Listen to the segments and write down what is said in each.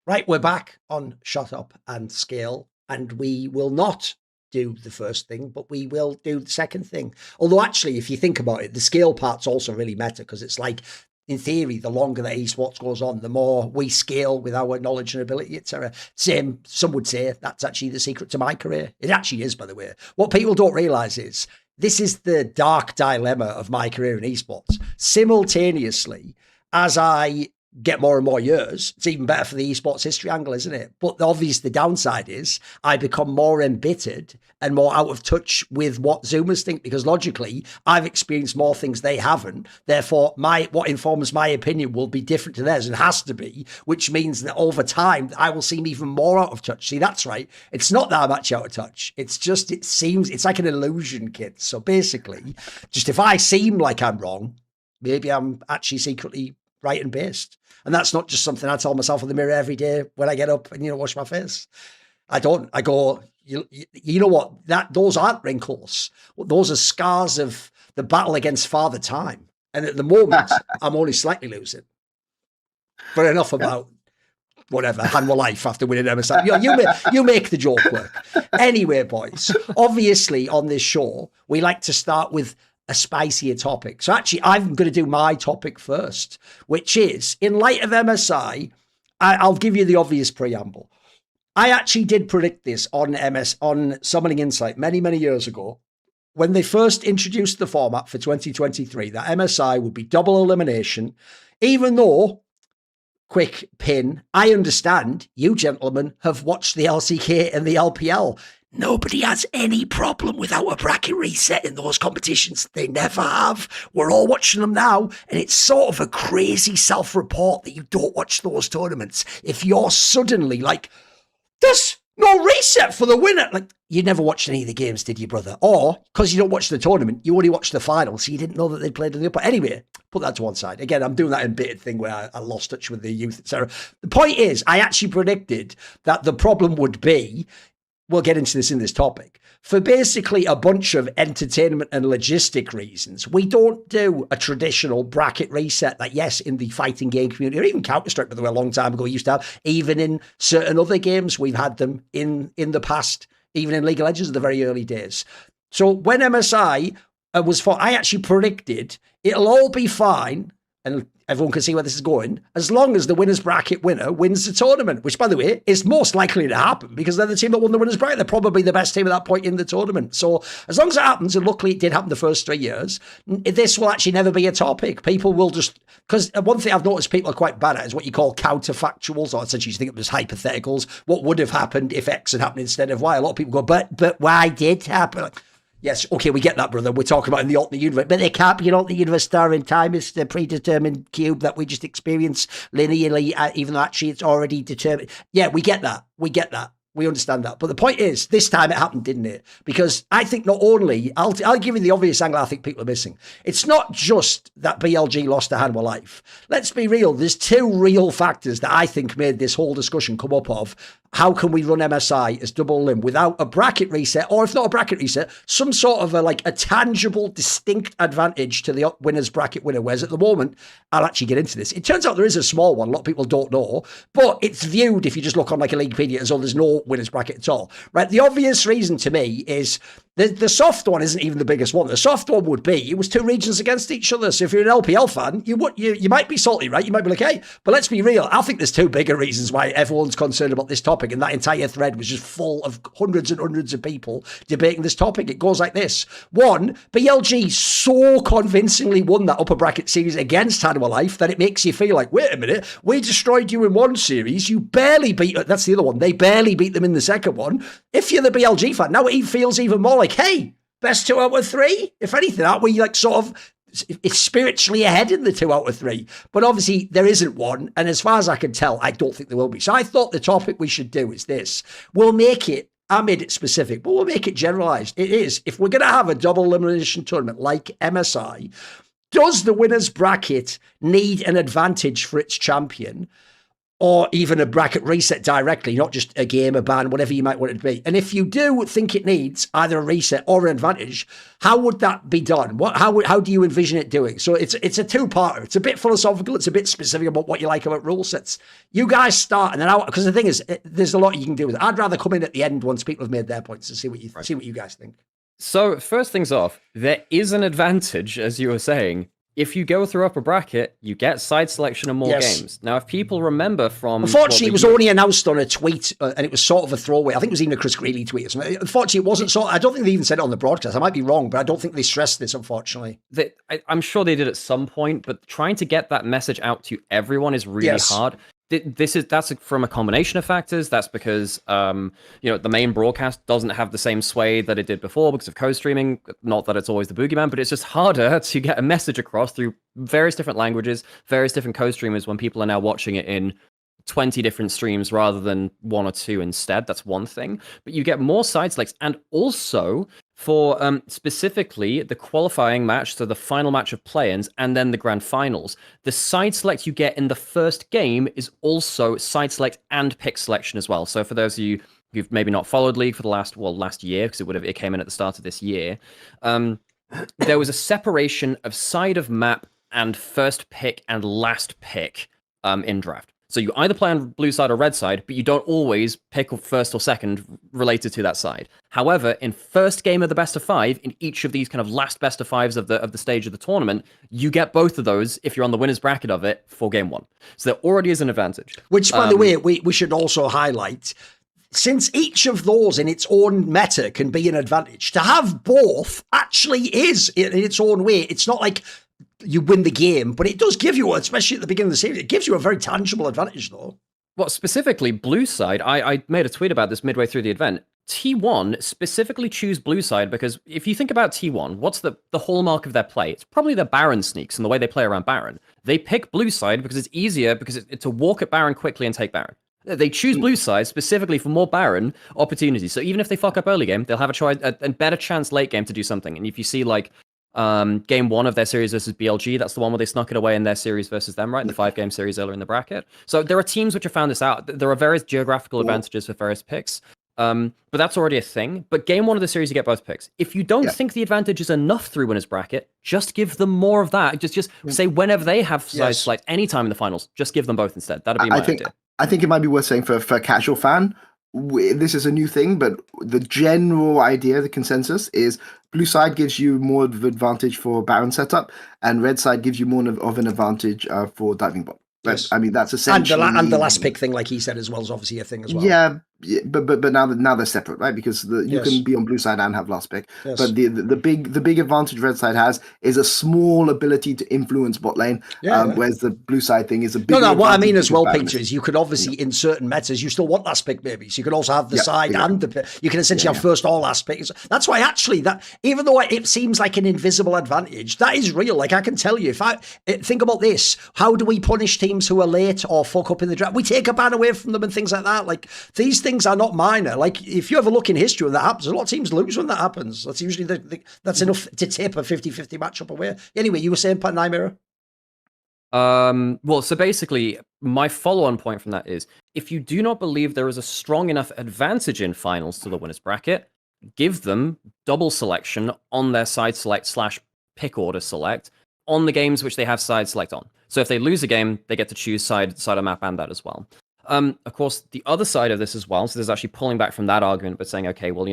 Right, we're back on Shut Up and Scale, and we will not do the first thing, but we will do the second thing. Although, actually, if you think about it, the scale part's also really meta because it's like, in theory, the longer that esports goes on, the more we scale with our knowledge and ability, etc. Same, some would say that's actually the secret to my career. It actually is, by the way. What people don't realize is this is the dark dilemma of my career in esports. Simultaneously, as I get more and more years, it's even better for the esports history angle, isn't it? But the downside is I become more embittered and more out of touch with what Zoomers think, because logically I've experienced more things they haven't. Therefore, what informs my opinion will be different to theirs, and has to be, which means that over time I will seem even more out of touch. See, that's right. It's not that I'm actually out of touch. It's just, it's like an illusion, kids. So basically, just if I seem like I'm wrong, maybe I'm actually secretly right and based. And that's not just something I tell myself in the mirror every day when I get up and, wash my face. I don't. I go, you know what? Those aren't wrinkles. Those are scars of the battle against Father Time. And at the moment, I'm only slightly losing. But enough about whatever, Hanwha Life after winning MSI. You make the joke work. Anyway, boys, obviously on this show, we like to start with a spicier topic. So actually, I'm going to do my topic first, which is, in light of MSI, I'll give you the obvious preamble. I actually did predict this on Summoning Insight many, many years ago, when they first introduced the format for 2023, that MSI would be double elimination, even though, quick pin, I understand you gentlemen have watched the LCK and the LPL. Nobody has any problem without a bracket reset in those competitions. They never have. We're all watching them now, and it's sort of a crazy self-report that you don't watch those tournaments. If you're suddenly like, there's no reset for the winner. Like, you never watched any of the games, did you, brother? Or, because you don't watch the tournament, you only watched the final, so you didn't know that they played in the upper. Anyway, put that to one side. Again, I'm doing that embittered thing where I lost touch with the youth, etc. The point is, I actually predicted that the problem would be, we'll get into this in this topic, for basically a bunch of entertainment and logistic reasons, we don't do a traditional bracket reset that, yes, in the fighting game community, or even Counter-Strike, by the way, a long time ago, we used to have. Even in certain other games, we've had them in the past, even in League of Legends in the very early days. So when MSI I actually predicted it'll all be fine, and everyone can see where this is going, as long as the winner's bracket winner wins the tournament, which, by the way, is most likely to happen because they're the team that won the winner's bracket. They're probably the best team at that point in the tournament. So as long as it happens, and luckily it did happen the first 3 years, this will actually never be a topic. People will just, because one thing I've noticed people are quite bad at is what you call counterfactuals, or essentially you think of them as hypotheticals. What would have happened if X had happened instead of Y? A lot of people go, but why did it happen? Like, yes, okay, we get that, brother. We're talking about in the alternate universe. But there can't be an alternate universe star in time. It's the predetermined cube that we just experience linearly, even though actually it's already determined. Yeah, we get that. We get that. We understand that. But the point is, this time it happened, didn't it? Because I think not only, I'll give you the obvious angle I think people are missing. It's not just that BLG lost to Hanwha Life. Let's be real. There's two real factors that I think made this whole discussion come up of, how can we run MSI as double limb without a bracket reset, or if not a bracket reset, some sort of a tangible, distinct advantage to the winner's bracket winner. Whereas at the moment, I'll actually get into this. It turns out there is a small one. A lot of people don't know, but it's viewed, if you just look on like a Leaguepedia, as though there's no winner's bracket at all. Right? The obvious reason to me is the soft one isn't even the biggest one. The soft one would be, it was two regions against each other. So if you're an LPL fan, you might be salty, right? You might be like, hey, but let's be real. I think there's two bigger reasons why everyone's concerned about this topic. And that entire thread was just full of hundreds and hundreds of people debating this topic. It goes like this. One, BLG so convincingly won that upper bracket series against Hanwha Life that it makes you feel like, wait a minute, we destroyed you in one series. You barely beat, that's the other one. They barely beat them in the second one. If you're the BLG fan, now it feels even more like, hey, best 2 out of 3. If anything, aren't we like sort of it's spiritually ahead in the 2 out of 3? But obviously there isn't one. And as far as I can tell, I don't think there will be. So I thought the topic we should do is this. We'll make it, I made it specific, but we'll make it generalized. It is, if we're going to have a double elimination tournament like MSI, does the winner's bracket need an advantage for its champion? or even a bracket reset directly, not just a game, a ban, whatever you might want it to be. And if you do think it needs either a reset or an advantage, how would that be done? How do you envision it doing? So it's a two-parter. It's a bit philosophical. It's a bit specific about what you like about rule sets. You guys start, and then because the thing is, there's a lot you can do with it. I'd rather come in at the end once people have made their points to see what you guys think. So first things off, there is an advantage, as you were saying. If you go through upper bracket, you get side selection and more games. Now, if people remember from... Unfortunately, it was only announced on a tweet, and it was sort of a throwaway. I think it was even a Chris Greeley tweet or something. Unfortunately, it wasn't I don't think they even said it on the broadcast. I might be wrong, but I don't think they stressed this, unfortunately. I'm sure they did at some point, but trying to get that message out to everyone is really hard. That's from a combination of factors. That's because the main broadcast doesn't have the same sway that it did before because of co-streaming. Not that it's always the boogeyman, but it's just harder to get a message across through various different languages, various different co-streamers when people are now watching it in 20 different streams rather than 1 or 2 instead. That's one thing. But you get more side selects, and also for specifically the qualifying match, so the final match of play-ins, and then the grand finals, the side select you get in the first game is also side select and pick selection as well. So for those of you who've maybe not followed League for the last year, because it came in at the start of this year, there was a separation of side of map and first pick and last pick in draft. So you either play on blue side or red side, but you don't always pick first or second related to that side. However, in first game of the best of 5, in each of these kind of last best of 5s of the stage of the tournament, you get both of those if you're on the winner's bracket of it for game 1. So there already is an advantage. Which, by the way, we should also highlight, since each of those in its own meta can be an advantage, to have both actually is in its own way. It's not like you win the game, but it does give you, especially at the beginning of the series, it gives you a very tangible advantage, though. Well, specifically, blue side, I made a tweet about this midway through the event. T1 specifically choose blue side because if you think about T1, what's the hallmark of their play? It's probably their Baron sneaks and the way they play around Baron. They pick blue side because it's easier, because it's to walk at Baron quickly and take Baron. They choose blue side specifically for more Baron opportunities. So even if they fuck up early game, they'll have a better chance late game to do something. And if you see game 1 of their series versus BLG, that's the one where they snuck it away in their series versus them, right? In the 5-game series earlier in the bracket. So there are teams which have found this out. There are various geographical advantages for various picks. But that's already a thing. But game 1 of the series, you get both picks. If you don't think the advantage is enough through winner's bracket, just give them more of that. Just say whenever they have side select anytime in the finals, just give them both instead. That'd be my idea. I think it might be worth saying for a casual fan, this is a new thing, but the general idea, the consensus is blue side gives you more of an advantage for Baron setup, and red side gives you more of an advantage for diving bot. Yes. I mean, that's essentially... And the last pick thing, like he said as well, is obviously a thing as well. Yeah, but now they're separate, right? Because you can be on blue side and have last pick. Yes. But the big advantage red side has is a small ability to influence bot lane, whereas the blue side thing is a big... No, what I mean as well, Peter, is you could obviously, in certain metas, you still want last pick, maybe. So you could also have the side and the pick. You can essentially have first or last pick. That's why, actually, that even though it seems like an invisible advantage, that is real. Like, I can tell you, if I think about this, how do we punish teams who are late or fuck up in the draft? We take a ban away from them and things like that. Like, these things are not minor. Like, if you have a look in history when that happens, a lot of teams lose when that happens. That's usually that's enough to tip a 50-50 matchup away. Anyway, you were saying, Pat Nymaera? Well, so basically, my follow-on point from that is, if you do not believe there is a strong enough advantage in finals to the winner's bracket, give them double selection on their side select / pick order select on the games which they have side select on. So if they lose a game, they get to choose side of map and that as well. Of course, the other side of this as well, so there's actually pulling back from that argument, but saying, okay, well,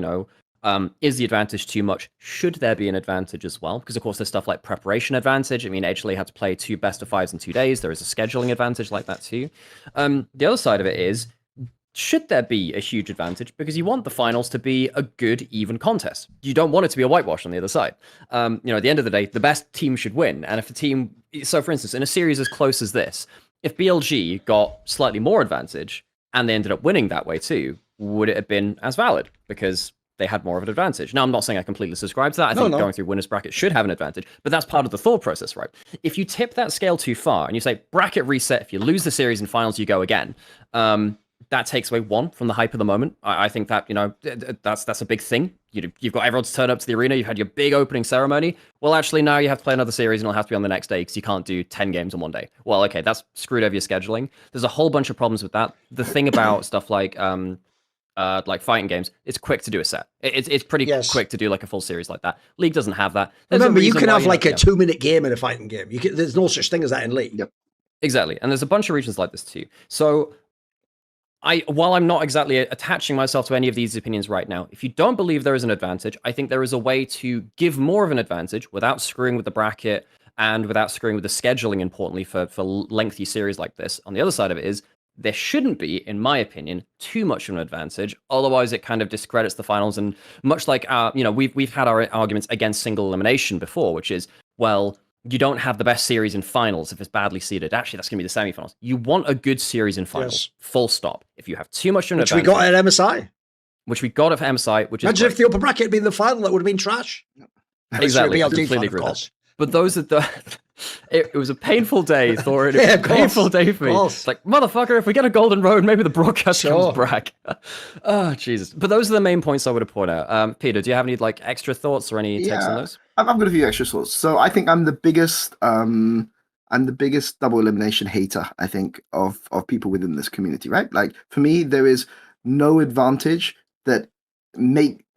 is the advantage too much? Should there be an advantage as well? Because, of course, there's stuff like preparation advantage. I mean, HLA had to play 2 best of 5s in 2 days. There is a scheduling advantage like that too. The other side of it is, should there be a huge advantage? Because you want the finals to be a good, even contest. You don't want it to be a whitewash on the other side. At the end of the day, the best team should win. And if a team... So, for instance, in a series as close as this, if BLG got slightly more advantage and they ended up winning that way too, would it have been as valid? Because they had more of an advantage. Now, I'm not saying I completely subscribe to that. I think going through winner's bracket should have an advantage, but that's part of the thought process, right? If you tip that scale too far and you say bracket reset, if you lose the series in finals, you go again, that takes away one from the hype of the moment. I think that, you know, that's a big thing. You've got everyone to turn up to the arena. You've had your big opening ceremony. Well, actually, now you have to play another series and it'll have to be on the next day because you can't do 10 games in one day. Well, okay, that's screwed over your scheduling. There's a whole bunch of problems with that. The thing about stuff like fighting games, it's quick to do a set. It's pretty quick to do like a full series like that. League doesn't have that. Remember, you can have like a 2-minute game in a fighting game. There's no such thing as that in League. Yep. Exactly, and there's a bunch of regions like this too. So, while I'm not exactly attaching myself to any of these opinions right now, if you don't believe there is an advantage, I think there is a way to give more of an advantage without screwing with the bracket and without screwing with the scheduling, importantly, for lengthy series like this. On the other side of it is, there shouldn't be, in my opinion, too much of an advantage. Otherwise, it kind of discredits the finals. And much like, we've had our arguments against single elimination before, which is, well, you don't have the best series in finals if it's badly seeded. Actually, that's going to be the semifinals. You want a good series in finals, full stop. If you have too much of an advantage... Which we got at MSI. Which we got at MSI, which is... Imagine if the upper bracket had been the final, that would have been trash. Exactly, I completely agree with that. But those are the... It was a painful day, Thorin. It was a painful day for me. It's like, motherfucker, if we get a golden road, maybe the broadcast comes back. Oh, Jesus. But those are the main points I would have put out. Peter, do you have any like extra thoughts or any takes on those? I've got a few extra thoughts. So I think I'm the biggest double elimination hater, I think, of people within this community, right? Like, for me, there is no advantage that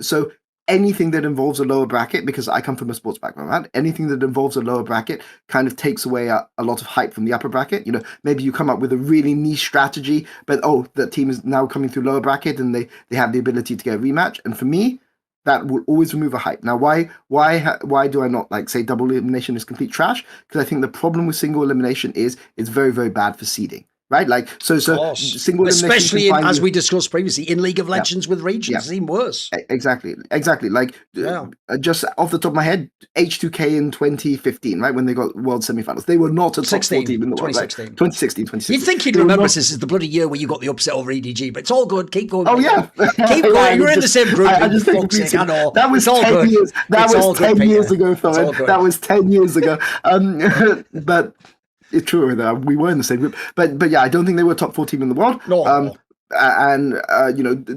so anything that involves a lower bracket, because I come from a sports background, right? Anything that involves a lower bracket kind of takes away a lot of hype from the upper bracket. You know, maybe you come up with a really niche strategy, but the team is now coming through lower bracket and they have the ability to get a rematch. And for me, that will always remove a hype. Now, why do I not like say double elimination is complete trash? Because I think the problem with single elimination is it's very, very bad for seeding. Right, like so single elimination, especially as we discussed previously in League of Legends with regions, it's even worse. Exactly. Like just off the top of my head, H2K in 2015, right, when they got World semifinals, they were not a top 4 team in the world. 2016. You'd think you'd remember this is the bloody year where you got the upset over EDG, but it's all good. Keep going. Oh yeah, keep going. You're in the same group. I know that was 10 years. That was 10 years ago, Thorin. That was 10 years ago. But. It's true that we were in the same group, but yeah, I don't think they were a top 4 team in the world. No.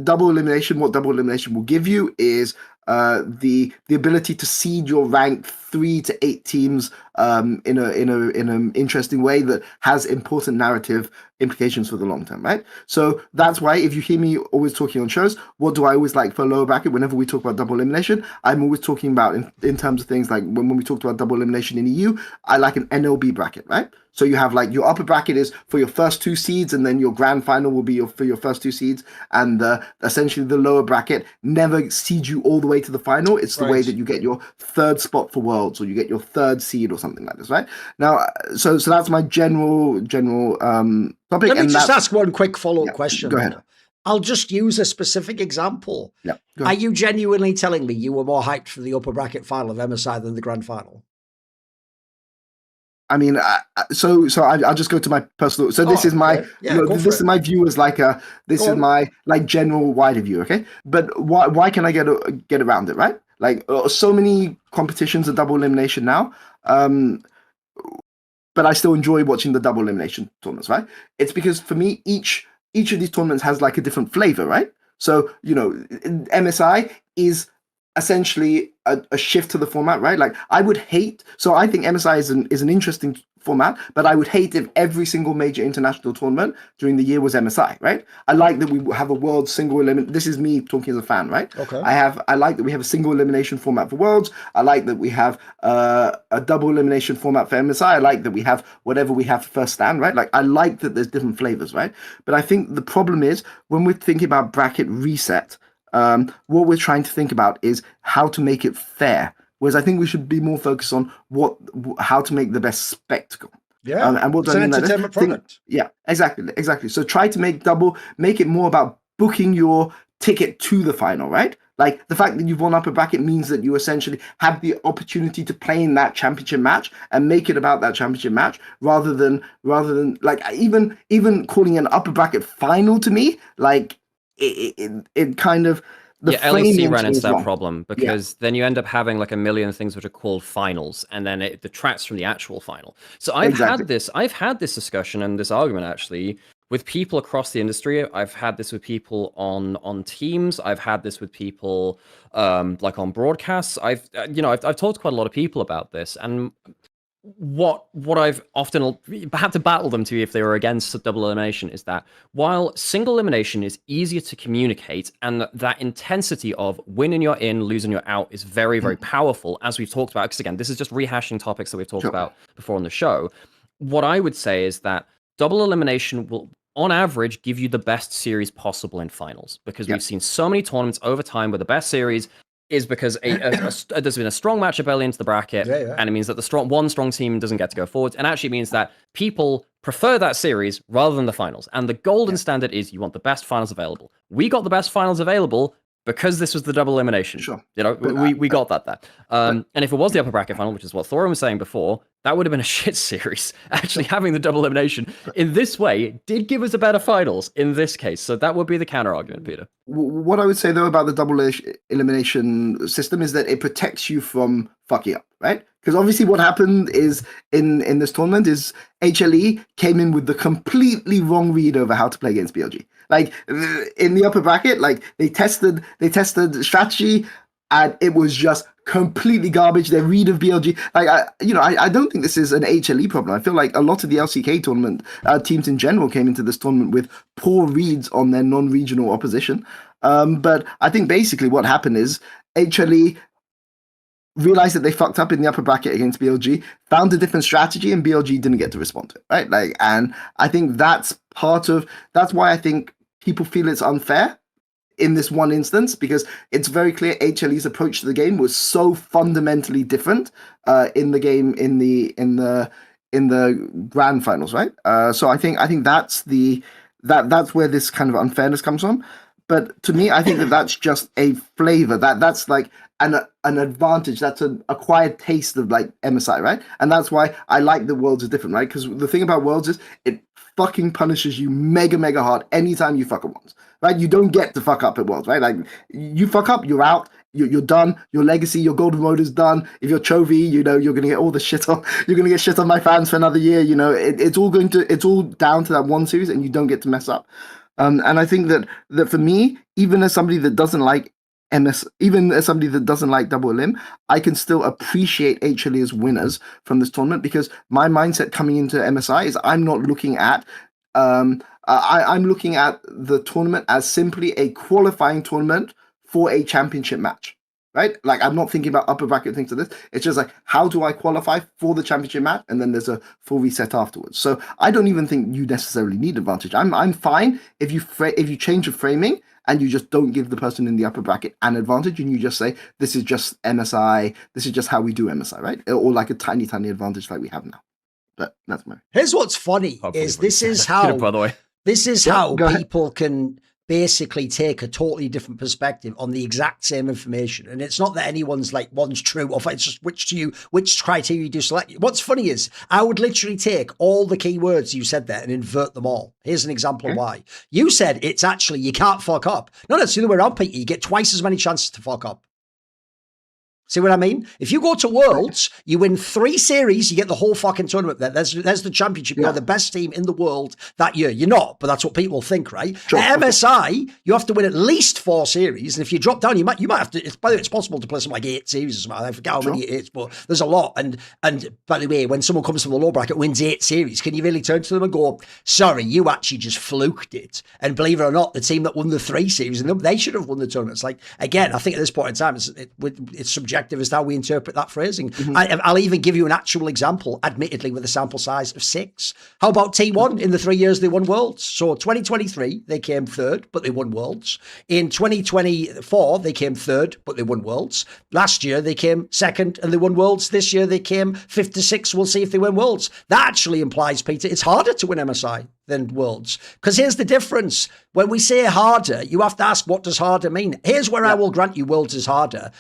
Double elimination. What double elimination will give you is the ability to seed your rank 3 to 8 teams in an interesting way that has important narrative implications for the long term, right? So that's why if you hear me always talking on shows, what do I always like for lower bracket? Whenever we talk about double elimination, I'm always talking about in terms of things like when we talked about double elimination in EU, I like an NLB bracket, right? So you have like your upper bracket is for your first 2 seeds, and then your grand final will be for your first 2 seeds, and essentially the lower bracket never seeds you all the way to the final. It's the way that you get your 3rd spot for Worlds, or you get your 3rd seed or something like this, right? Now, so that's my general topic. Let me just ask one quick follow-up question. Go ahead. I'll just use a specific example. Yeah. Are you genuinely telling me you were more hyped for the upper bracket final of MSI than the grand final? I mean, so I'll just go to my personal. So this is my, this is my view as this is my like general wider view, okay? But why can I get around it, right? Like so many competitions are double elimination now, but I still enjoy watching the double elimination tournaments, right? It's because for me, each of these tournaments has like a different flavor, right? So MSI is essentially a shift to the format, right? Like I think MSI is an interesting format, but I would hate if every single major international tournament during the year was MSI, right? I like that we have a world single elimination. This is me talking as a fan, right? Okay. I like that we have a single elimination format for Worlds. I like that we have a double elimination format for MSI. I like that we have whatever we have for first stand, right? Like I like that there's different flavors, right? But I think the problem is when we're thinking about bracket reset, what we're trying to think about is how to make it fair. Whereas I think we should be more focused on how to make the best spectacle. Yeah, and what do I mean by that? Product. Yeah, exactly. So try to make it more about booking your ticket to the final, right? Like the fact that you've won upper bracket means that you essentially have the opportunity to play in that championship match and make it about that championship match rather than like even calling an upper bracket final to me, like it kind of. LEC ran into that problem because then you end up having like a million things which are called finals, and then it detracts from the actual final. So I've had this discussion and this argument actually with people across the industry. I've had this with people on teams. I've had this with people like on broadcasts. I've talked to quite a lot of people about this, and what I've often had to battle them to if they were against double elimination is that while single elimination is easier to communicate, and that intensity of winning you're in, losing you're out is very, very powerful, as we've talked about, because again, this is just rehashing topics that we've talked about before on the show. What I would say is that double elimination will, on average, give you the best series possible in finals, because we've seen so many tournaments over time where the best series is because there's been a strong matchup early into the bracket, and it means that the one strong team doesn't get to go forward, and actually means that people prefer that series rather than the finals. And the golden standard is you want the best finals available. We got the best finals available because this was the double elimination. Sure. We got that. And if it was the upper bracket final, which is what Thorin was saying before, that would have been a shit series. Actually, having the double elimination in this way did give us a better finals in this case. So that would be the counter argument, Peter. What I would say, though, about the double elimination system is that it protects you from fucking up, right? Because obviously what happened is in this tournament is HLE came in with the completely wrong read over how to play against BLG. Like in the upper bracket, like they tested strategy, and it was just completely garbage. Their read of BLG, I don't think this is an HLE problem. I feel like a lot of the LCK tournament teams in general came into this tournament with poor reads on their non-regional opposition. But I think basically what happened is HLE realized that they fucked up in the upper bracket against BLG, found a different strategy, and BLG didn't get to respond to it, right? And I think that's why I think people feel it's unfair in this one instance, because it's very clear HLE's approach to the game was so fundamentally different in the game in the grand finals, right? So I think that's that's where this kind of unfairness comes from. But to me, I think that's just a flavor. That's like an advantage. That's an acquired taste of like MSI, right? And that's why I like the Worlds is different, right? Because the thing about Worlds is it fucking punishes you mega hard anytime you fuck up once, right? You don't get to fuck up at Worlds, right? Like you fuck up, you're out. You're done. Your legacy, your golden mode is done. If you're Chovy, you're gonna get all the shit on. You're gonna get shit on my fans for another year. It's all down to that one series, and you don't get to mess up. And I think that for me, even as somebody that doesn't like even as somebody that doesn't like double elim, I can still appreciate HLE as winners from this tournament, because my mindset coming into MSI is I'm not looking at I'm looking at the tournament as simply a qualifying tournament for a championship match, right? Like I'm not thinking about upper bracket things like this. It's just like, how do I qualify for the championship match? And then there's a full reset afterwards. So I don't even think you necessarily need advantage. I'm fine if you change the framing and you just don't give the person in the upper bracket an advantage, and you just say, this is just MSI, this is just how we do MSI, right? Or like a tiny advantage like we have now. But that's my... Here's what's funny is this is how, by the way, this is how people can basically take a totally different perspective on the exact same information. And it's not that anyone's like one's true or it's just which criteria you do select. What's funny is I would literally take all the keywords you said there and invert them all. Here's an example of why. You said it's actually you can't fuck up. No, it's the other way around, Peter. You get twice as many chances to fuck up. See what I mean? If you go to Worlds, you win 3 series, you get the whole fucking tournament there. There's the championship. You're the best team in the world that year. You're not, but that's what people think, right? Sure. At MSI, you have to win at least 4 series. And if you drop down, you might have to, by the way, it's possible to play some like 8 series or something. I forget how many it is, but there's a lot. And by the way, when someone comes from the low bracket, wins 8 series, can you really turn to them and go, sorry, you actually just fluked it? And believe it or not, the team that won the 3 series, and they should have won the tournament. It's like, again, I think at this point in time, it's subjective as to how we interpret that phrasing. I'll even give you an actual example, admittedly with a sample size of 6. How about T1 in the 3 years they won Worlds? So 2023, they came 3rd, but they won Worlds. In 2024, they came 3rd, but they won Worlds. Last year, they came 2nd and they won Worlds. This year, they came 5th to 6th. We'll see if they win Worlds. That actually implies, Peter, it's harder to win MSI than Worlds. Because here's the difference. When we say harder, you have to ask, what does harder mean? Here's where I will grant you Worlds is harder.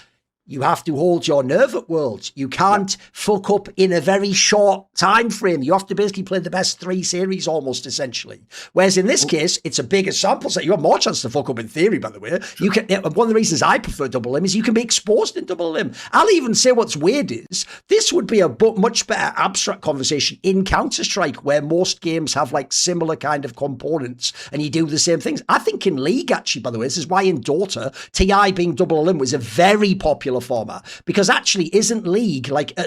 you have to hold your nerve at Worlds. You can't fuck up in a very short time frame. You have to basically play the best 3 series almost, essentially. Whereas in this case, it's a bigger sample set. You have more chance to fuck up in theory, by the way. You can. One of the reasons I prefer double limb is you can be exposed in double limb. I'll even say what's weird is this would be a much better abstract conversation in Counter-Strike, where most games have like similar kind of components and you do the same things. I think in League, actually, by the way, this is why in Dota, TI being double limb was a very popular format, because actually isn't League, like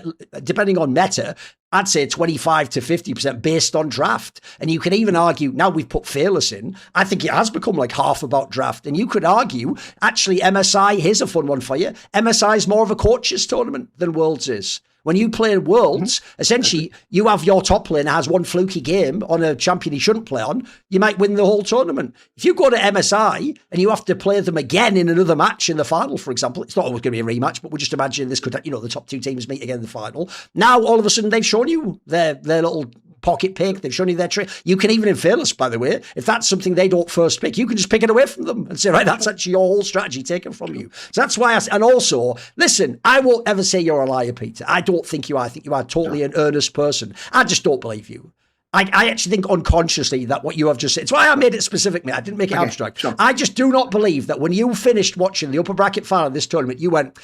depending on meta, I'd say 25 to 50% based on draft. And you can even argue, now we've put Fearless in, I think it has become like half about draft. And you could argue, actually, MSI, here's a fun one for you. MSI is more of a coaches tournament than Worlds is. When you play Worlds, essentially, you have your top laner has one fluky game on a champion he shouldn't play on, you might win the whole tournament. If you go to MSI and you have to play them again in another match in the final, for example, it's not always going to be a rematch, but we'll just imagine this could, the top 2 teams meet again in the final. Now, all of a sudden, they've shown you their little pocket pick. They've shown you their trick. You can even in Fearless, by the way, if that's something they don't first pick, you can just pick it away from them and say, right, that's actually your whole strategy taken from you. So that's why and also, listen, I won't ever say you're a liar, Peter. I don't think you are. I think you are totally an earnest person. I just don't believe you. I actually think unconsciously that what you have just said, it's why I made it specific, mate. I didn't make it abstract. Sure. I just do not believe that when you finished watching the upper bracket final of this tournament, you went,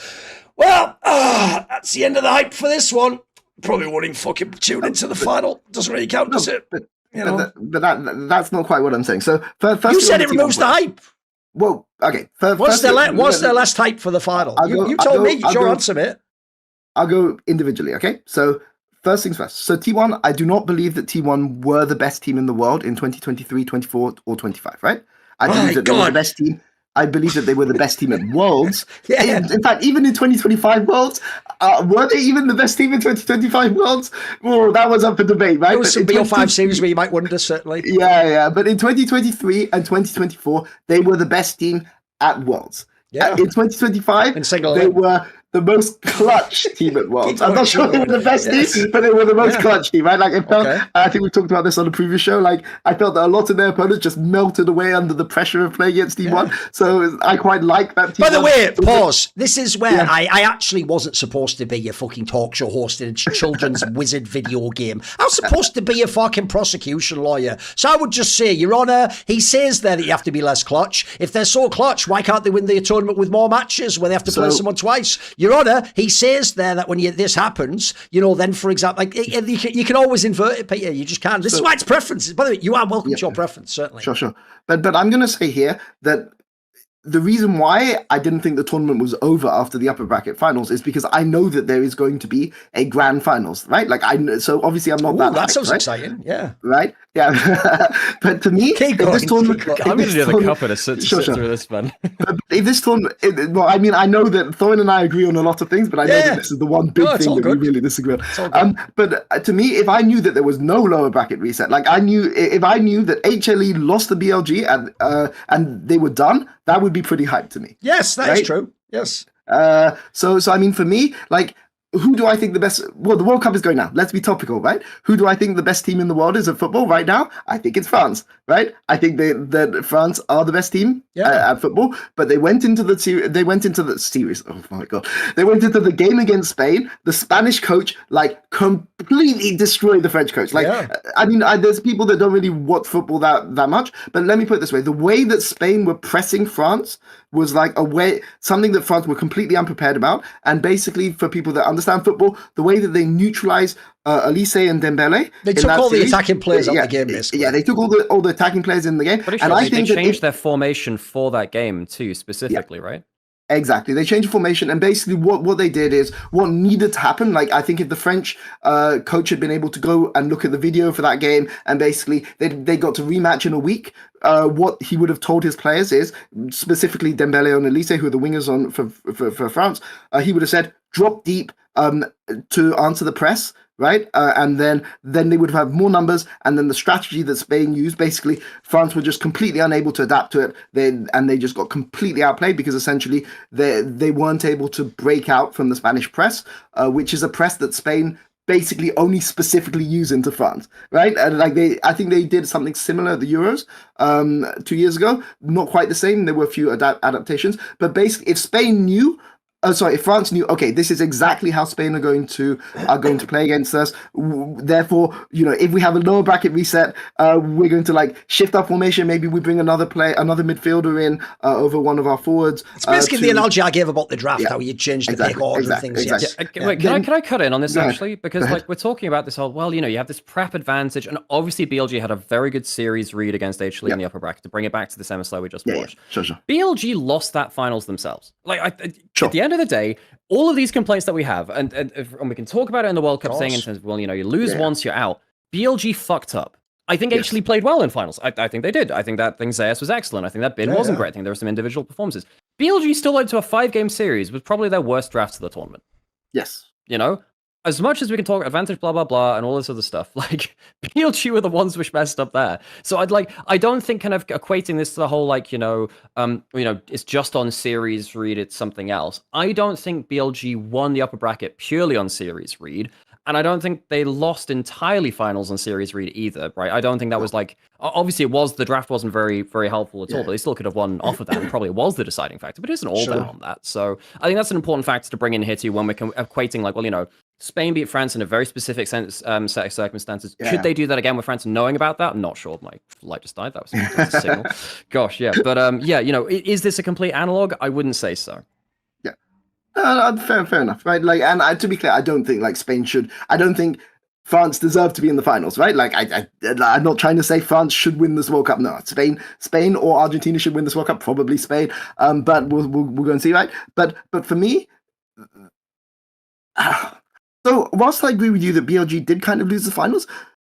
well, that's the end of the hype for this one. Probably won't even fucking tune into the final. Doesn't really count, does it? But that's not quite what I'm saying. So first you said it removes the hype. Well, okay. What's their last hype for the final? You told me. It's your answer, mate. I'll go individually, okay? So first things first. So T1, I do not believe that T1 were the best team in the world in 2023, 24, or 25, right? I believe that they were the best team. I believe that they were the best team at Worlds. In fact, even in 2025 Worlds, were they even the best team in 2025 Worlds? Well, that was up for debate, right? There was some BO5 series where you might wonder, certainly. Yeah. But in 2023 and 2024, they were the best team at Worlds. Yeah. In 2025, they were the most clutch team at Worlds. I'm not sure they were the best team, but they were the most clutch team, right? Like it felt, I think we talked about this on the previous show, like I felt that a lot of their opponents just melted away under the pressure of playing against T1. So I quite like that team. By the way, pause. This is where I actually wasn't supposed to be a fucking talk show host in a children's wizard video game. I was supposed to be a fucking prosecution lawyer. So I would just say, Your Honour, he says there that you have to be less clutch. If they're so clutch, why can't they win the tournament with more matches where they have to play someone twice? Your Honour, he says there that when this happens, then, for example, like you can always invert it, Peter. You just can't. This is why it's preferences. By the way, you are welcome to your preference, certainly. Sure. But I'm going to say here that the reason why I didn't think the tournament was over after the upper bracket finals is because I know that there is going to be a grand finals, right? Like so obviously I'm not that sounds exciting, yeah. Right? Yeah. But to me, if this tournament, I'm going to do the cup to sit through this, man. If this tournament, well, I mean, I know that Thorin and I agree on a lot of things, but I know that this is the one big thing that we really disagree on. But to me, if I knew that there was no lower bracket reset, like if I knew that HLE lost the BLG and they were done, that would be pretty hyped to me. Yes, that is true. Yes. So I mean, for me, like, who do I think the best? Well, the World Cup is going now. Let's be topical, right? Who do I think the best team in the world is at football right now? I think it's France, right? I think that France are the best team at football, but they went into the series. Oh my god! They went into the game against Spain. The Spanish coach completely destroyed the French coach. I mean, there's people that don't really watch football that much, but let me put it this way: the way that Spain were pressing France was like something that France were completely unprepared about. And basically, for people that understand football, the way that they neutralized Elise and Dembele, they took all the attacking players out of the game. Basically. Yeah, they took all the attacking players in the game. And I think they changed their formation for that game too, specifically, right? Exactly. They changed the formation, and basically what they did is what needed to happen. Like, I think if the French coach had been able to go and look at the video for that game, and basically they got to rematch in a week, what he would have told his players is, specifically Dembele and Elise, who are the wingers for France, he would have said, drop deep to answer the press, right? And then they would have more numbers, and then the strategy that Spain used, basically, France were just completely unable to adapt to it. They just got completely outplayed because essentially they weren't able to break out from the Spanish press, which is a press that Spain basically only specifically use into France, right? And I think they did something similar at the Euros 2 years ago. Not quite the same. There were a few adaptations, but basically, if Spain knew sorry, if France knew, okay, this is exactly how Spain are going to play against us. Therefore, if we have a lower bracket reset, we're going to like shift our formation. Maybe we bring another midfielder in over one of our forwards. It's basically the analogy I gave about the draft, how you change the pick order and things. Exactly. Yes. Wait, can I cut in on this actually? Because like we're talking about this whole, well, you have this prep advantage, and obviously BLG had a very good series read against HLE in the upper bracket to bring it back to this MSI we just watched. Sure. BLG lost that finals themselves. Like at the end of the day, all of these complaints that we have, and we can talk about it in the World Cup thing in terms of, well, you lose once, you're out. BLG fucked up. I think HLE played well in finals. I think they did. I think that thing Zeus was excellent. I think that Bin wasn't great. I think there were some individual performances. BLG still went to a 5-game series with probably their worst drafts of the tournament. Yes. As much as we can talk advantage, blah, blah, blah, and all this other stuff, like, BLG were the ones which messed up there. So I don't think kind of equating this to the whole, like, it's just on series read, it's something else. I don't think BLG won the upper bracket purely on series read. And I don't think they lost entirely finals on series read either, right? I don't think that was like, obviously the draft wasn't very, very helpful at all, but they still could have won off of that and probably was the deciding factor, but it isn't all down on that. So I think that's an important factor to bring in here too when we're equating like, well, Spain beat France in a very specific set of circumstances. Yeah. Should they do that again with France knowing about that? I'm not sure. My light just died. That was a signal. Gosh, yeah. But is this a complete analog? I wouldn't say so. Fair enough, right? Like, and to be clear, I don't think like Spain should. I don't think France deserve to be in the finals, right? Like, I'm not trying to say France should win this World Cup. No, Spain or Argentina should win this World Cup. Probably Spain. But we'll go and see, right? But for me, so whilst I agree with you that BLG did kind of lose the finals,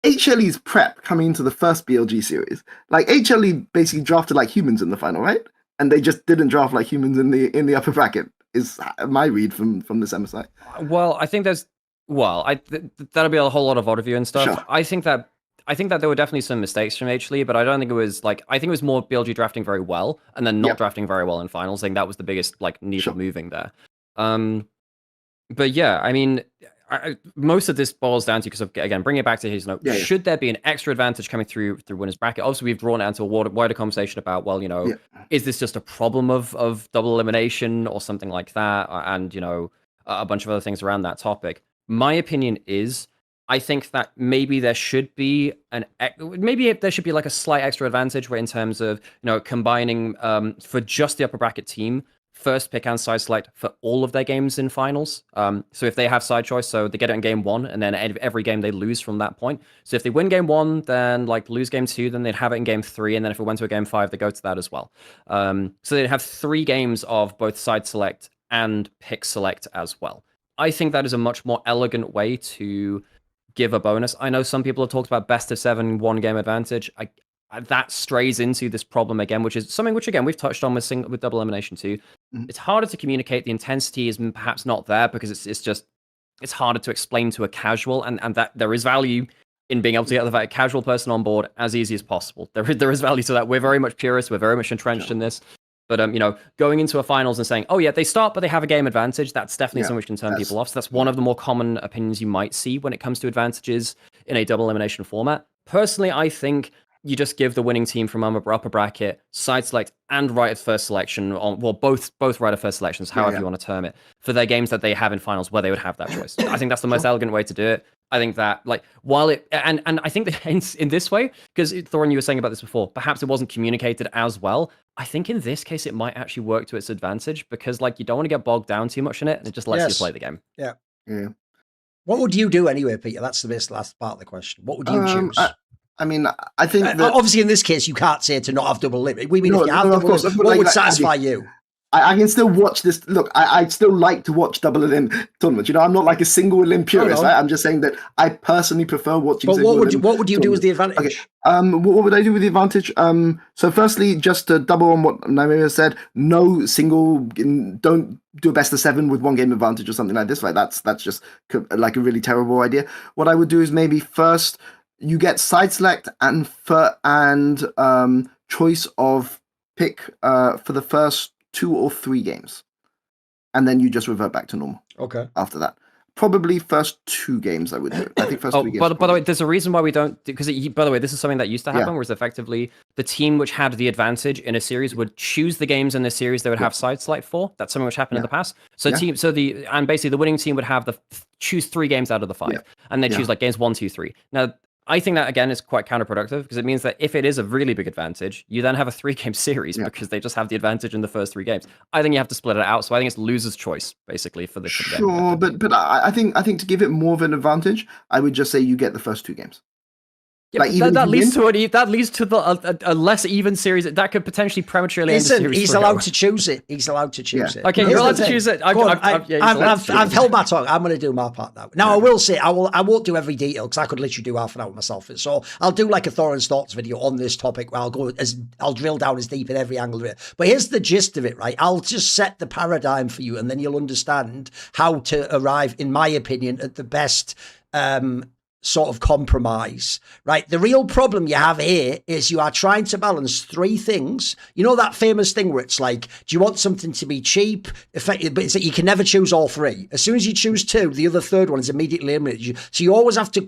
HLE's prep coming into the first BLG series, like HLE basically drafted like humans in the final, right? And they just didn't draft like humans in the upper bracket. Is my read from this MSI. Well, I think that'll be a whole lot of overview and stuff. Sure. I think that there were definitely some mistakes from HLE, but I don't think it was like, I think it was more BLG drafting very well and then not drafting very well in finals. I think that was the biggest like needle moving there. But yeah, I mean, most of this boils down to, because again, bring it back to his note, should there be an extra advantage coming through winners bracket? Obviously, we've drawn it into a wider conversation about, well, is this just a problem of double elimination or something like that? And, a bunch of other things around that topic. My opinion is, I think that maybe there should be like a slight extra advantage where in terms of, combining for just the upper bracket team, first pick and side select for all of their games in finals. So if they have side choice, so they get it in game 1, and then every game they lose from that point. So if they win game 1, then like lose game 2, then they'd have it in game 3, and then if it went to a game 5, they go to that as well. So they'd have 3 games of both side select and pick select as well. I think that is a much more elegant way to give a bonus. I know some people have talked about best of 7 1-game advantage. That strays into this problem again, which is something which, again, we've touched on with double elimination too. It's harder to communicate. The intensity is perhaps not there because it's harder to explain to a casual, and that there is value in being able to get the casual person on board as easy as possible. There is value to that. We're very much purists. We're very much entrenched in this. But going into a finals and saying, oh yeah, they start, but they have a game advantage, that's definitely something which can turn people off. So that's one of the more common opinions you might see when it comes to advantages in a double elimination format. Personally, I think you just give the winning team from upper bracket side select and right of first selection both right of first selections, however you want to term it, for their games that they have in finals where they would have that choice. I think that's the most elegant way to do it. I think that, like, while it and I think that in this way, because Thorin, you were saying about this before, perhaps it wasn't communicated as well. I think in this case it might actually work to its advantage, because like you don't want to get bogged down too much in it, and it just lets you play the game. Yeah. What would you do anyway, Peter? That's the last part of the question. What would you choose? I mean, I think that obviously in this case you can't say to not have double limit. We mean, if you have double limit, what would satisfy you? I can still watch this. Look, I still like to watch double elim tournaments. I'm not like a single elim purist. Right? I'm just saying that I personally prefer watching. But what would you do as the advantage? Okay. What would I do with the advantage? So firstly, just to double on what Nymaera said, no single. Don't do a best of 7 with 1 game advantage or something like this. Right? That's just like a really terrible idea. What I would do is maybe first you get side select and choice of pick for the first 2 or 3 games, and then you just revert back to normal. Okay. After that, Probably first 2 games I would do it. I think first 3 games. By the way, there's a reason why we don't, because by the way, this is something that used to happen, whereas effectively the team which had the advantage in a series would choose the games in the series they would have side select for. That's something which happened in the past. So and basically the winning team would have choose 3 games out of the 5, and then choose like games 1, 2, 3. Now, I think that, again, is quite counterproductive because it means that if it is a really big advantage, you then have a 3-game series because they just have the advantage in the first 3 games. I think you have to split it out. So I think it's loser's choice, basically, for the Sure, but I think to give it more of an advantage, I would just say you get the first 2 games. Yeah, like that leads to a less even series that could potentially prematurely end the series. He's allowed to choose it. He's allowed to choose it. Okay, you're allowed to choose it. I've held my tongue. I'm going to do my part now. Now I will say I won't do every detail because I could literally do half an hour myself. So I'll do like a Thorin's thoughts video on this topic where I'll drill down as deep in every angle of it. But here's the gist of it, right? I'll just set the paradigm for you, and then you'll understand how to arrive, in my opinion, at the best sort of compromise, right? The real problem you have here is you are trying to balance 3 things. You know that famous thing where it's like, do you want something to be cheap, effective, but it's that you can never choose all 3. As soon as you choose 2, the other third one is immediately eliminated. So you always have to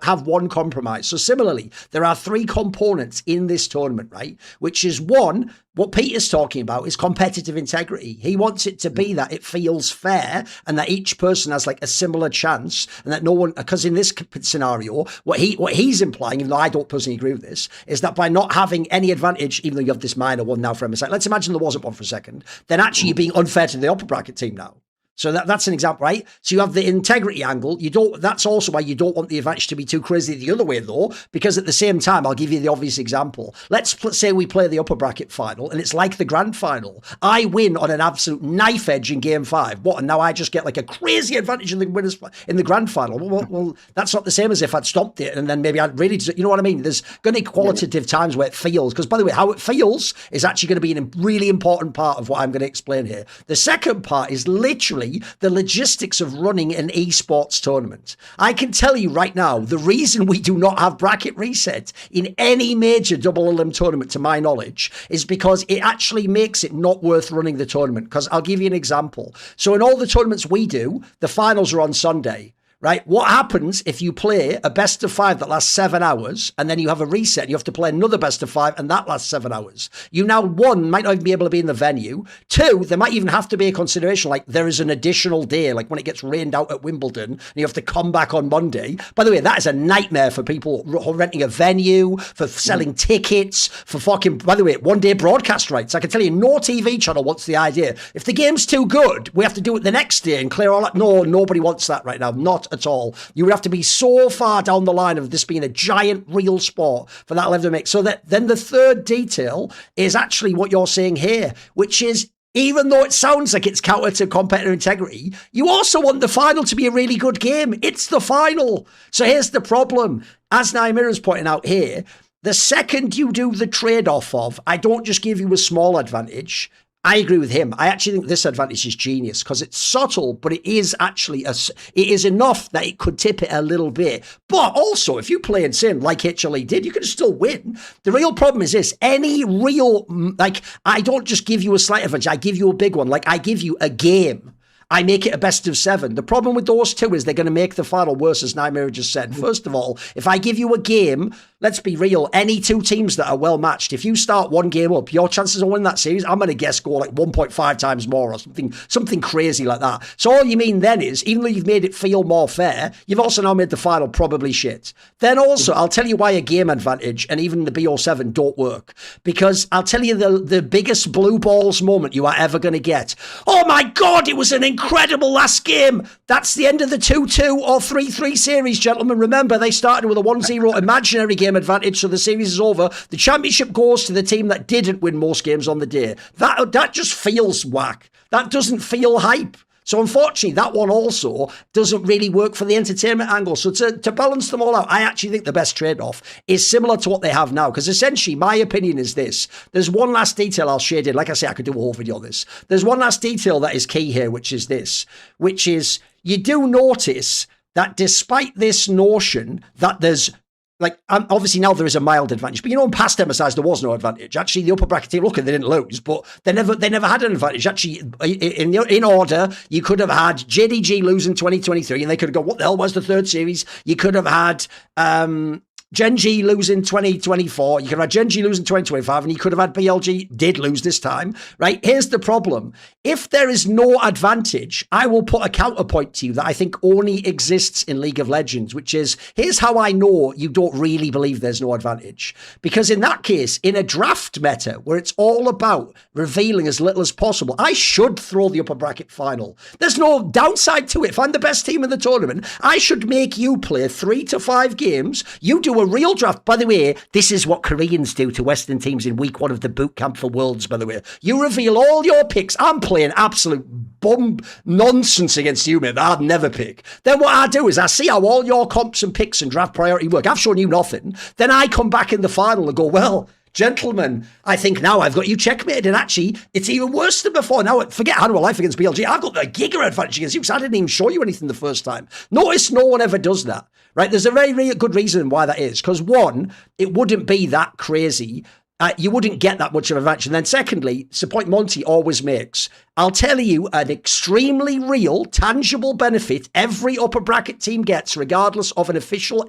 have one compromise. So similarly, there are 3 components in this tournament, right? Which is 1, what Peter's talking about is competitive integrity. He wants it to be that it feels fair and that each person has like a similar chance, and that no one, because in this scenario, what he's implying, even though I don't personally agree with this, is that by not having any advantage, even though you have this minor one now for MSI, let's imagine there wasn't one for a second, then actually you're being unfair to the upper bracket team now. So that's an example, right? So you have the integrity angle. That's also why you don't want the advantage to be too crazy the other way, though, because at the same time, I'll give you the obvious example. Let's say we play the upper bracket final, and it's like the grand final. I win on an absolute knife edge in game 5. What? And now I just get like a crazy advantage in the grand final. Well, that's not the same as if I'd stopped it, and then maybe I'd really, you know what I mean? There's going to be qualitative times where it feels, because by the way, how it feels is actually going to be a really important part of what I'm going to explain here. The second part is literally the logistics of running an esports tournament. I can tell you right now, the reason we do not have bracket reset in any major double elim tournament, to my knowledge, is because it actually makes it not worth running the tournament. Because I'll give you an example. So in all the tournaments we do, the finals are on Sunday. Right? What happens if you play a best of 5 that lasts 7 hours, and then you have a reset, and you have to play another best of 5, and that lasts 7 hours? You now, 1, might not even be able to be in the venue. 2, there might even have to be a consideration, like there is an additional day, like when it gets rained out at Wimbledon, and you have to come back on Monday. By the way, that is a nightmare for people renting a venue, for selling tickets, for fucking, by the way, 1-day broadcast rights. I can tell you, no TV channel wants the idea. If the game's too good, we have to do it the next day and clear all that. No, nobody wants that right now. Not at all. You would have to be so far down the line of this being a giant real sport for that level to make. So that then the third detail is actually what you're saying here, which is, even though it sounds like it's counter to competitive integrity, you also want the final to be a really good game. It's the final. So here's the problem. As Nymaera's pointing out here, the second you do the trade-off of, I don't just give you a small advantage, I agree with him. I actually think this advantage is genius because it's subtle, but it is actually it is enough that it could tip it a little bit. But also, if you play in sim like HLE did, you can still win. The real problem is this: any real, like, I don't just give you a slight advantage, I give you a big one. Like, I give you a game. I make it a best of 7. The problem with those 2 is they're going to make the final worse, as Nymaera just said. First of all, if I give you a game, let's be real, any 2 teams that are well matched, if you start 1 game up, your chances of winning that series, I'm going to guess, go like 1.5 times more or something crazy like that. So all you mean then is, even though you've made it feel more fair, you've also now made the final probably shit. Then also, I'll tell you why a game advantage and even the BO7 don't work. Because I'll tell you the biggest blue balls moment you are ever going to get. Oh my God, it was an incredible last game. That's the end of the 2-2 or 3-3 series, gentlemen. Remember, they started with a 1-0 imaginary game advantage, so the series is over. The championship goes to the team that didn't win most games on the day. That just feels whack. That doesn't feel hype. So unfortunately, that one also doesn't really work for the entertainment angle. So to balance them all out, I actually think the best trade-off is similar to what they have now. Because essentially, my opinion is this. There's one last detail I'll shade in. Like I say, I could do a whole video on this. There's one last detail that is key here, which is this. Which is, you do notice that despite this notion that there's like, obviously now there is a mild advantage, but in past MSIs there was no advantage. Actually, the upper bracket team, look, they didn't lose, but they never had an advantage. Actually, in order, you could have had Gen.G lose in 2023, and they could have gone, what the hell was the third series? You could have had Gen.G lose in 2024. You could have had Gen.G lose in 2025, and you could have had BLG did lose this time, right? Here's the problem. If there is no advantage, I will put a counterpoint to you that I think only exists in League of Legends, which is, here's how I know you don't really believe there's no advantage. Because in that case, in a draft meta, where it's all about revealing as little as possible, I should throw the upper bracket final. There's no downside to it. If I'm the best team in the tournament, I should make you play 3 to 5 games. You do a real draft. By the way, this is what Koreans do to Western teams in week 1 of the boot camp for Worlds, by the way. You reveal all your picks. I'm playing absolute bum nonsense against you, mate, that I'd never pick. Then what I do is I see how all your comps and picks and draft priority work. I've shown you nothing. Then I come back in the final and go, well, gentlemen, I think now I've got you checkmated, and actually it's even worse than before. Now, forget Handball Life against BLG. I've got the giga advantage against you because I didn't even show you anything the first time. Notice no one ever does that, right? There's a very, very good reason why that is, because one, it wouldn't be that crazy. You wouldn't get that much of an advantage. And then secondly, it's the point Monty always makes. I'll tell you an extremely real, tangible benefit every upper bracket team gets, regardless of an official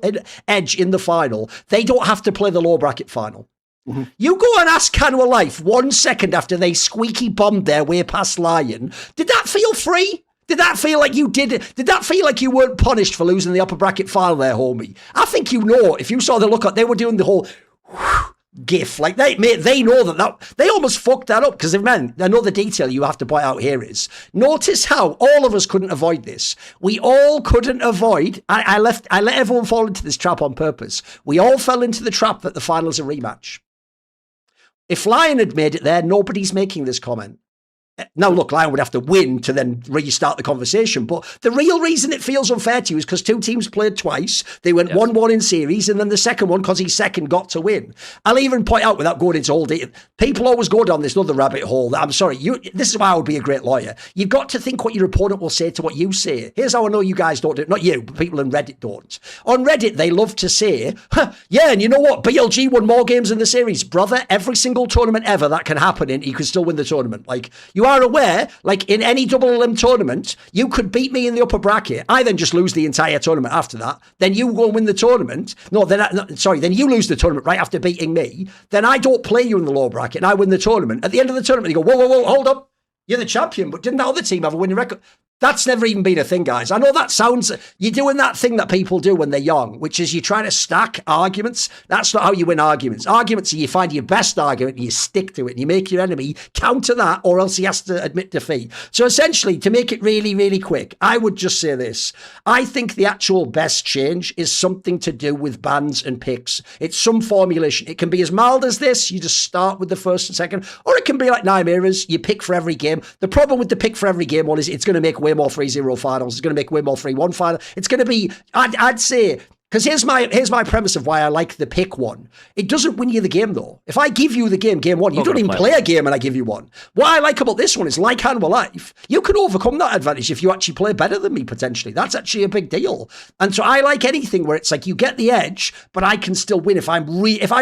edge in the final. They don't have to play the lower bracket final. Mm-hmm. You go and ask Cannibal Life 1 second after they squeaky bombed their way past Lion. Did that feel free? Did that feel like you did it? Did that feel like you weren't punished for losing the upper bracket final there, homie? I think you know, if you saw the look, they were doing the whole gif. Like, they know that they almost fucked that up, because another detail you have to point out here is, notice how all of us couldn't avoid this. We all couldn't avoid, I let everyone fall into this trap on purpose. We all fell into the trap that the final's a rematch. If Lion had made it there, nobody's making this comment. Now, look, Lion would have to win to then restart the conversation, but the real reason it feels unfair to you is because 2 teams played twice. They went 1-1 in series, and then the second one, because he's second, got to win. I'll even point out, without going into all detail, people always go down this other rabbit hole. That, I'm sorry, this is why I would be a great lawyer. You've got to think what your opponent will say to what you say. Here's how I know you guys don't do it. Not you, but people on Reddit don't. On Reddit, they love to say, yeah, and you know what? BLG won more games in the series. Brother, every single tournament ever that can happen in, you can still win the tournament. Like, you are aware, like in any double elim tournament, you could beat me in the upper bracket. I then just lose the entire tournament after that. Then you go and win the tournament. Then you lose the tournament right after beating me. Then I don't play you in the lower bracket and I win the tournament. At the end of the tournament, you go, whoa, hold up. You're the champion, but didn't that other team have a winning record? That's never even been a thing, guys. I know that sounds... You're doing that thing that people do when they're young, which is you try to stack arguments. That's not how you win arguments. Arguments are you find your best argument and you stick to it and you make your enemy counter that, or else he has to admit defeat. So essentially, to make it really, really quick, I would just say this. I think the actual best change is something to do with bans and picks. It's some formulation. It can be as mild as this. You just start with the first and second. Or it can be like Nymaera's. You pick for every game. The problem with the pick for every game one is it's going to make way more 3-0 finals. It's going to make way more 3-1 final. It's going to be, I'd say, because here's my premise of why I like the pick one. It doesn't win you the game, though. If I give you the game 1, you don't even play a game and I give you one. What I like about this one is, like Handball Life, you can overcome that advantage if you actually play better than me, potentially. That's actually a big deal. And so I like anything where it's like you get the edge, but I can still win. If I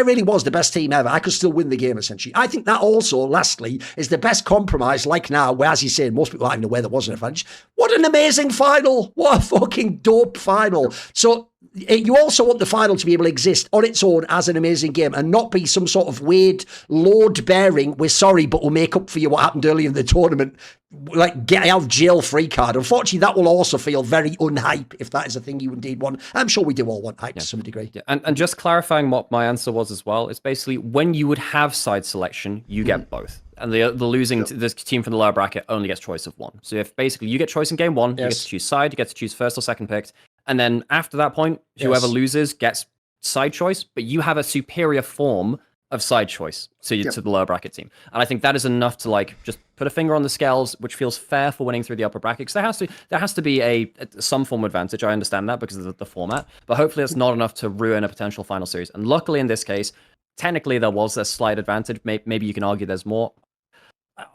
really was the best team ever, I could still win the game, essentially. I think that also, lastly, is the best compromise, like now, where, as you say, most people aren't even aware there was an advantage. What an amazing final. What a fucking dope final. So you also want the final to be able to exist on its own as an amazing game and not be some sort of weird load-bearing, we're sorry, but we'll make up for you what happened earlier in the tournament, like get out of jail free card. Unfortunately, that will also feel very unhype if that is a thing you indeed want. I'm sure we do all want hype to some degree. Yeah. And just clarifying what my answer was as well, it's basically when you would have side selection, you get both. And the losing this team from the lower bracket only gets choice of one. So if basically you get choice in game 1, you get to choose side, you get to choose first or second picked. And then after that point, whoever loses gets side choice, but you have a superior form of side choice to the lower bracket team. And I think that is enough to like just put a finger on the scales, which feels fair for winning through the upper bracket. Because there has to be some form of advantage. I understand that because of the format, but hopefully it's not enough to ruin a potential final series. And luckily in this case, technically there was a slight advantage. Maybe you can argue there's more.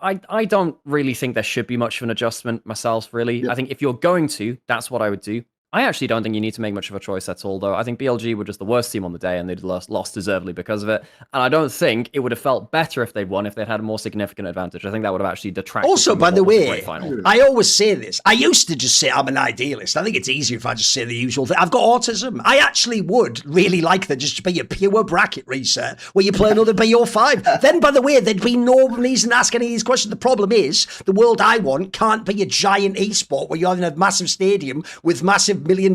I don't really think there should be much of an adjustment myself, really. I think if you're going to, that's what I would do. I actually don't think you need to make much of a choice at all, though. I think BLG were just the worst team on the day, and they'd lost deservedly because of it. And I don't think it would have felt better if they'd won if they'd had a more significant advantage. I think that would have actually detracted. Also, by the way, final. I always say this. I used to just say I'm an idealist. I think it's easier if I just say the usual thing. I've got autism. I actually would really like there just to be a pure bracket reset where you play another BO5. Then, by the way, there'd be no reason to ask any of these questions. The problem is the world I want can't be a giant esport where you're in a massive stadium with massive $1 million.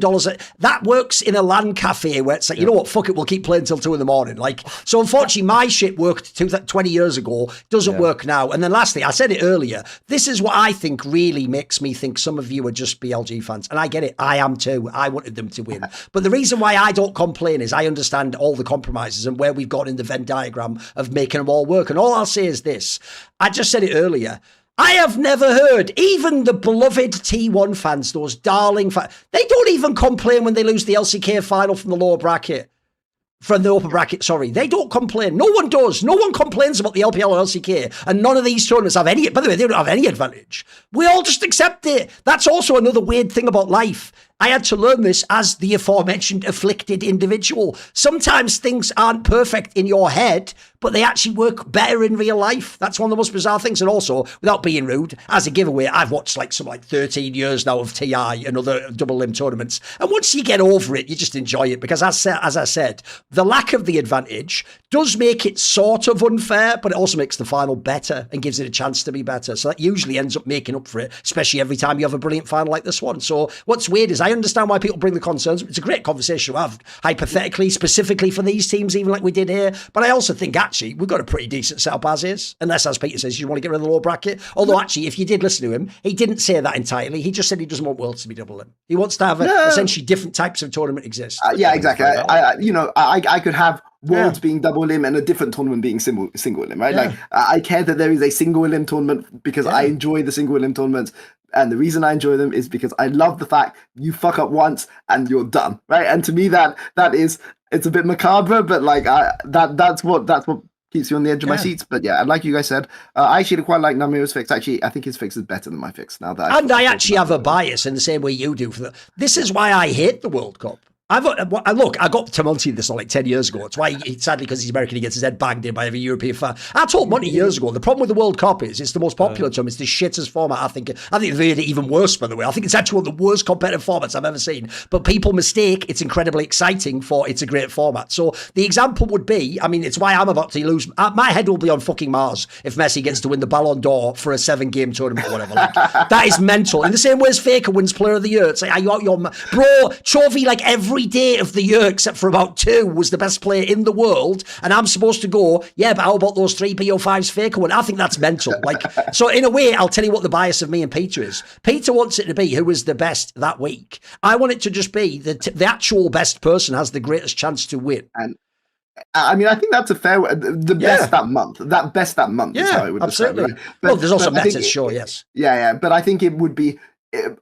That works in a LAN cafe where it's like, you know what, fuck it, we'll keep playing till 2 a.m. Like, so unfortunately, my shit worked 20 years ago, doesn't work now. And then lastly, I said it earlier, this is what I think really makes me think some of you are just BLG fans. And I get it, I am too. I wanted them to win. But the reason why I don't complain is I understand all the compromises and where we've got in the Venn diagram of making them all work. And all I'll say is this, I just said it earlier, I have never heard, even the beloved T1 fans, those darling fans, they don't even complain when they lose the LCK final from the lower bracket. From the upper bracket, sorry. They don't complain. No one does. No one complains about the LPL or LCK. And none of these tournaments have any, by the way, they don't have any advantage. We all just accept it. That's also another weird thing about life. I had to learn this as the aforementioned afflicted individual. Sometimes things aren't perfect in your head, but they actually work better in real life. That's one of the most bizarre things. And also, without being rude, as a giveaway, I've watched like 13 years now of TI and other double limb tournaments. And once you get over it, you just enjoy it. Because as I said, the lack of the advantage does make it sort of unfair, but it also makes the final better and gives it a chance to be better. So that usually ends up making up for it, especially every time you have a brilliant final like this one. So what's weird is I understand why people bring the concerns. It's a great conversation to have, hypothetically, specifically for these teams, even like we did here. But I also think, actually, we've got a pretty decent setup as is. Unless, as Peter says, you want to get rid of the lower bracket. Although, actually, if you did listen to him, he didn't say that entirely. He just said he doesn't want Worlds to be double limb. He wants to have essentially different types of tournament exist. Yeah, exactly. I could have Worlds being double limb and a different tournament being single limb, right? Like, I care that there is a single limb tournament because I enjoy the single limb tournaments. And the reason I enjoy them is because I love the fact you fuck up once and you're done, right? And to me, that is, it's a bit macabre, but like that's what keeps you on the edge of my seats. But yeah, and like you guys said, I actually quite like Nymaera's fix. Actually, I think his fix is better than my fix now. I actually have a bias in the same way you do. This is why I hate the World Cup. I got Tamonti this like 10 years ago. It's why, sadly, because he's American, he gets his head banged in by every European fan. I told Monty years ago, the problem with the World Cup is it's the most popular tournament. It's the shittest format, I think. I think they made it even worse, by the way. I think it's actually one of the worst competitive formats I've ever seen. But people mistake it's incredibly exciting for it's a great format. So the example would be, I mean, it's why I'm about to lose. My head will be on fucking Mars if Messi gets to win the Ballon d'Or for a 7-game tournament or whatever. Like, that is mental. In the same way as Faker wins Player of the Year. It's like, are you out your... Bro, Trophy, like every day of the year except for about 2 was the best player in the world, and I'm supposed to go, yeah, but how about those 3 BO5s Faker one? I think that's mental. Like, so in a way, I'll tell you what the bias of me and Peter is. Peter wants it to be who was the best that week. I want it to just be the actual best person has the greatest chance to win. And I mean, I think that's a fair the best that month. That best that month is how it would absolutely. Describe, right? But, there's also metas, sure, yes. Yeah, but I think it would be,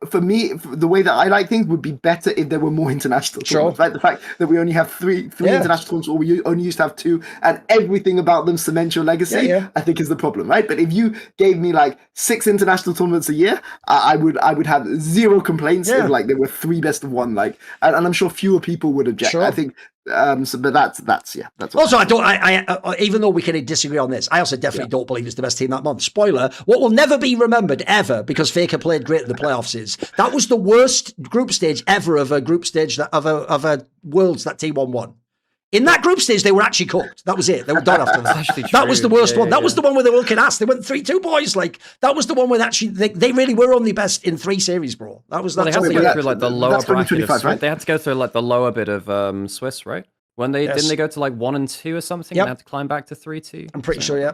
for me, the way that I like things would be better if there were more international tournaments, right? The fact that we only have three international tournaments, or we only used to have 2, and everything about them cements your legacy, I think is the problem, right? But if you gave me like 6 international tournaments a year, I would have zero complaints if like there were 3 best of 1, like, and I'm sure fewer people would object. I think. But that's also I even though we can disagree on this, I also definitely don't believe it's the best team that month. Spoiler, what will never be remembered ever because Faker played great in the playoffs is that was the worst group stage ever of a group stage of a Worlds that T1 won. In that group stage, they were actually cooked. That was it. They were done after that. That was the worst one. That was the one where they were looking ass. They went 3-2 boys. Like, that was the one where actually they really were only best in 3 series, bro. That was they had to go through like the lower bracket of Swiss, right? They had to go through like the lower bit of Swiss, right? When they didn't they go to like 1 and 2 or something? Yep. And they had to climb back to 3-2. I'm pretty sure, yeah.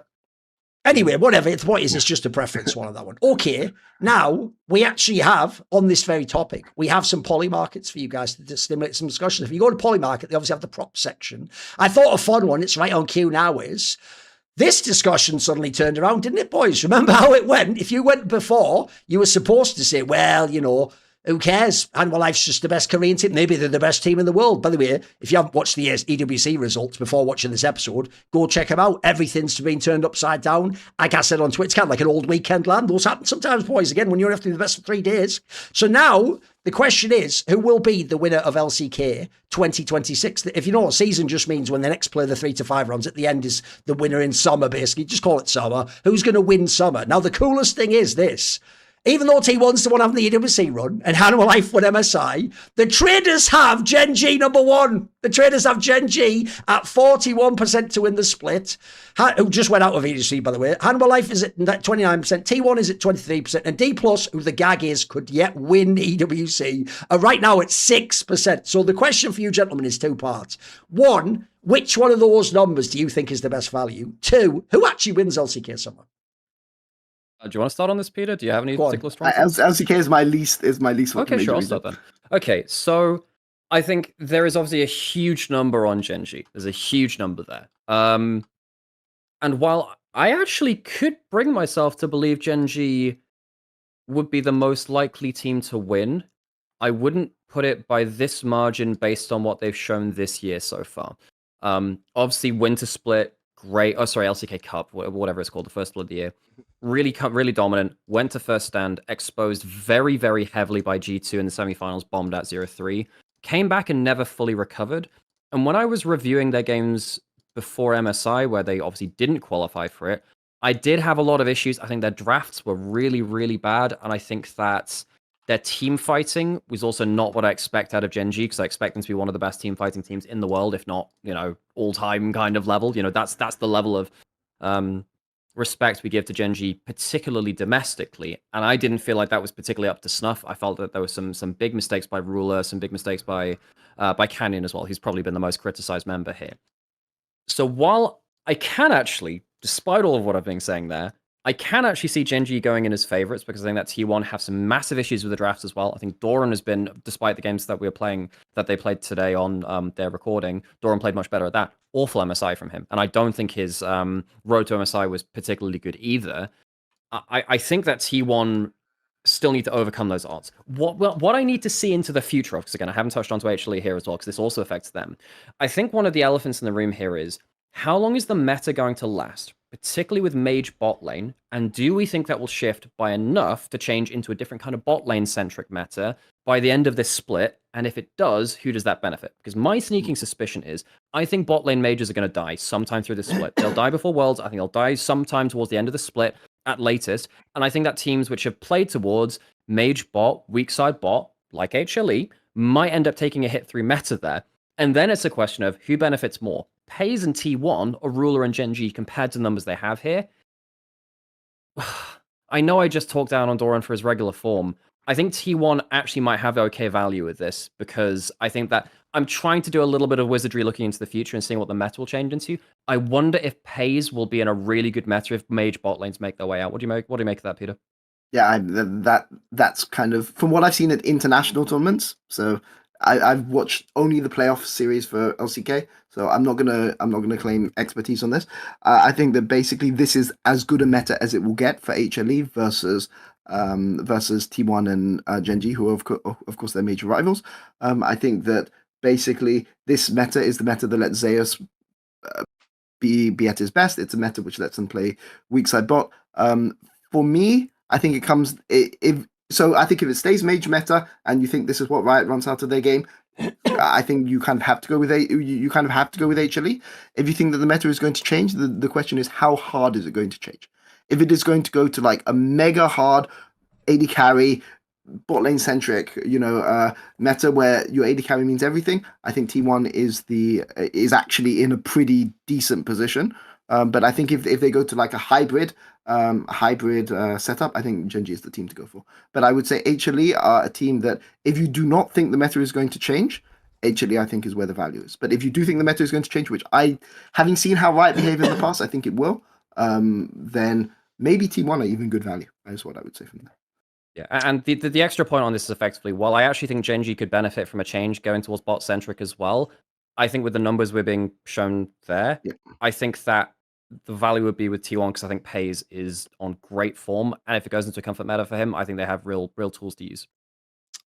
Anyway, whatever. The point is, it's just a preference one of that one. Okay, now we actually have, on this very topic, we have some Polymarkets for you guys to stimulate some discussion. If you go to Polymarket, they obviously have the prop section. I thought a fun one, it's right on cue now, is this discussion suddenly turned around, didn't it, boys? Remember how it went? If you went before, you were supposed to say, well, you know, Who cares? Animal Life's just the best Korean team. Maybe they're the best team in the world. By the way, if you haven't watched the EWC results before watching this episode, go check them out. Everything's been turned upside down. Like I said on Twitter, it's kind of like an old weekend land. Those happen sometimes, boys, again, when you have to do the best for 3 days. So now the question is, who will be the winner of LCK 2026? If you know what season just means, when the next play the 3 to 5 rounds, at the end is the winner in summer, basically. Just call it summer. Who's going to win summer? Now, the coolest thing is this. Even though T1's the one having the EWC run and Animal Life won MSI, the traders have Gen.G #1. The traders have Gen.G at 41% to win the split, who just went out of EWC, by the way. Animal Life is at 29%, T1 is at 23%, and D+, who the gag is, could yet win EWC, are right now at 6%. So the question for you gentlemen is 2 parts. 1, which one of those numbers do you think is the best value? 2, who actually wins LCK summer? Do you want to start on this, Peter? Do you have any particular strong points? LCK is my least. Okay, sure, I'll start then. Okay, so I think there is obviously a huge number on Gen.G. There's a huge number there. And while I actually could bring myself to believe Gen.G would be the most likely team to win, I wouldn't put it by this margin based on what they've shown this year so far. Obviously, Winter Split, great. Oh, sorry, LCK Cup, whatever it's called, the first split of the year. Really dominant, went to first stand, exposed very, very heavily by G2 in the semifinals, bombed at 0-3, came back and never fully recovered. And when I was reviewing their games before MSI, where they obviously didn't qualify for it, I did have a lot of issues. I think their drafts were really, really bad. And I think that their team fighting was also not what I expect out of Gen.G, because I expect them to be one of the best team fighting teams in the world, if not, all-time kind of level. That's the level of respect we give to Gen.G, particularly domestically, and I didn't feel like that was particularly up to snuff. I felt that there were some big mistakes by Ruler, some big mistakes by Canyon as well, who's probably been the most criticized member here. So while I can actually, despite all of what I've been saying there, I can actually see Gen.G going in as favorites, because I think that T1 have some massive issues with the drafts as well. I think Thorin has been, despite the games that we were playing, that they played today on their recording, Thorin played much better at that. Awful MSI from him. And I don't think his road to MSI was particularly good either. I think that T1 still need to overcome those odds. What I need to see into the future of, because again, I haven't touched on to HLE here as well, because this also affects them. I think one of the elephants in the room here is, how long is the meta going to last, particularly with Mage bot lane? And do we think that will shift by enough to change into a different kind of bot lane centric meta by the end of this split? And if it does, who does that benefit? Because my sneaking suspicion is, I think bot lane mages are going to die sometime through this split. They'll die before Worlds. I think they'll die sometime towards the end of the split at latest. And I think that teams which have played towards Mage bot, weak side bot, like HLE, might end up taking a hit through meta there. And then it's a question of who benefits more, FaZe and T1 or Ruler and Gen.G compared to the numbers they have here. I know I just talked down on Thorin for his regular form. I think T1 actually might have okay value with this, because I think that I'm trying to do a little bit of wizardry looking into the future and seeing what the meta will change into. I wonder if FaZe will be in a really good meta if Mage bot lanes make their way out. What do you make of that, Peter? Yeah, that's kind of from what I've seen at international tournaments. So I've watched only the playoff series for LCK, so I'm not gonna claim expertise on this. I think that basically this is as good a meta as it will get for HLE versus T1 and Gen.G, who are of course their major rivals. I think that basically this meta is the meta that lets Zeus be at his best. It's a meta which lets him play weak side bot. For me, I think it comes I think if it stays mage meta and you think this is what Riot runs out of their game, I think you kind of have to go with HLE. If you think that the meta is going to change, the question is, how hard is it going to change? If it is going to go to like a mega hard AD carry, bot lane centric, meta where your AD carry means everything, I think T1 is actually in a pretty decent position. But I think if they go to like a hybrid setup, I think Gen.G is the team to go for. But I would say HLE are a team that, if you do not think the meta is going to change, HLE I think is where the value is. But if you do think the meta is going to change, which having seen how Riot behave in the past, I think it will, then maybe T1 are even good value. That's what I would say from there. Yeah, and the extra point on this is effectively, while I actually think Gen.G could benefit from a change going towards bot centric as well, I think with the numbers we're being shown there, I think that the value would be with T1, because I think FaZe is on great form, and if it goes into a comfort meta for him, I think they have real tools to use.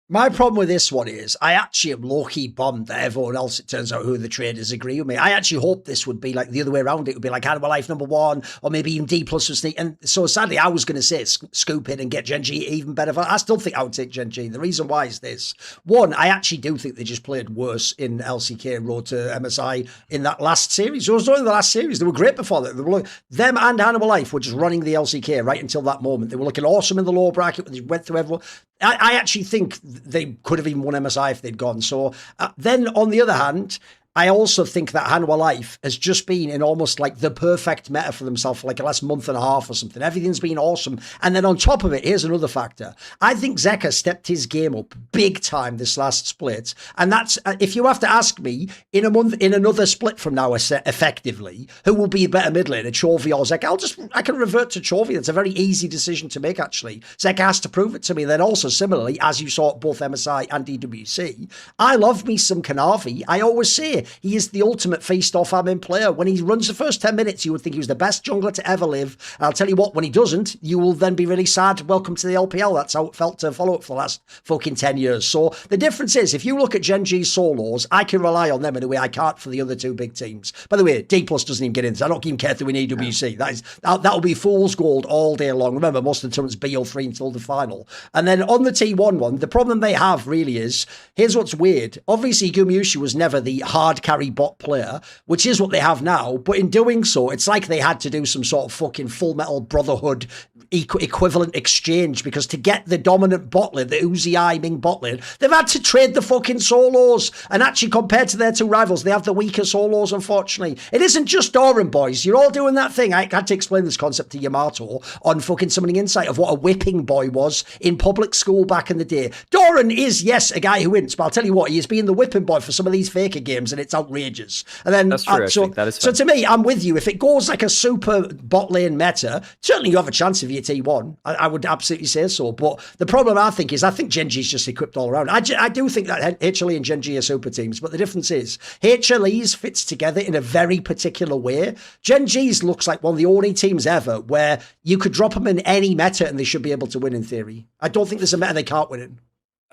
My problem with this one is I actually am low-key bummed that everyone else, it turns out, who the traders agree with me. I actually hope this would be like the other way around. It would be like Animal Life #1, or maybe even D+ for Sneak. And so sadly, I was going to say scoop in and get Gen.G even better. I still think I would take Gen.G. The reason why is this. One, I actually do think they just played worse in LCK Road to MSI in that last series. It was only the last series. They were great before that. Them and Animal Life were just running the LCK right until that moment. They were looking awesome in the lower bracket. They went through everyone. I actually think they could have even won MSI if they'd gone. So then on the other hand, I also think that Hanwha Life has just been in almost like the perfect meta for themselves for like the last month and a half or something. Everything's been awesome. And then on top of it, here's another factor. I think Zeka stepped his game up big time this last split. And that's, if you have to ask me, in a month, in another split from now, effectively, who will be a better mid laner, Chovy or Zeka? I can revert to Chovy. It's a very easy decision to make, actually. Zeka has to prove it to me. Then also, similarly, as you saw at both MSI and DWC, I love me some Kanavi. I always say, he is the ultimate face-off admin player. When he runs the first 10 minutes, you would think he was the best jungler to ever live. And I'll tell you what, when he doesn't, you will then be really sad. Welcome to the LPL. That's how it felt to follow it for the last fucking 10 years. So the difference is, if you look at Gen.G solos, I can rely on them in a way I can't for the other two big teams. By the way, D+ doesn't even get into that. I don't even care through in EWC. That'll be fool's gold all day long. Remember, most of the tournaments BO3 until the final. And then on the T1 one, the problem they have really is, here's what's weird. Obviously, Gumayusi was never the hard carry bot player, which is what they have now. But in doing so, it's like they had to do some sort of fucking Full Metal Brotherhood equivalent exchange, because to get the dominant bot lane, the Uzi I Ming bot lane, they've had to trade the fucking solos. And actually, compared to their two rivals, they have the weaker solos, unfortunately. It isn't just Thorin, boys. You're all doing that thing. I had to explain this concept to Yamato on fucking Summoning Insight of what a whipping boy was in public school back in the day. Thorin is, yes, a guy who wins, but I'll tell you what, he is being the whipping boy for some of these faker games, and it's outrageous. And then, that's true, so to me, I'm with you. If it goes like a super bot lane meta, certainly you have a chance if you're T1. I would absolutely say so. But the problem I think is, I think Gen.G's just equipped all around. I do think that HLE and Gen.G are super teams, but the difference is HLE's fits together in a very particular way. Gen.G's looks like one of the only teams ever where you could drop them in any meta and they should be able to win in theory. I don't think there's a meta they can't win in.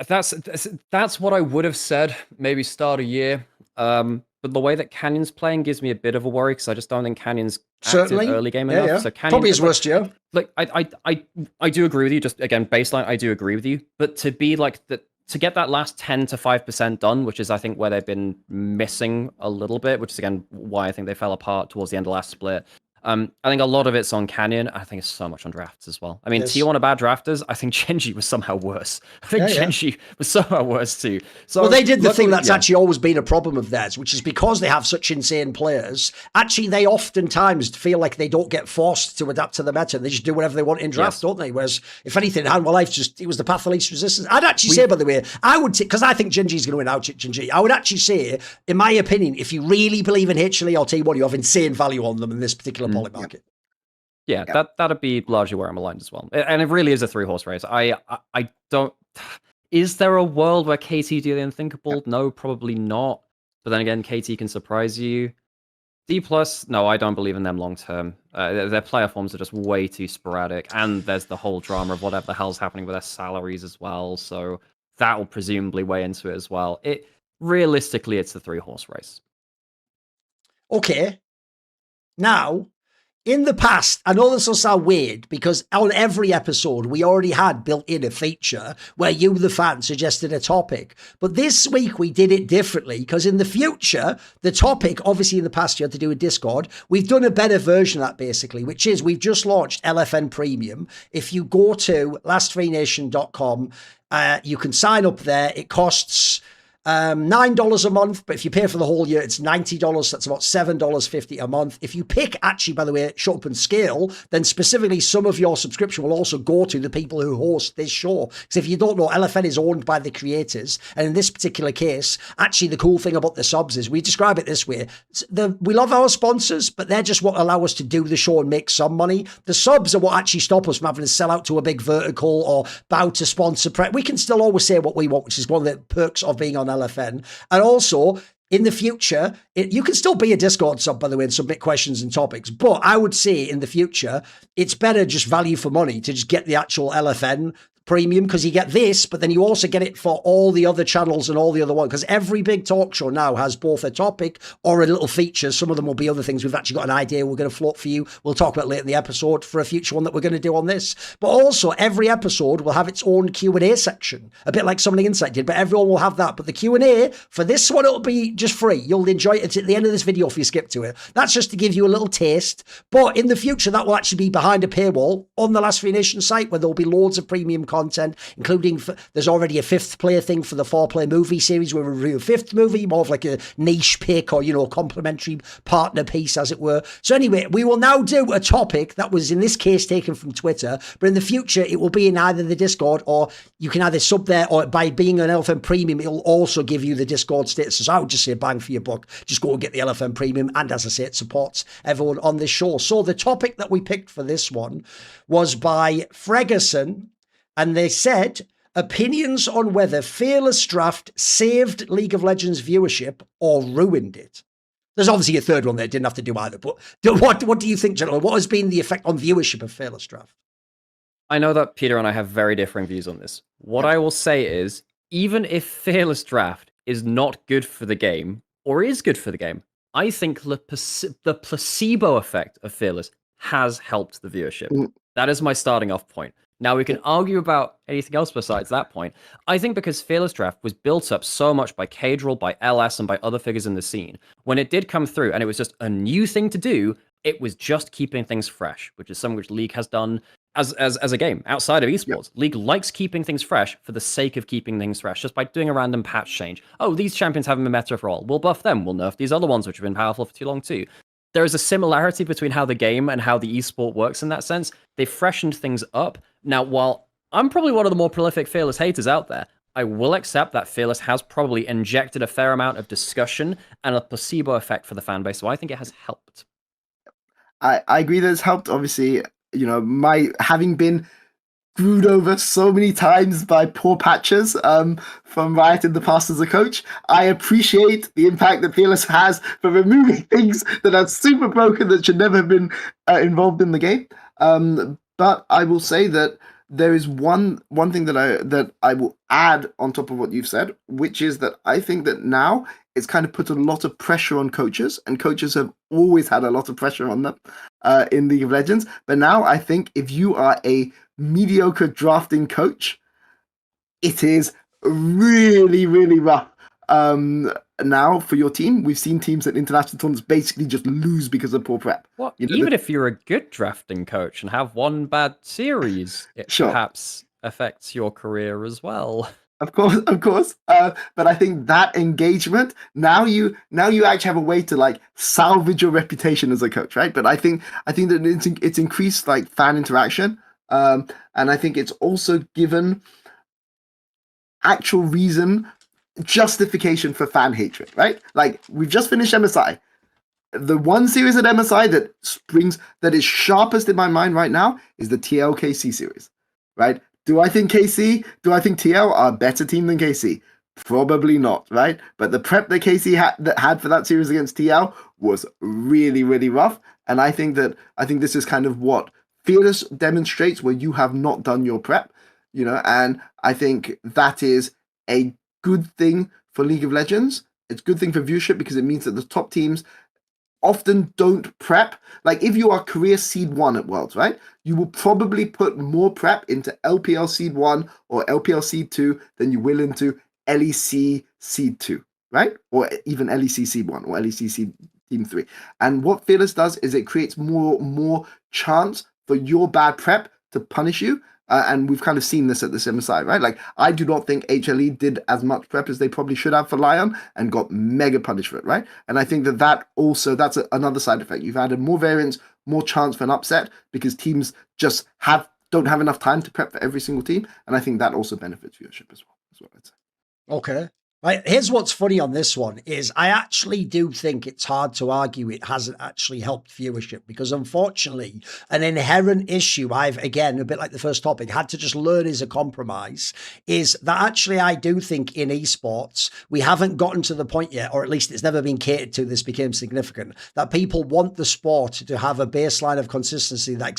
That's what I would have said maybe start of year. But the way that Canyon's playing gives me a bit of a worry, because I just don't think Canyon's active early game enough. Yeah. So Canyon, probably his worst year. Like I do agree with you. Just again, baseline, I do agree with you. But to be like that, to get that last 10 to 5% done, which is I think where they've been missing a little bit, which is again why I think they fell apart towards the end of last split. I think a lot of it's on Canyon. I think it's so much on drafts as well. I mean, yes. T1 are bad drafters. I think Gen.G was somehow worse. I think Gen.G was somehow worse too. So, well, they did the thing that's actually always been a problem of theirs, which is because they have such insane players, actually they oftentimes feel like they don't get forced to adapt to the meta. They just do whatever they want in draft, don't they? Whereas, if anything, Hanwha Life it was the path of least resistance. I'd actually say, by the way, I would, because I think Gen.G is going to win out Gen.G, I would actually say, in my opinion, if you really believe in HLE or T1, you have insane value on them in this particular Polymarket. Yeah, that'd be largely where I'm aligned as well. And it really is a 3-horse race. I don't... Is there a world where KT do the unthinkable? No, probably not. But then again, KT can surprise you. D+, no, I don't believe in them long term. Their player forms are just way too sporadic. And there's the whole drama of whatever the hell's happening with their salaries as well. So that will presumably weigh into it as well. Realistically, it's the 3-horse race. Okay. Now... in the past, I know this will sound weird, because on every episode, we already had built in a feature where you, the fan, suggested a topic. But this week, we did it differently, because in the future, the topic, obviously in the past, you had to do a Discord. We've done a better version of that, basically, which is we've just launched LFN Premium. If you go to lastfreenation.com, you can sign up there. It costs... $9 a month, but if you pay for the whole year, it's $90. That's about $7.50 a month. If you pick, actually, by the way, shut up and scale, then specifically some of your subscription will also go to the people who host this show. Because if you don't know, LFN is owned by the creators. And in this particular case, actually, the cool thing about the subs is we describe it this way. We love our sponsors, but they're just what allow us to do the show and make some money. The subs are what actually stop us from having to sell out to a big vertical or bow to sponsor. We can still always say what we want, which is one of the perks of being on LFN. And also, in the future, you can still be a Discord sub, by the way, and submit questions and topics. But I would say in the future, it's better just value for money to just get the actual LFN premium because you get this, but then you also get it for all the other channels and all the other ones. Because every big talk show now has both a topic or a little feature. Some of them will be other things. We've actually got an idea we're going to float for you. We'll talk about later in the episode for a future one that we're going to do on this. But also, every episode will have its own Q&A section, a bit like Something Insight did, but everyone will have that. But the Q&A for this one, it'll be just free. You'll enjoy it. It's at the end of this video if you skip to it. That's just to give you a little taste. But in the future, that will actually be behind a paywall on the Last Free Nation site, where there'll be loads of premium content, including there's already a 5th player thing for the 4-player movie series where we review a 5th movie, more of like a niche pick or, complimentary partner piece, as it were. So anyway, we will now do a topic that was in this case taken from Twitter, but in the future it will be in either the Discord, or you can either sub there, or by being an LFM Premium, it'll also give you the Discord status. So I would just say bang for your buck. Just go and get the LFM Premium, and as I say, it supports everyone on this show. So the topic that we picked for this one was by Fregerson, and they said, opinions on whether Fearless Draft saved League of Legends viewership or ruined it. There's obviously a third one there, didn't have to do either, but what do you think, gentlemen? What has been the effect on viewership of Fearless Draft? I know that Peter and I have very differing views on this. What I will say is, even if Fearless Draft is not good for the game, or is good for the game, I think the placebo effect of Fearless has helped the viewership. That is my starting off point. Now, we can argue about anything else besides that point. I think because Fearless Draft was built up so much by Cadrel, by LS, and by other figures in the scene, when it did come through and it was just a new thing to do, it was just keeping things fresh, which is something which League has done as a game outside of esports. Yep. League likes keeping things fresh for the sake of keeping things fresh, just by doing a random patch change. Oh, these champions haven't been meta for all. We'll buff them. We'll nerf these other ones which have been powerful for too long too. There is a similarity between how the game and how the esport works in that sense. They freshened things up. Now, while I'm probably one of the more prolific Fearless haters out there, I will accept that Fearless has probably injected a fair amount of discussion and a placebo effect for the fan base, so I think it has helped. I agree that it's helped. Obviously, my having been screwed over so many times by poor patches from Riot in the past as a coach, I appreciate the impact that Fearless has for removing things that are super broken that should never have been involved in the game. But I will say that there is one thing that I will add on top of what you've said, which is that I think that now it's kind of put a lot of pressure on coaches, and coaches have always had a lot of pressure on them in League of Legends. But now I think if you are a mediocre drafting coach, it is really, really rough. Now for your team, we've seen teams at international tournaments basically just lose because of poor prep. Well, even if you're a good drafting coach and have one bad series, it perhaps affects your career as well. Of course. But I think that engagement, now you actually have a way to like salvage your reputation as a coach, right? But I think that it's increased like fan interaction, and I think it's also given actual justification for fan hatred, right? Like, we've just finished MSI. The one series at MSI that is sharpest in my mind right now is the TL KC series, right? Do I think TL are a better team than KC? Probably not, right? But the prep that KC had for that series against TL was really, really rough. And I think this is kind of what Fearless demonstrates, where you have not done your prep, and I think that is a good thing for League of Legends. It's a good thing for viewership because it means that the top teams often don't prep. Like, if you are career seed 1 at Worlds, right, you will probably put more prep into LPL seed 1 or LPL seed 2 than you will into LEC seed 2, right? Or even LEC seed 1 or LEC seed team 3. And what Fearless does is it creates more chance for your bad prep to punish you. And we've kind of seen this at this MSI, right? Like, I do not think HLE did as much prep as they probably should have for Lion and got mega punished for it, right? And I think that's another side effect. You've added more variance, more chance for an upset because teams just don't have enough time to prep for every single team. And I think that also benefits viewership as well. That's what I'd say. Okay. Right. Here's what's funny on this one is I actually do think it's hard to argue it hasn't actually helped viewership, because unfortunately an inherent issue I've, again, a bit like the first topic, had to just learn as a compromise is that actually I do think in esports we haven't gotten to the point yet, or at least it's never been catered to, this became significant, that people want the sport to have a baseline of consistency that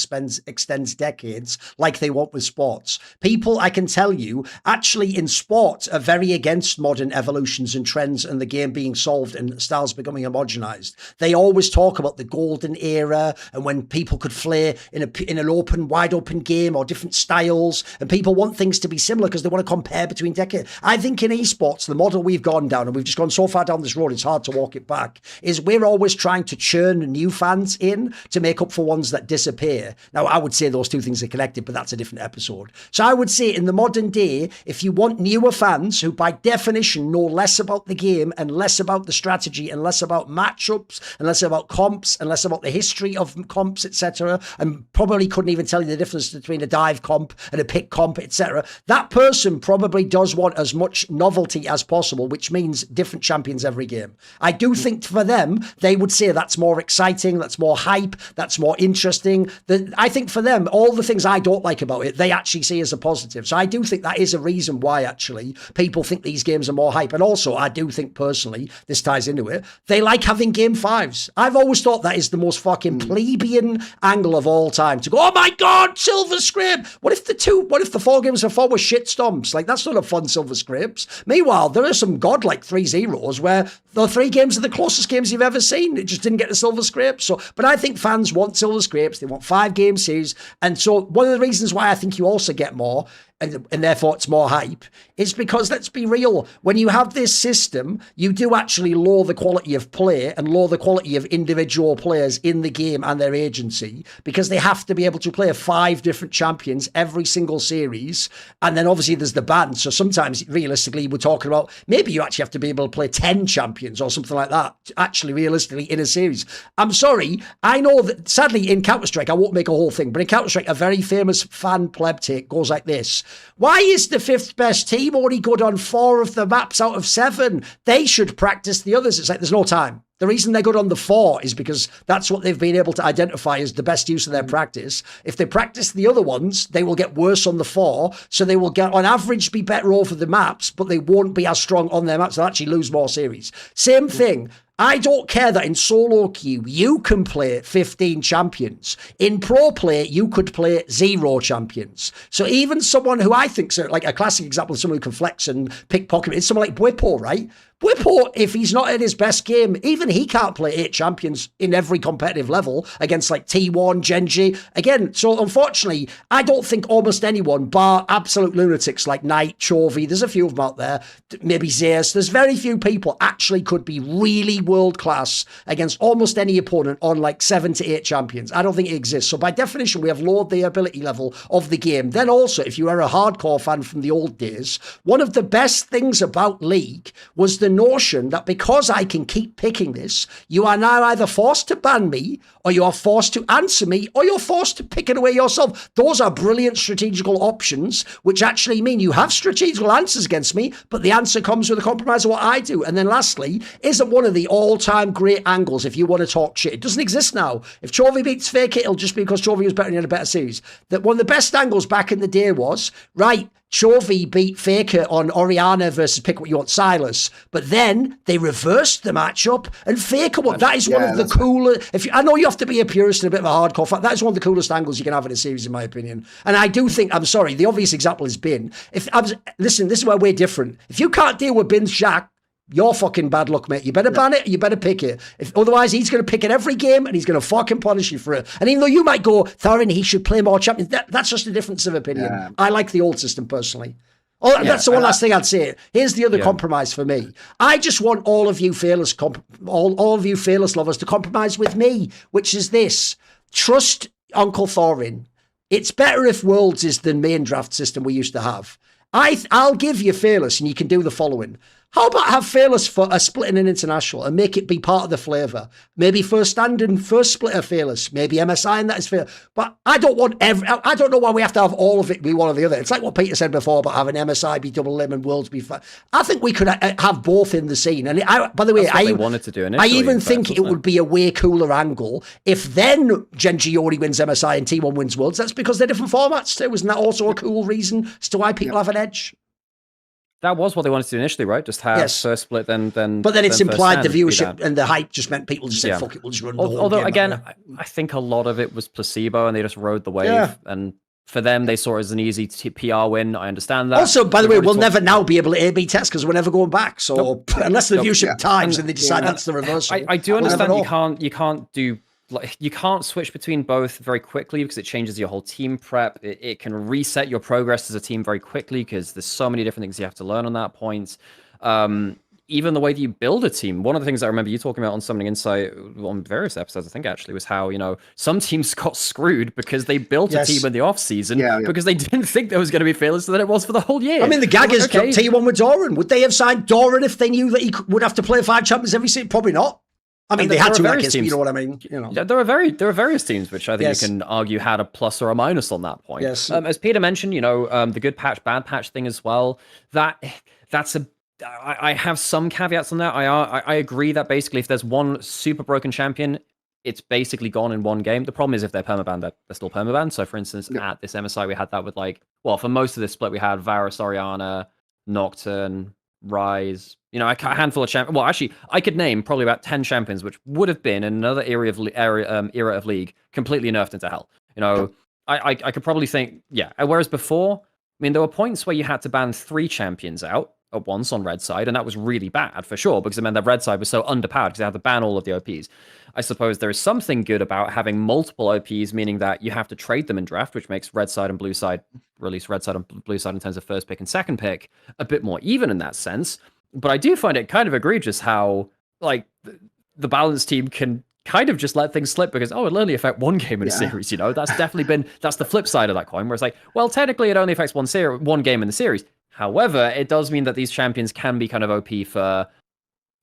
extends decades like they want with sports. People, I can tell you, actually in sports are very against modern evolutions and trends and the game being solved and styles becoming homogenized. They always talk about the golden era and when people could play in an open, wide open game or different styles, and people want things to be similar because they want to compare between decades. I think in esports, the model we've gone down, and we've just gone so far down this road, it's hard to walk it back, is we're always trying to churn new fans in to make up for ones that disappear. Now, I would say those two things are connected, but that's a different episode. So I would say in the modern day, if you want newer fans who by definition know less about the game and less about the strategy and less about matchups and less about comps and less about the history of comps, etc., and probably couldn't even tell you the difference between a dive comp and a pick comp, etc., that person probably does want as much novelty as possible, which means different champions every game. I do think for them, they would say that's more exciting, that's more hype, that's more interesting. I think for them, all the things I don't like about it, they actually see as a positive. So I do think that is a reason why actually people think these games are more hype. And also, I do think personally, this ties into it, they like having game fives. I've always thought that is the most fucking plebeian angle of all time, to go, oh my God, silver scrape. What if the 4 games before were shit stomps? Like, that's not a fun silver scrapes. Meanwhile, there are some godlike 3-0s where the 3 games are the closest games you've ever seen. It just didn't get the silver scrapes. So, but I think fans want silver scrapes. They want 5 game series. And so one of the reasons why I think you also get more, and therefore it's more hype, is because, let's be real, when you have this system, you do actually lower the quality of play and lower the quality of individual players in the game and their agency, because they have to be able to play 5 different champions every single series. And then obviously there's the ban. So sometimes realistically we're talking about maybe you actually have to be able to play 10 champions or something like that, actually realistically in a series. I'm sorry, I know that sadly in Counter-Strike, I won't make a whole thing, but in Counter-Strike, a very famous fan pleb take goes like this: why is the 5th best team only good on 4 of the maps out of 7? They should practice the others. It's like, there's no time. The reason they're good on the 4 is because that's what they've been able to identify as the best use of their practice. If they practice the other ones, they will get worse on the 4. So they will get, on average, be better over the maps, but they won't be as strong on their maps. They'll actually lose more series. Same thing. I don't care that in solo queue, you can play 15 champions. In pro play, you could play 0 champions. So even someone who I think, so like a classic example of someone who can flex and pickpocket, is someone like Bwipo, right? Bwipo, if he's not in his best game, even he can't play 8 champions in every competitive level against like T1, Gen.G. Again, so unfortunately, I don't think almost anyone, bar absolute lunatics like Knight, Chovy, there's a few of them out there, maybe Zeus, there's very few people actually could be really world class against almost any opponent on like 7 to 8 champions. I don't think it exists. So by definition, we have lowered the ability level of the game. Then also, if you are a hardcore fan from the old days, one of the best things about League was the notion that because I can keep picking this, you are now either forced to ban me, or you are forced to answer me, or you're forced to pick it away yourself. Those are brilliant strategical options, which actually mean you have strategical answers against me, but the answer comes with a compromise of what I do. And then lastly, isn't one of the all-time great angles, if you want to talk shit, it doesn't exist now. If Chovy beats Fake, it'll just be because Chovy was better and he had a better series. That one of the best angles back in the day was, right, Chovy beat Faker on Oriana versus Pick What You Want Silas, but then they reversed the matchup and Faker won. That is one of the coolest. I know you have to be a purist and a bit of a hardcore fan. That is one of the coolest angles you can have in a series, in my opinion. And I do think, I'm sorry, the obvious example is Bin. Listen, this is where we're different. If you can't deal with Bin's Jack, you're fucking bad luck, mate. You better ban it, you better pick it. Otherwise, he's going to pick it every game and he's going to fucking punish you for it. And even though you might go, Thorin, he should play more champions, that's just a difference of opinion. Yeah. I like the old system personally. That's the one last thing I'd say. Here's the other compromise for me. I just want all of you fearless all of you fearless lovers to compromise with me, which is this. Trust Uncle Thorin. It's better if Worlds is the main draft system we used to have. I'll give you fearless and you can do the following. How about have Fearless for a splitting an international and make it be part of the flavour? Maybe first standing, first splitter Fearless, maybe MSI, and that is fair. But I don't want I don't know why we have to have all of it be one or the other. It's like what Peter said before about having MSI be double limb and Worlds be fun. I think we could have both in the scene. And by the way, I wanted to do initially, I even think it would be a way cooler angle if then Gen.G already wins MSI and T1 wins Worlds. That's because they're different formats too. Isn't that also a cool reason as to why people have an edge? That was what they wanted to do initially, right? Just have first split, then. But then it's implied the viewership and the hype just meant people just said, "Fuck it, we'll just run." Although again, I think a lot of it was placebo, and they just rode the wave. Yeah. And for them, they saw it as an easy PR win. I understand that. Also, by the way, we'll never now be able to A/B test because we're never going back. So unless the viewership times and they decide that's the reversal, I do understand you can't do. Like, you can't switch between both very quickly because it changes your whole team prep. It can reset your progress as a team very quickly because there's so many different things you have to learn on that point. Even the way that you build a team. One of the things I remember you talking about on Summoning Insight on various episodes, I think actually, was how, some teams got screwed because they built a team in the off season because they didn't think there was going to be Fearless than it was for the whole year. I mean, the Gaggers got T1 with Thorin. Would they have signed Thorin if they knew that he would have to play 5 champions every season? Probably not. I mean, they had to, I guess, you know what I mean? Yeah, there are various teams which I think you can argue had a plus or a minus on that point. Yes. As Peter mentioned, the good patch, bad patch thing as well. I have some caveats on that. I agree that basically if there's one super broken champion, it's basically gone in one game. The problem is if they're permabanned, they're still permabanned. So for instance, at this MSI, we had that with for most of this split, we had Varus, Orianna, Nocturne, Rise, a handful of champions. Well, actually, I could name probably about 10 champions, which would have been in another era of League, completely nerfed into hell. I could probably think, whereas before, there were points where you had to ban 3 champions out at once on red side, and that was really bad for sure, because it meant that red side was so underpowered because they had to ban all of the OPs. I suppose there is something good about having multiple OPs, meaning that you have to trade them in draft, which makes red side and blue side, release red side and blue side in terms of first pick and second pick, a bit more even in that sense. But I do find it kind of egregious how, the balance team can kind of just let things slip because, it'll only affect one game in a series, That's definitely that's the flip side of that coin, where it's technically it only affects one game in the series. However, it does mean that these champions can be kind of OP for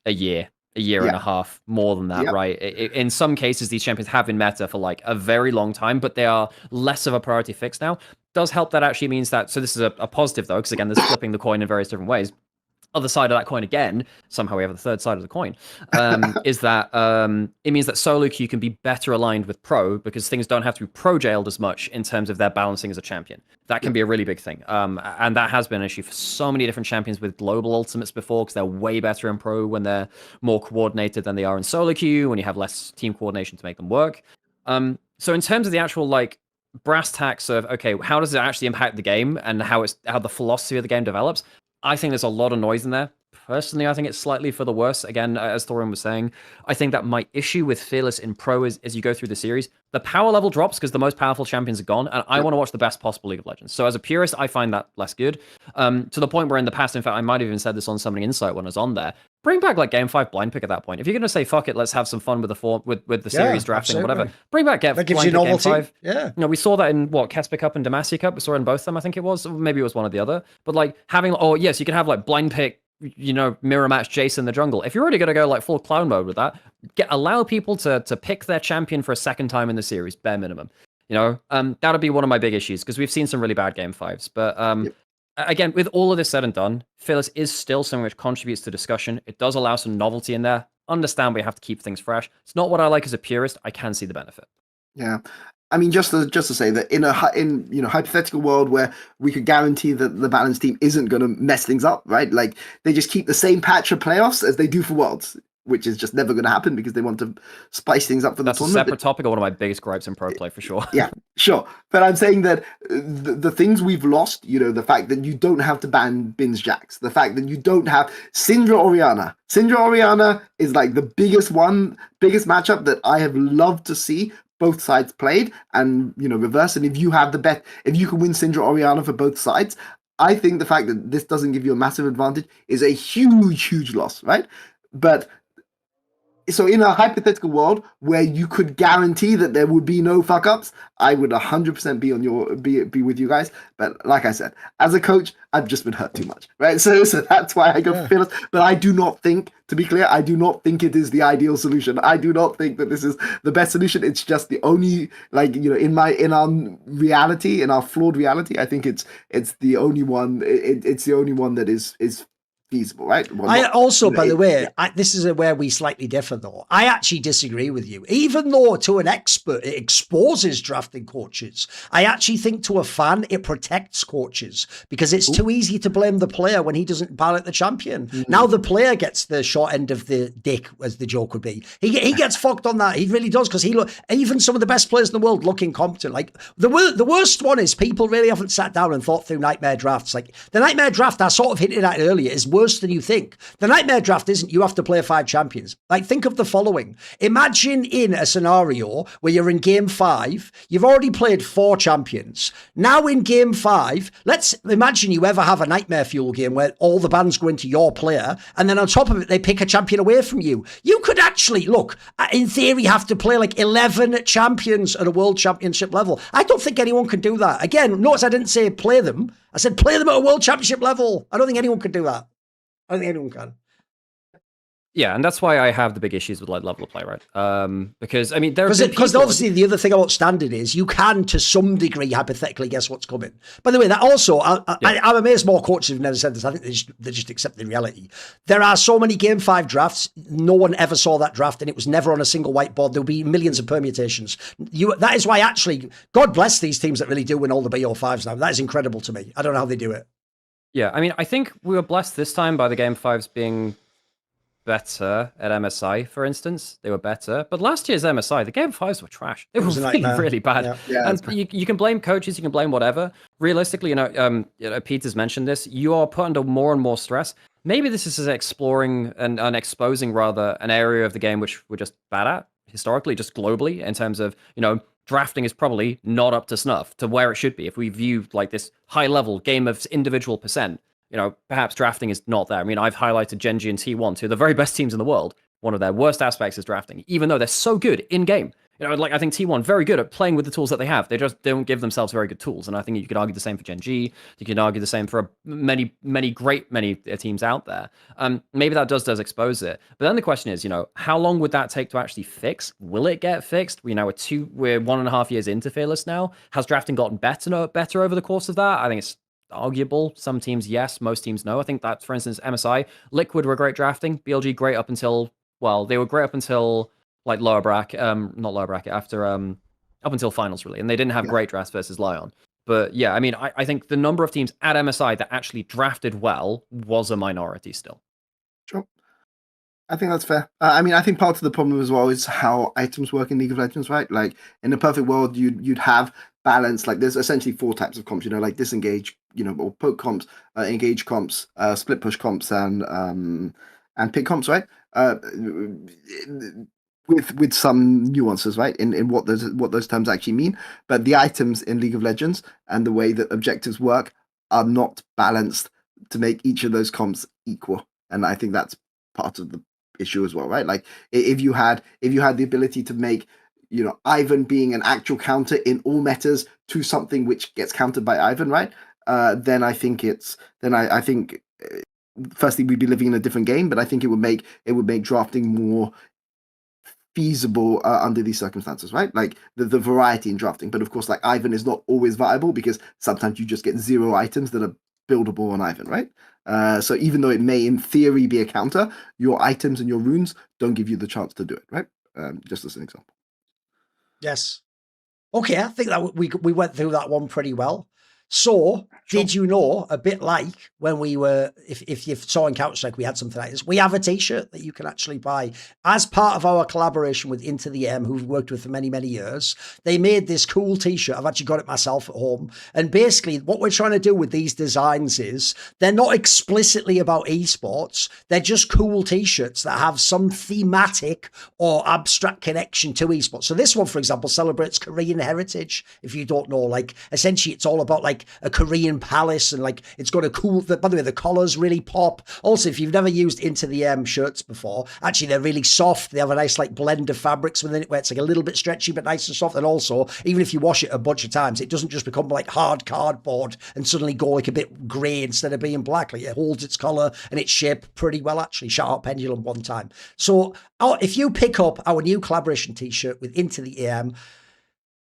a year and a half, more than that, right? In some cases, these champions have been meta for a very long time, but they are less of a priority fix now. Does help that actually means that, so this is a positive though, because again, there's flipping the coin in various different ways. Other side of that coin again, somehow we have the third side of the coin, is that it means that solo queue can be better aligned with pro because things don't have to be pro jailed as much in terms of their balancing as a champion. That can be a really big thing. And that has been an issue for so many different champions with global ultimates before, because they're way better in pro when they're more coordinated than they are in solo queue, when you have less team coordination to make them work. So in terms of the actual brass tacks of, okay, how does it actually impact the game and how the philosophy of the game develops? I think there's a lot of noise in there. Personally, I think it's slightly for the worse. Again, as Thorin was saying, I think that my issue with Fearless in Pro is, as you go through the series, the power level drops because the most powerful champions are gone, and I want to watch the best possible League of Legends. So as a purist, I find that less good. To the point where in the past, in fact, I might have even said this on Summoning Insight when I was on there, bring back Game 5 blind pick at that point. If you're going to say, fuck it, let's have some fun with the series drafting, whatever, bring back Game 5. Yeah. We saw that in, Kesper Cup and Demacia Cup. We saw it in both of them, I think it was. Or maybe it was one or the other. But yes, you can have blind pick, mirror match Jason the jungle. If you're already going to go full clown mode with that, allow people to pick their champion for a second time in the series, bare minimum. That'll be one of my big issues because we've seen some really bad Game 5s. But again, with all of this said and done, Fearless is still something which contributes to discussion. It does allow some novelty in there. Understand we have to keep things fresh. It's not what I like as a purist. I can see the benefit. Yeah. I mean, just to say that in a hypothetical world where we could guarantee that the balance team isn't going to mess things up, right? They just keep the same patch of playoffs as they do for Worlds, which is just never going to happen because they want to spice things up for the tournament. That's a separate topic of one of my biggest gripes in pro play for sure. Yeah, sure. But I'm saying that the things we've lost, the fact that you don't have to ban Bins Jax, the fact that you don't have Syndra Orianna. Syndra Orianna is the biggest matchup that I have loved to see both sides played and reverse. And if you have if you can win Syndra Orianna for both sides, I think the fact that this doesn't give you a massive advantage is a huge loss, right? But in a hypothetical world where you could guarantee that there would be no fuck ups, I would 100% be with you guys. But like I said, as a coach, I've just been hurt too much, right? So that's why I go fearless. But I do not think, to be clear, I do not think it is the ideal solution. I do not think that this is the best solution. It's just the only, like, you know, in our reality, in our flawed reality, I think it's the only one. It's the only one that is feasible, right? Well, I also, by the way, this is where we slightly differ, though. I actually disagree with you. Even though to an expert it exposes drafting coaches, I actually think to a fan it protects coaches, because it's too easy to blame the player when he doesn't ballot the champion. Now the player gets the short end of the dick, as the joke would be. He gets fucked on that. He really does, because even some of the best players in the world look incompetent. Like the worst one is people really haven't sat down and thought through nightmare drafts. Like the nightmare draft I sort of hinted at earlier is worse than you think. The nightmare draft isn't you have to play 5 champions. Like, think of the following. Imagine in a scenario where you're in game 5, you've already played 4 champions. Now in game 5, let's imagine you ever have a nightmare fuel game where all the bans go into your player, and then on top of it, they pick a champion away from you. You could actually, look, in theory, have to play like 11 champions at a world championship level. I don't think anyone can do that. Again, notice I didn't say play them. I said play them at a world championship level. I don't think anyone could do that. I don't think anyone can. Yeah, and that's why I have the big issues with like level of play, right? Because I mean, because obviously the other thing about standard is you can, to some degree, hypothetically guess what's coming. By the way, that also, I'm amazed more coaches have never said this. I think they just accept the reality. There are so many game 5 drafts. No one ever saw that draft, and it was never on a single whiteboard. There'll be millions of permutations. That is why, actually, God bless these teams that really do win all the BO5s now. That is incredible to me. I don't know how they do it. Yeah, I mean, I think we were blessed this time by the game 5s being better at MSI, for instance. They were better. But last year's MSI, the game 5s were trash. They were really, really bad. Yeah, and you can blame coaches, you can blame whatever. Realistically, Peter's mentioned this. You are put under more and more stress. Maybe this is exploring and exposing, rather, an area of the game which we're just bad at, historically, just globally, in terms of, drafting is probably not up to snuff to where it should be. If we view like this high level game of individual percent, perhaps drafting is not there. I mean, I've highlighted Gen.G and T1, two of the very best teams in the world. One of their worst aspects is drafting, even though they're so good in game. I think T1 very good at playing with the tools that they have. They just don't give themselves very good tools. And I think you could argue the same for Gen.G. You could argue the same for many teams out there. Maybe that does expose it. But then the question is, how long would that take to actually fix? Will it get fixed? We're 1.5 years into Fearless now. Has drafting gotten better over the course of that? I think it's arguable. Some teams, yes. Most teams, no. I think that, for instance, MSI, Liquid were great drafting. BLG, great up until, they were great up until like lower bracket, not lower bracket, after up until finals, really. And they didn't have great drafts versus Lion. But yeah, I mean, I think the number of teams at MSI that actually drafted well was a minority still. Sure. I think that's fair. I think part of the problem as well is how items work in League of Legends, right? Like in a perfect world, you'd have balance. Like there's essentially 4 types of comps, like disengage, or poke comps, engage comps, split push comps, and pick comps, right? With some nuances, right, in what those terms actually mean. But the items in League of Legends and the way that objectives work are not balanced to make each of those comps equal. And I think that's part of the issue as well, right? Like if you had the ability to make, Ivan being an actual counter in all metas to something which gets countered by Ivan, right? Then I think firstly we'd be living in a different game, but I think it would make drafting more feasible under these circumstances, right? Like the variety in drafting. But of course, like Ivan is not always viable because sometimes you just get 0 items that are buildable on Ivan, right? So even though it may in theory be a counter, your items and your runes don't give you the chance to do it, right? Just as an example. Yes. Okay, I think that we went through that one pretty well. So, did you know, a bit like when we were, if you saw in Counter-Strike, we had something like this, we have a t-shirt that you can actually buy as part of our collaboration with Into the M, who we've worked with for many, many years. They made this cool t-shirt. I've actually got it myself at home. And basically, what we're trying to do with these designs is they're not explicitly about esports. They're just cool t-shirts that have some thematic or abstract connection to esports. So this one, for example, celebrates Korean heritage. If you don't know, like, essentially, it's all about, like, like a Korean palace, and like it's got a cool. By the way, the collars really pop. Also, if you've never used Into the M shirts before, actually they're really soft. They have a nice like blend of fabrics within it, where it's like a little bit stretchy but nice and soft. And also, even if you wash it a bunch of times, it doesn't just become like hard cardboard and suddenly go like a bit grey instead of being black. Like it holds its colour and its shape pretty well. Actually, shout out Pendulum one time. So if you pick up our new collaboration t-shirt with Into the AM,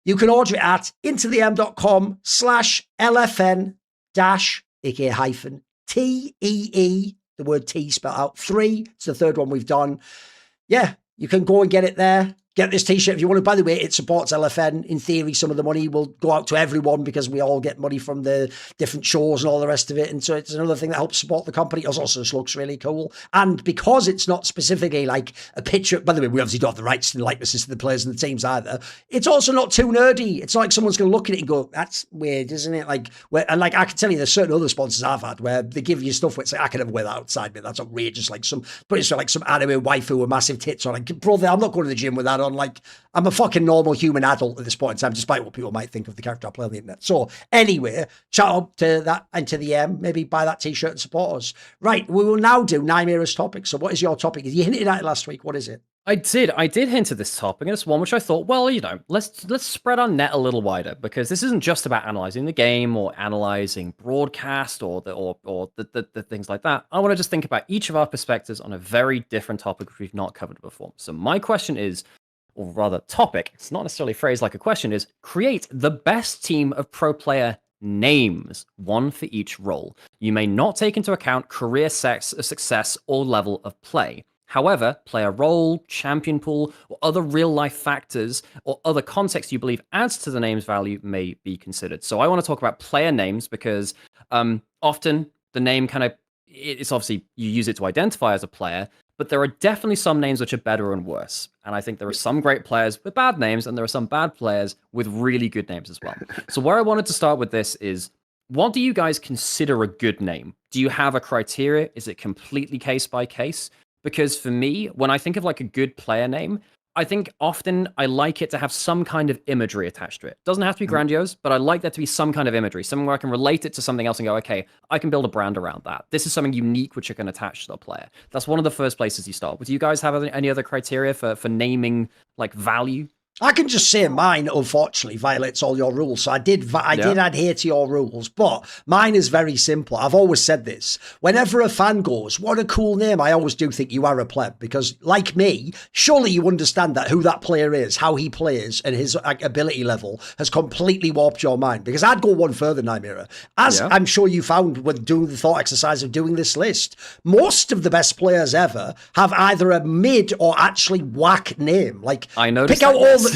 you can order it at intotheam.com/LFN aka hyphen TEE, the word T spelled out 3. It's the third one we've done. Yeah, you can go and get it there. Get this t-shirt if you want to. By the way, it supports LFN. In theory, some of the money will go out to everyone because we all get money from the different shows and all the rest of it. And so it's another thing that helps support the company. It also just looks really cool. And because it's not specifically like a picture, by the way, we obviously don't have the rights to the likenesses to the players and the teams either. It's also not too nerdy. It's not like someone's going to look at it and go, that's weird, isn't it? And like I can tell you there's certain other sponsors I've had where they give you stuff where it's like, I can never wear that outside me. That's outrageous. Like but it's like some anime waifu with massive tits on. Like, brother, I'm not going to the gym with that on. Like, I'm a fucking normal human adult at this point in time, despite what people might think of the character I play on the internet. So anyway, shout out to that and to the M. Maybe buy that t-shirt and support us. Right, we will now do Nymaera's topic. So what is your topic? You hinted at it last week. What is it? I did hint at this topic, and it's one which I thought, well, let's spread our net a little wider, because this isn't just about analyzing the game or analyzing broadcast or the things like that. I want to just think about each of our perspectives on a very different topic which we've not covered before. So my question is, or rather topic, it's not necessarily phrased like a question, is create the best team of pro player names, one for each role. You may not take into account career success or level of play. However, player role, champion pool, or other real-life factors or other context you believe adds to the name's value may be considered. So I want to talk about player names because often the name it's obviously you use it to identify as a player, but there are definitely some names which are better and worse. And I think there are some great players with bad names, and there are some bad players with really good names as well. So where I wanted to start with this is, what do you guys consider a good name? Do you have a criteria? Is it completely case by case? Because for me, when I think of like a good player name, I think often I like it to have some kind of imagery attached to it. Doesn't have to be grandiose, but I like there to be some kind of imagery, something where I can relate it to something else and go, okay, I can build a brand around that. This is something unique which I can attach to the player. That's one of the first places you start. But do you guys have any other criteria for naming like value? I can just say mine, unfortunately, violates all your rules. So I did adhere to your rules, but mine is very simple. I've always said this. Whenever a fan goes, what a cool name, I always do think you are a pleb, because like me, surely you understand that who that player is, how he plays, and his ability level has completely warped your mind. Because I'd go one further, Nymaera. As I'm sure you found when doing the thought exercise of doing this list, most of the best players ever have either a mid or actually whack name. Like, I noticed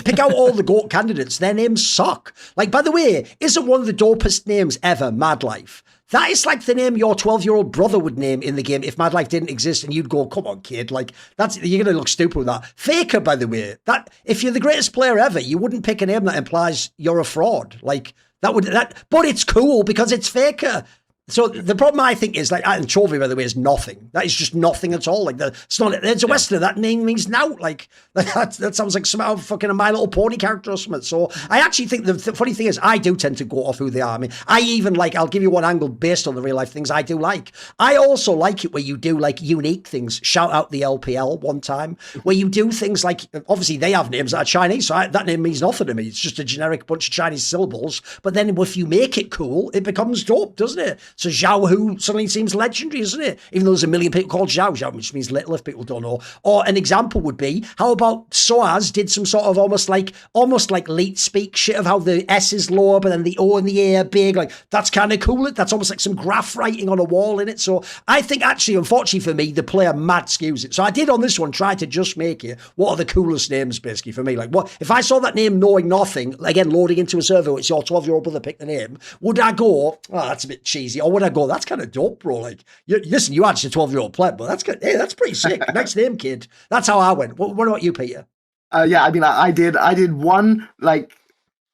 pick out all the GOAT candidates. Their names suck. Like, by the way, isn't one of the dopest names ever Mad Life? That is like the name your 12-year-old brother would name in the game if Mad Life didn't exist, and you'd go, come on, kid. Like, you're going to look stupid with that. Faker, by the way, that if you're the greatest player ever, you wouldn't pick a name that implies you're a fraud. Like, but it's cool because it's Faker. So the problem I think is, like, and Chovy, by the way, is nothing. That is just nothing at all. Like, it's a Westerner. That name means now. Like, that sounds like some fucking a My Little Pony character or something. So I actually think the funny thing is, I do tend to go off who they are. I mean, I even like, I'll give you one angle based on the real life things I do like. I also like it where you do like unique things. Shout out the LPL one time, where you do things like, obviously they have names that are Chinese, so that name means nothing to me. It's just a generic bunch of Chinese syllables. But then if you make it cool, it becomes dope, doesn't it? So Zhao Hu suddenly seems legendary, isn't it? Even though there's a million people called Zhao, which means little if people don't know. Or an example would be, how about Soaz did some sort of almost like late speak shit of how the S is lower, but then the O and the A are big. Like, that's kind of cool. That's almost like some graph writing on a wall in it. So I think actually, unfortunately for me, the player mad skews it. So I did on this one try to just make it, what are the coolest names basically for me? Like, what if I saw that name knowing nothing, again, loading into a server, it's your 12-year-old brother picked the name, would I go, oh, that's a bit cheesy? Or would I go, that's kind of dope, bro? Like, listen, you actually 12-year-old player, but that's good. Hey, that's pretty sick. Next name, kid. That's how I went. What about you, Peter? Yeah, I mean, I did one like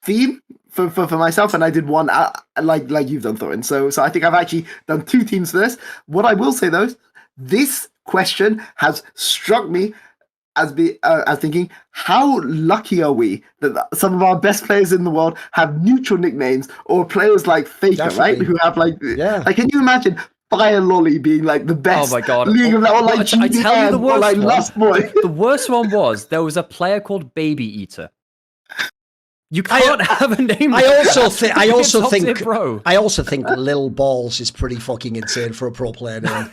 theme for myself, and I did one like you've done, Thorin. So I think I've actually done two teams for this. What I will say though, this question has struck me as thinking, how lucky are we that some of our best players in the world have neutral nicknames, or players like Faker, right? Who have like can you imagine Fire Lolly being like the best League of Legends, or like I tell you the worst or like one. Lust Boy. The worst one was there was a player called Baby Eater. You can't have a name. I also think Lil Balls is pretty fucking insane for a pro player name.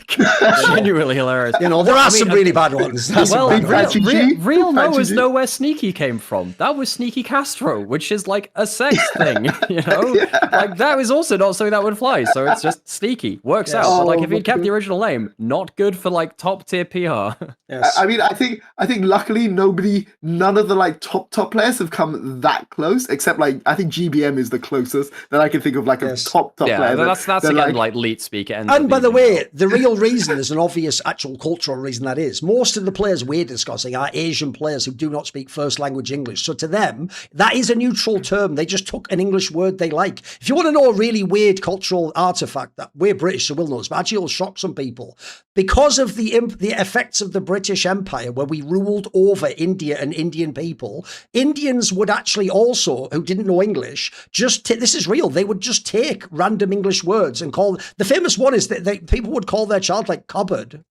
Genuinely hilarious. You know, there are some really bad ones. Real knowers know where Sneaky came from. That was Sneaky Castro, which is like a sex thing. You know, like that was also not something that would fly. So it's just Sneaky works out. But like if he'd kept the original name, not good for like top tier PR. Yes. I mean, I think luckily none of the like top players have come that close, except like I think GBM is the closest that I can think of, like a top player. That's again like leet speak. And by the way, the real reason, there's an obvious actual cultural reason that is. Most of the players we're discussing are Asian players who do not speak first language English. So to them, that is a neutral term. They just took an English word they like. If you want to know a really weird cultural artifact that we're British, so we'll know this, but actually it'll shock some people. Because of the effects of the British Empire, where we ruled over India and Indian people, Indians would actually also, who didn't know English, this is real, they would just take random English words and call, the famous one is that people would call their child like cupboard.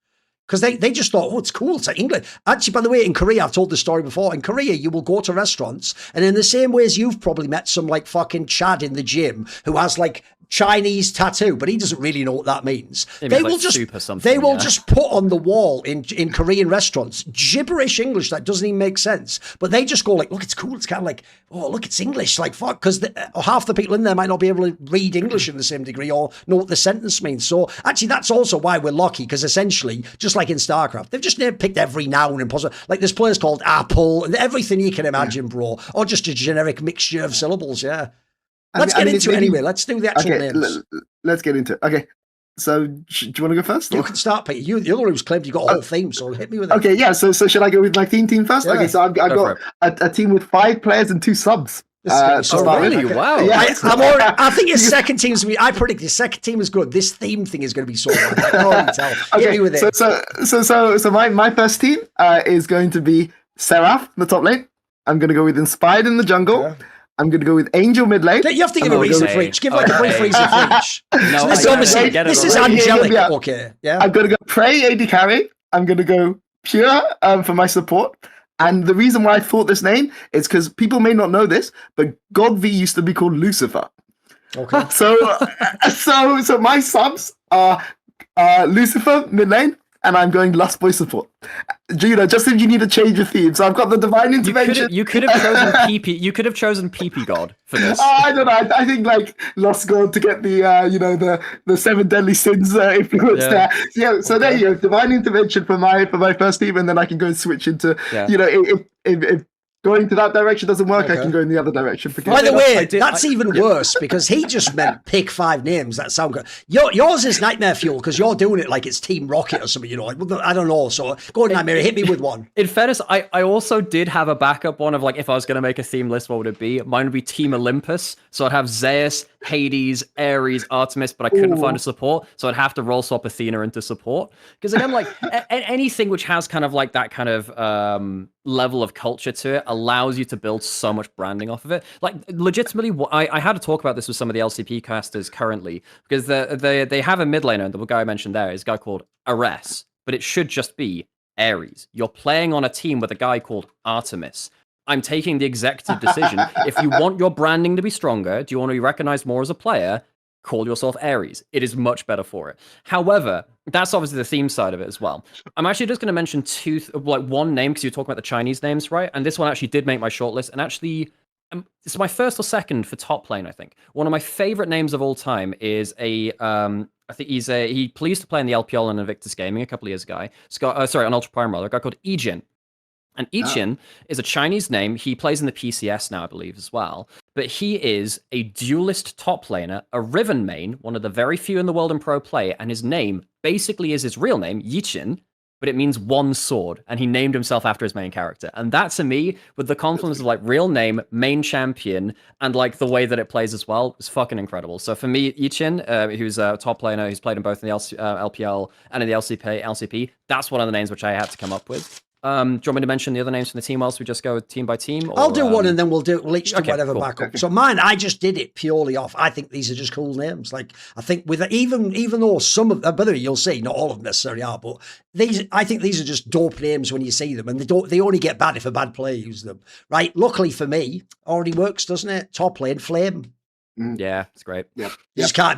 Because they just thought, oh, it's cool, it's like English. Actually, by the way, in Korea, I've told this story before. In Korea, you will go to restaurants, and in the same way as you've probably met some like fucking Chad in the gym who has like Chinese tattoo, but he doesn't really know what that means. They will just put on the wall in Korean restaurants gibberish English that doesn't even make sense. But they just go like, look, it's cool. It's kind of like, oh, look, it's English. Like, fuck, because half the people in there might not be able to read English in the same degree or know what the sentence means. So actually, that's also why we're lucky, because essentially, just like in StarCraft, they've just picked every noun and possible. Like there's players called Apple and everything you can imagine, bro, or just a generic mixture of syllables. Yeah. Let's get into it anyway. Let's do the actual names. Let's get into it. Okay. So, do you want to go first? You can start, Peter. You're the one who's claimed you got a whole theme, so hit me with it. Okay, yeah. So should I go with my team first? Yeah. Okay, so I've got a team with 5 players and 2 subs. Really? Okay. Wow. Yeah, I think his second team's going to be, I predict his second team is good. This theme thing is going to be so bad. I can already tell. Okay, hit me with it. So my first team is going to be Seraph in the top lane. I'm going to go with Inspired in the jungle. Yeah. I'm going to go with Angel mid lane. You have to give a reason for each. Give like a brief reason for each. No, this is angelic. Okay, yeah. I'm going to go Prey AD carry. I'm going to go Pure for my support. And the reason why I thought this name is because people may not know this, but God V used to be called Lucifer. Okay. So my subs are Lucifer mid lane, and I'm going Lust Boy support. Gina, just if you need to change your theme, so I've got the Divine Intervention. You could have chosen PP. You could have chosen PP God for this. I don't know. I think like Lost God to get the the 7 deadly sins influence there. Yeah. So there you go. Divine Intervention for my first team, and then I can go and switch into if going to that direction doesn't work, I can go in the other direction. By the way, that's even worse, because he just meant pick 5 names that sound good. Yours is Nightmare Fuel, because you're doing it like it's Team Rocket or something, you know. I don't know. So go on, Nymaera, hit me with one. In fairness, I also did have a backup one of like, if I was going to make a theme list, what would it be? Mine would be Team Olympus. So I'd have Zeus, Hades, Ares, Artemis, but I couldn't find a support. So I'd have to roll swap Athena into support. Because again, like anything which has kind of like that kind of level of culture to it allows you to build so much branding off of it. Like legitimately, I had to talk about this with some of the LCP casters currently, because they have a mid laner, and the guy I mentioned there is a guy called Ares, but it should just be Ares. You're playing on a team with a guy called Artemis. I'm taking the executive decision. If you want your branding to be stronger, do you want to be recognized more as a player? Call yourself Ares. It is much better for it. However, that's obviously the theme side of it as well. I'm actually just going to mention one name, because you're talking about the Chinese names, right? And this one actually did make my shortlist, and actually, it's my first or second for top lane, I think. One of my favorite names of all time is I think he used to play in the LPL and Invictus Gaming a couple of years ago. On Ultra Prime rather, a guy called Ijin. And Ichin is a Chinese name. He plays in the PCS now, I believe, as well. But he is a duelist top laner, a Riven main, one of the very few in the world in pro play, and his name basically is his real name, Yichin, but it means one sword, and he named himself after his main character. And that, to me, with the confluence of like real name, main champion, and like the way that it plays as well, is fucking incredible. So for me, Yichin, who's a top laner, who's played in both in the LPL and in the LCP, that's one of the names which I had to come up with. Do you want me to mention the other names from the team whilst we just go team by team? Or, I'll do one and then we'll each do okay, whatever cool. backup. So mine, I just did it purely off. I think these are just cool names. Like, I think with even though some of by the way, you'll see not all of them necessarily are, but I think these are just dope names when you see them, and they only get bad if a bad player uses them. Right? Luckily for me, already works, doesn't it? Top lane, Flame. Yeah, it's great. Yeah, You just can't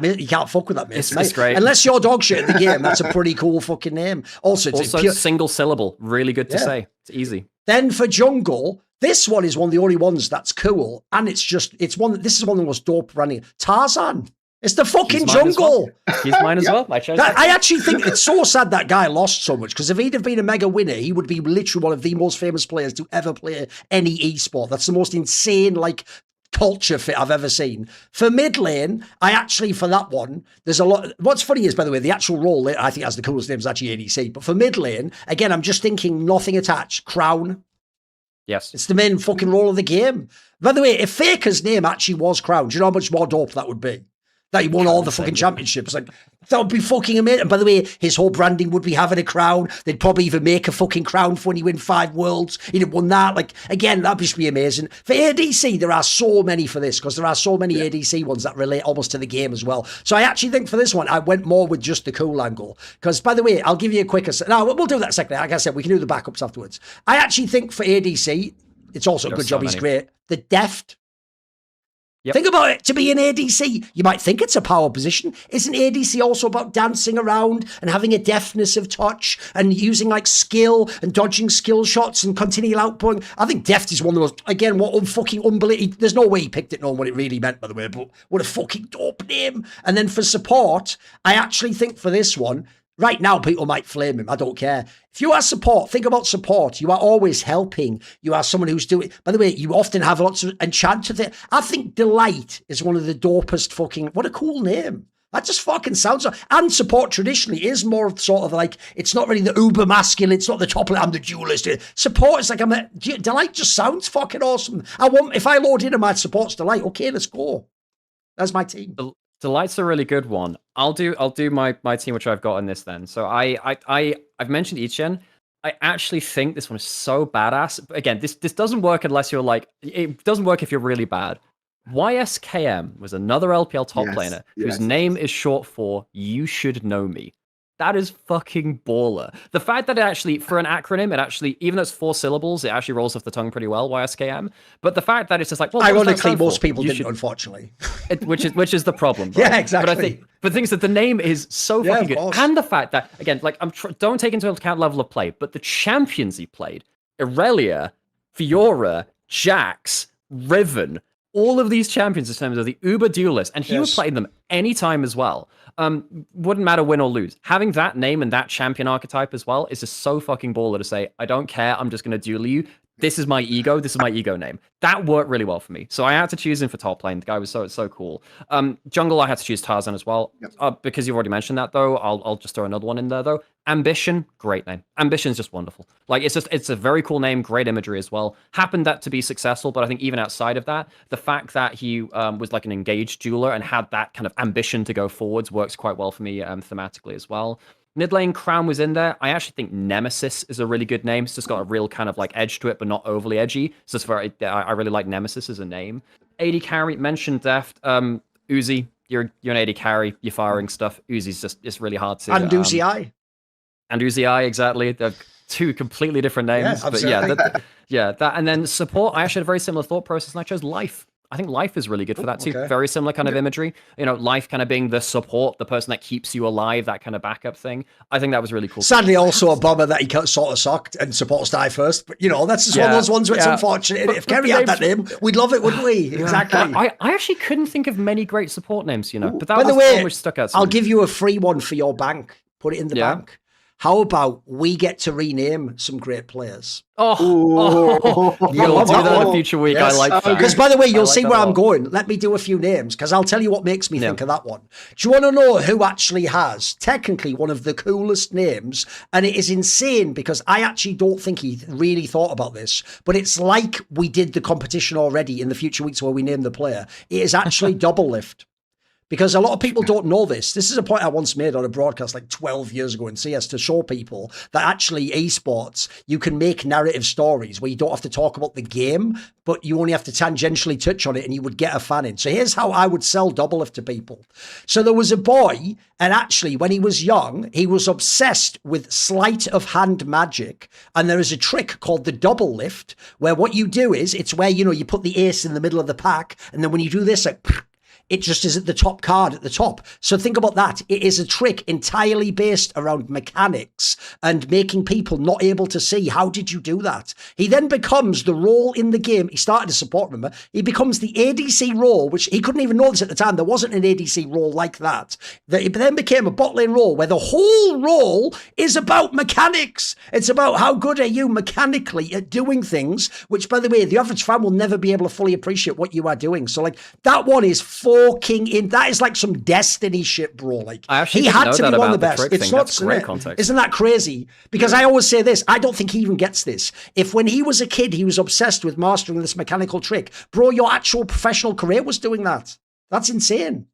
fuck with that, mate. It's great. Unless you're dog shit in the game, that's a pretty cool fucking name. Also, it's single syllable. Really good to say. It's easy. Then for jungle, this one is one of the only ones that's cool, and this is one of the most dope running. Tarzan. It's the fucking jungle. He's mine as well. I actually think it's so sad that guy lost so much, because if he'd have been a mega winner, he would be literally one of the most famous players to ever play any esport. That's the most insane, like, culture fit I've ever seen. For mid lane, for that one, there's a lot. What's funny is, by the way, the actual role I think has the coolest name is actually ADC. But for mid lane, again, I'm just thinking nothing attached. Crown. Yes. It's the main fucking role of the game. By the way, if Faker's name actually was Crown, do you know how much more dope that would be? That he won all the fucking championships. Like, that would be fucking amazing. And by the way, his whole branding would be having a crown. They'd probably even make a fucking crown for when he win 5 worlds. He'd have won that. Like, again, that'd just be amazing. For ADC, there are so many for this, because there are so many ADC ones that relate almost to the game as well. So I actually think for this one, I went more with just the cool angle. Because, by the way, I'll give you a quicker... No, we'll do that in a second. Like I said, we can do the backups afterwards. I actually think for ADC, it's also a good job. He's great. The deft. Yep. Think about it. To be an ADC, you might think it's a power position. Isn't ADC also about dancing around and having a deftness of touch and using like skill and dodging skill shots and continual outputting? I think deft is one of those, again, what fucking unbelievable. There's no way he picked it knowing what it really meant, by the way, but what a fucking dope name. And then for support, I actually think for this one, right now, people might flame him. I don't care. If you are support, think about support. You are always helping. You are someone who's doing... By the way, you often have lots of enchanted things. I think Delight is one of the dopest fucking... What a cool name. That just fucking sounds... And support traditionally is more of sort of like... It's not really the uber masculine. It's not the top... I'm the duelist. Support is like... Delight just sounds fucking awesome. If I load in my support's Delight, okay, let's go. That's my team. Delight's a really good one. I'll do my team, which I've got in this then. So I've mentioned Ichen. I actually think this one is so badass. But again, this doesn't work unless you're like, it doesn't work if you're really bad. YSKM was another LPL top laner whose name is short for "You Should Know Me." That is fucking baller. The fact that it actually, for an acronym, it actually, even though it's 4 syllables, it actually rolls off the tongue pretty well, YSKM. But the fact that it's just like, well, ironically, most people didn't, unfortunately. Which is the problem. Right? Yeah, exactly. But the thing is that the name is so fucking good. And the fact that, again, like, don't take into account level of play, but the champions he played, Irelia, Fiora, Jax, Riven, all of these champions in terms of the uber duelist, and he would play them anytime as well. Wouldn't matter win or lose. Having that name and that champion archetype as well is just so fucking baller to say, I don't care, I'm just going to duel you. This is my ego. This is my ego name. That worked really well for me. So I had to choose him for top lane. The guy was so cool. Jungle, I had to choose Tarzan as well. Because you've already mentioned that, though. I'll just throw another one in there, though. Ambition, great name. Ambition is just wonderful. Like, it's a very cool name, great imagery as well. Happened that to be successful, but I think even outside of that, the fact that he was like an engaged jeweler and had that kind of ambition to go forwards works quite well for me thematically as well. Mid lane, Crown was in there. I actually think Nemesis is a really good name. It's just got a real kind of like edge to it, but not overly edgy. So it's I really like Nemesis as a name. AD carry, mentioned Deft. Uzi, you're an AD carry. You're firing stuff. Uzi's it's really hard to... And Uzi I. And Uzi I, exactly. They're 2 completely different names. Yeah, but that. And then support, I actually had a very similar thought process, and I chose Life. I think Life is really good for that too. Okay. Very similar kind of imagery. You know, Life kind of being the support, the person that keeps you alive, that kind of backup thing. I think that was really cool. Sadly, also a bummer that he sort of sucked and supports die first. But, you know, that's just one of those ones where it's unfortunate. If Kerry had that name, we'd love it, wouldn't we? Exactly. I actually couldn't think of many great support names, you know. But that By the way, one which stuck out. I'll give you a free one for your bank. Put it in the bank. How about we get to rename some great players? We'll do that in a future week. Yes. I like that. Because, by the way, you'll see where I'm going. Let me do a few names, because I'll tell you what makes me think of that one. Do you want to know who actually has, technically, one of the coolest names? And it is insane, because I actually don't think he really thought about this, but it's like we did the competition already in the future weeks where we named the player. It is actually Double Lift. Because a lot of people don't know this. This is a point I once made on a broadcast like 12 years ago in CS to show people that actually esports, you can make narrative stories where you don't have to talk about the game, but you only have to tangentially touch on it and you would get a fan in. So here's how I would sell Doublelift to people. So there was a boy, and actually when he was young, he was obsessed with sleight of hand magic. And there is a trick called the double lift, where what you do is, it's where, you know, you put the ace in the middle of the pack, and then when you do this, like, it just is at the top card at the top. So think about that. It is a trick entirely based around mechanics and making people not able to see. How did you do that? He then becomes the role in the game. He started as support, remember? He becomes the ADC role, which he couldn't even know this at the time. There wasn't an ADC role like that. It then became a bot lane role where the whole role is about mechanics. It's about how good are you mechanically at doing things, which, by the way, the average fan will never be able to fully appreciate what you are doing. So, like, that one is fucking in. That is like some Destiny shit, bro. Like, he had to be one of the best. It's not great context. Isn't that crazy? Because I always say this, I don't think he even gets this. If when he was a kid, he was obsessed with mastering this mechanical trick, bro, your actual professional career was doing that. That's insane.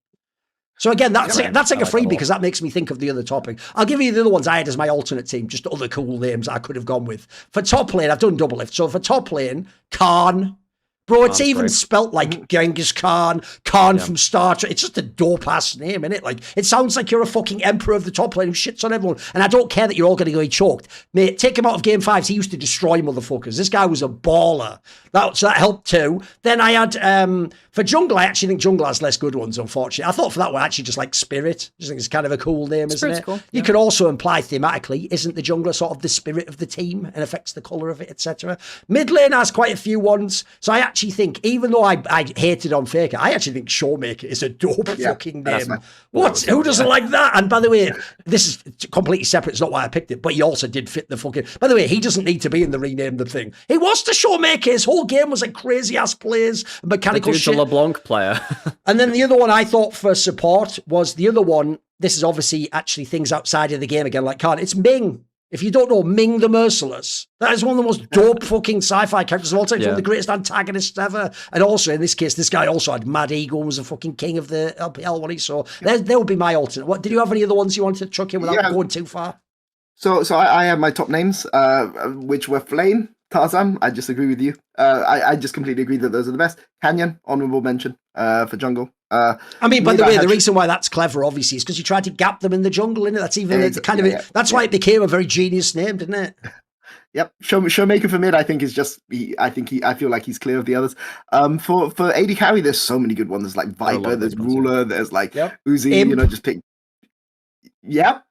So again, that's like a freebie because that makes me think of the other topic. I'll give you the other ones I had as my alternate team, just other cool names I could have gone with. For top lane, I've done Doublelift. So for top lane, Khan. Bro, it's even spelt like Genghis Khan, from Star Trek. It's just a dope-ass name, innit? Like, it sounds like you're a fucking emperor of the top lane who shits on everyone. And I don't care that you're all going to go choked. Mate, take him out of game 5s. He used to destroy motherfuckers. This guy was a baller. So that helped too. Then I had, for jungle, I actually think jungle has less good ones, unfortunately. I thought for that one, actually just like Spirit. I just think it's kind of a cool name, isn't it? Cool. Yeah. You could also imply thematically, isn't the jungler sort of the spirit of the team and affects the colour of it, etc. Mid lane has quite a few ones. So I actually think, even though I hated on Faker, I actually think Showmaker is a dope fucking name. What? Who doesn't like that? And by the way, this is completely separate. It's not why I picked it, but he also did fit the fucking... By the way, he doesn't need to be in the rename the thing. He was the Showmaker. His whole game was like crazy-ass plays, mechanical shit. The LeBlanc player. And then the other one I thought for support was the other one. This is obviously actually things outside of the game again, like Khan. It's Ming. If you don't know, Ming the Merciless. That is one of the most dope fucking sci-fi characters of all time. It's one of the greatest antagonists ever. And also, in this case, this guy also had Mad Ego and was a fucking king of the LPL, wasn't he? So there would be my alternate. What, did you have any other ones you wanted to chuck in without going too far? So I have my top names, which were Flame, Tarzan. I just agree with you. I just completely agree that those are the best. Canyon, honorable mention for jungle. I mean, by the way, the reason why that's clever, obviously, is because you tried to gap them in the jungle, innit? That's even that's why it became a very genius name, didn't it? Yep, Showmaker for mid, I think is just. I feel like he's clear of the others. For AD carry, there's so many good ones. There's like Viper, there's Ruler, there's like Uzi. You know, just pick. Yep.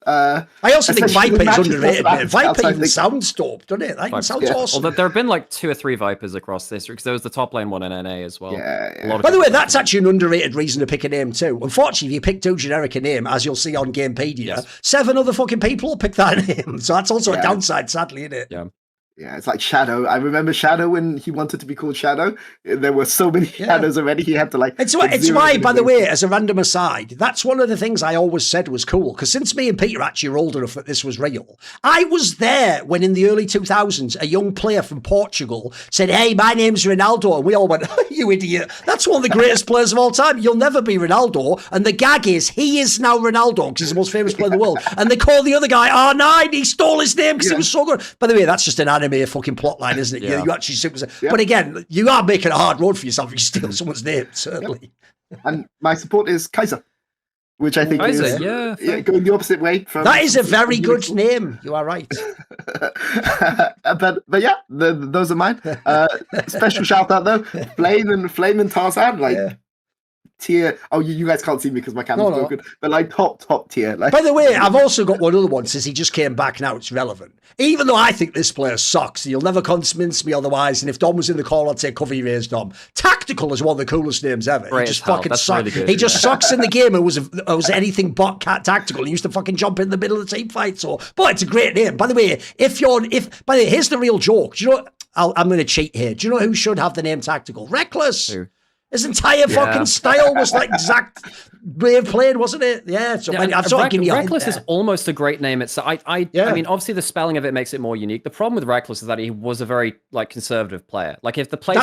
I also think Viper is underrated. Viper even sounds dope, doesn't it? Like, it sounds awesome. Well, there have been like 2 or 3 Vipers across this, because there was the top lane one in NA as well. By the way, that's actually an underrated reason to pick a name too. Unfortunately, if you pick too generic a name, as you'll see on Gamepedia, 7 other fucking people will pick that name. So that's also a downside, sadly, isn't it? Yeah, it's like Shadow. I remember Shadow when he wanted to be called Shadow. There were so many shadows already. He had to like... It's why, by the way, as a random aside, that's one of the things I always said was cool. Because since me and Peter actually were old enough that this was real, I was there when in the early 2000s, a young player from Portugal said, "Hey, my name's Ronaldo." And we all went, "You idiot. That's one of the greatest players of all time. You'll never be Ronaldo." And the gag is, he is now Ronaldo because he's the most famous player in the world. And they call the other guy R9. He stole his name because he was so good. By the way, that's just an anime fucking plot line, isn't it? You actually but again, you are making a hard road for yourself if you steal someone's name, certainly. And my support is Kaiser, which I think is going the opposite way from... That is a very good name. You are right. but yeah, those are mine. Special shout out though, Flame and Tarzan, tier. Oh, you guys can't see me because my camera's broken. But like top tier. Like, by the way, I've also got one other one since he just came back. Now it's relevant. Even though I think this player sucks, you'll never convince me otherwise. And if Dom was in the call, I'd say cover your ears, Dom. Tactical is one of the coolest names ever. He just fucking sucks. Really he just sucks in the game. It was anything but tactical. He used to fucking jump in the middle of the team fight. So, but it's a great name. By the way, here's the real joke. Do you know? I'm going to cheat here. Do you know who should have the name Tactical? Reckless. Who? His entire fucking style was like exact way of playing, wasn't it? Yeah. So I'm sort of giving you Reckless is almost a great name. It's I mean, obviously the spelling of it makes it more unique. The problem with Reckless is that he was a very like conservative player. Like if the play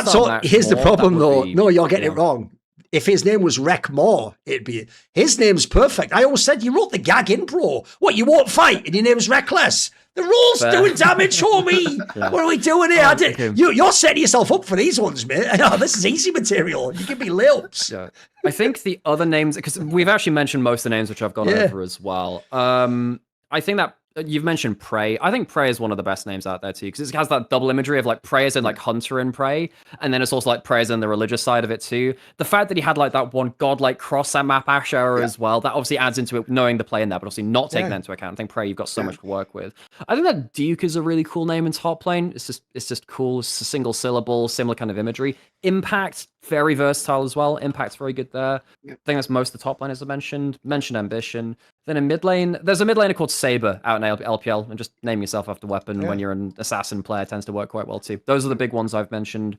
here's the problem though. No, you're getting it wrong. if his name was Rec Moore, it'd be, his name's perfect. I always said, you wrote the gag in, bro. What, you won't fight and your name's Reckless? The rule's doing damage, homie. Yeah. What are we doing here? You're setting yourself up for these ones, mate. Oh, this is easy material. You give me lips. Yeah. I think the other names, because we've actually mentioned most of the names which I've gone over as well. I think that you've mentioned Prey. I think Prey is one of the best names out there too, because it has that double imagery of like Prey as in like hunter and prey, and then it's also like Prey as in the religious side of it too. The fact that he had like that one godlike cross and map Ash era as well, that obviously adds into it, knowing the play in there, but obviously not taking that into account. I think Prey, you've got so much to work with. I think that Duke is a really cool name in top lane. It's just cool. It's a single syllable, similar kind of imagery. Impact, very versatile as well. Impact's very good there. I think that's most of the top lane, as I mentioned. Mentioned Ambition. Then in mid lane, there's a mid laner called Saber out in LPL, and just name yourself after weapon when you're an assassin player tends to work quite well too. Those are the big ones I've mentioned.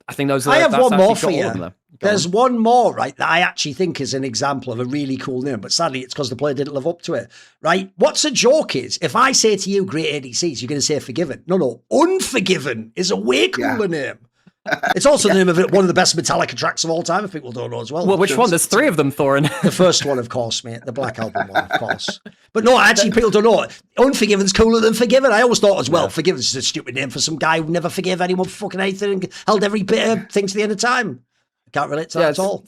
I think those are. I have one more for you. There's one more, right, that I actually think is an example of a really cool name, but sadly it's because the player didn't live up to it, right? What's a joke is, if I say to you great ADCs, you're going to say Forgiven. No, Unforgiven is a way cooler name. It's also the name of one of the best Metallica tracks of all time, if people don't know as well. Well, which one? There's 3 of them, Thorin. The first one, of course, mate. The Black Album one, of course. But no, actually, people don't know. Unforgiven's cooler than Forgiven. I always thought as well, Forgiven's just a stupid name for some guy who never forgave anyone for fucking anything and held every bit of thing to the end of time. I can't relate to that at all.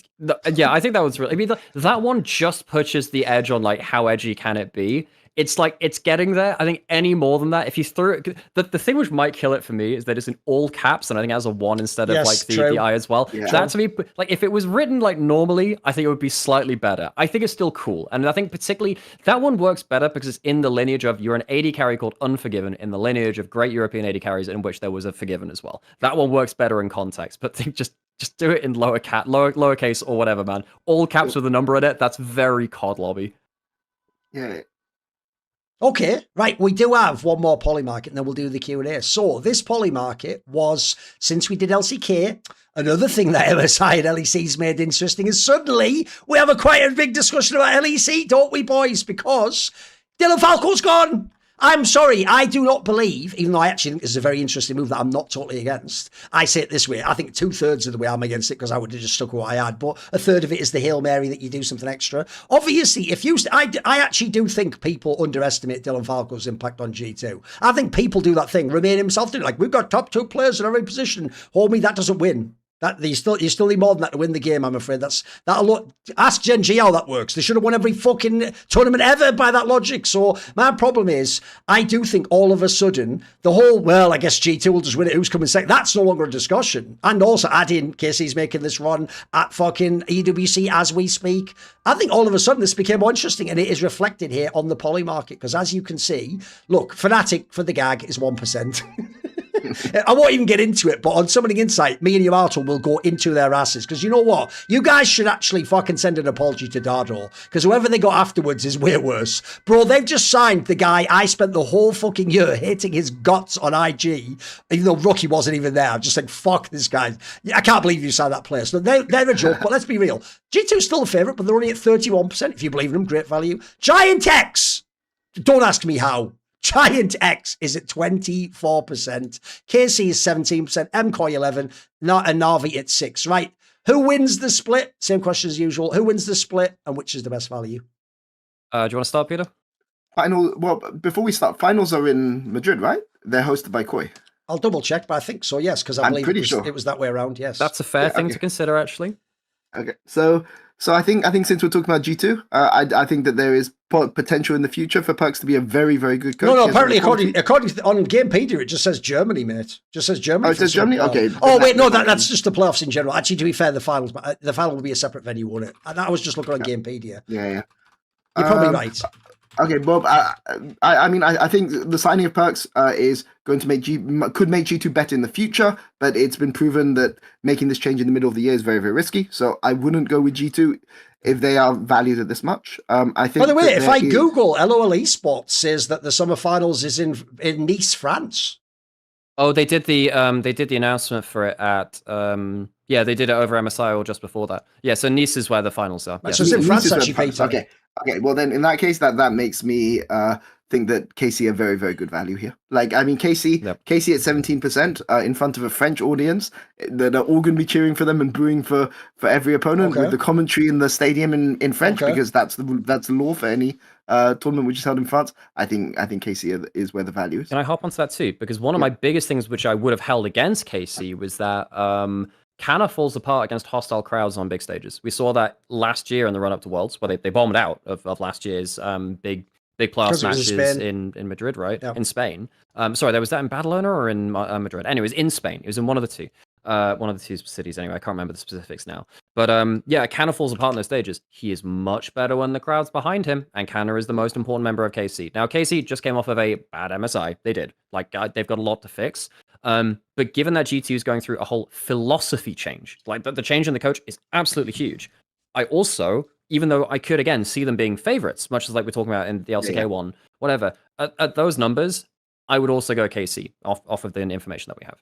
Yeah, I think that was really... I mean, that one just pushes the edge on, like, how edgy can it be. It's like, it's getting there. I think any more than that, if you threw it, the thing which might kill it for me is that it's in all caps, and I think it has a 1 instead of like the I as well. Yeah. That to me, like if it was written like normally, I think it would be slightly better. I think it's still cool. And I think particularly that one works better because it's in the lineage of, you're an AD carry called Unforgiven in the lineage of great European AD carries in which there was a Forgiven as well. That one works better in context, but just do it in lowercase or whatever, man. All caps with a number in it. That's very COD lobby. Yeah. Okay, right, we do have one more Polymarket and then we'll do the Q&A. So this Polymarket was, since we did LCK, another thing that MSI and LEC's made interesting is suddenly we have quite a big discussion about LEC, don't we, boys? Because Dylan Falco's gone. I'm sorry, I do not believe, even though I actually think this is a very interesting move that I'm not totally against. I say it this way, I think 2/3 of the way I'm against it because I would have just stuck with what I had, but 1/3 of it is the Hail Mary that you do something extra. Obviously, I actually do think people underestimate Dylan Falco's impact on G2. I think people do that thing, Remain himself, like, we've got top 2 players in every position. Homie, that doesn't win. That you still need more than that to win the game, I'm afraid. Ask Gen.G how that works. They should have won every fucking tournament ever by that logic. So my problem is, I do think all of a sudden, the whole, well, I guess G2 will just win it, who's coming second, that's no longer a discussion. And also add in, Casey's making this run at fucking EWC as we speak. I think all of a sudden this became more interesting, and it is reflected here on the Polymarket, because as you can see, look, Fnatic for the gag is 1%. I won't even get into it, but on Summoning Insight, me and Yamato will go into their asses, because you know what? You guys should actually fucking send an apology to Dardo, because whoever they got afterwards is way worse. Bro, they've just signed the guy I spent the whole fucking year hating his guts on IG, even though Rookie wasn't even there. I'm just like, fuck this guy. I can't believe you signed that player. So they're a joke, but let's be real. G2's still a favourite, but they're only at 31%. If you believe in them, great value. Giant X! Don't ask me how. Giant X is at 24%. KC is 17%. MCoy 11%. And Navi at 6%. Right. Who wins the split? Same question as usual. Who wins the split and which is the best value? Do you want to start, Peter? Well, before we start, finals are in Madrid, right? They're hosted by Koi. I'll double check, but I think so, yes, because I believe it was that way around, yes. That's a fair thing to consider, actually. Okay, so I think since we're talking about G2, I think that there is potential in the future for Perks to be a very, very good coach. No, apparently according to on Gamepedia, it just says Germany, mate. It just says Germany. Oh, it says Germany? Okay. Oh, wait, no, that's just the playoffs in general. Actually, to be fair, the final will be a separate venue, won't it? And I was just looking on Gamepedia. Yeah. You're probably right. Okay, Bob. I think the signing of Perks is going to could make G2 better in the future, but it's been proven that making this change in the middle of the year is very, very risky. So I wouldn't go with G2 if they are valued at this much. I think. By the way, if I Google LOL Esports, says that the summer finals is in Nice, France. Oh, they did the announcement for it at they did it over MSI or just before that. Yeah, so Nice is where the finals are. So it's in France, actually. Okay. Well, then in that case, that makes me think that KC are very, very good value here. Like, I mean, KC at 17% in front of a French audience that are all going to be cheering for them and booing for every opponent with the commentary in the stadium in French because that's the law for any tournament which is held in France. I think KC is where the value is. Can I hop onto that too? Because one of my biggest things which I would have held against KC was that Canna falls apart against hostile crowds on big stages. We saw that last year in the run-up to Worlds, where they bombed out of last year's big playoff matches in Madrid, right? Yeah. In Spain. Sorry, was that in Barcelona or in Madrid? Anyways, in Spain. It was in one of the two. One of the two cities anyway. I can't remember the specifics now. But yeah, Canna falls apart on those stages. He is much better when the crowd's behind him, and Canna is the most important member of KC. Now, KC just came off of a bad MSI. They did. Like, they've got a lot to fix. But given that G2 is going through a whole philosophy change, like the change in the coach is absolutely huge. I also, even though I could, again, see them being favorites, much as like we're talking about in the LCK one, whatever, at those numbers, I would also go KC off of the information that we have.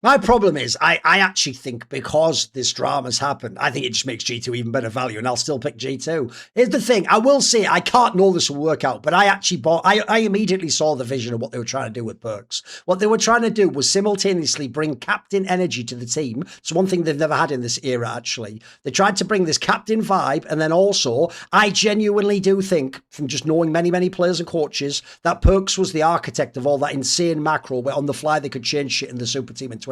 My problem is, I actually think because this drama's happened, I think it just makes G2 even better value, and I'll still pick G2. Here's the thing, I will say, I can't know this will work out, but I actually I immediately saw the vision of what they were trying to do with Perks. What they were trying to do was simultaneously bring captain energy to the team. It's one thing they've never had in this era, actually. They tried to bring this captain vibe, and then also, I genuinely do think, from just knowing many, many players and coaches, that Perks was the architect of all that insane macro where on the fly they could change shit in the super team in 2019.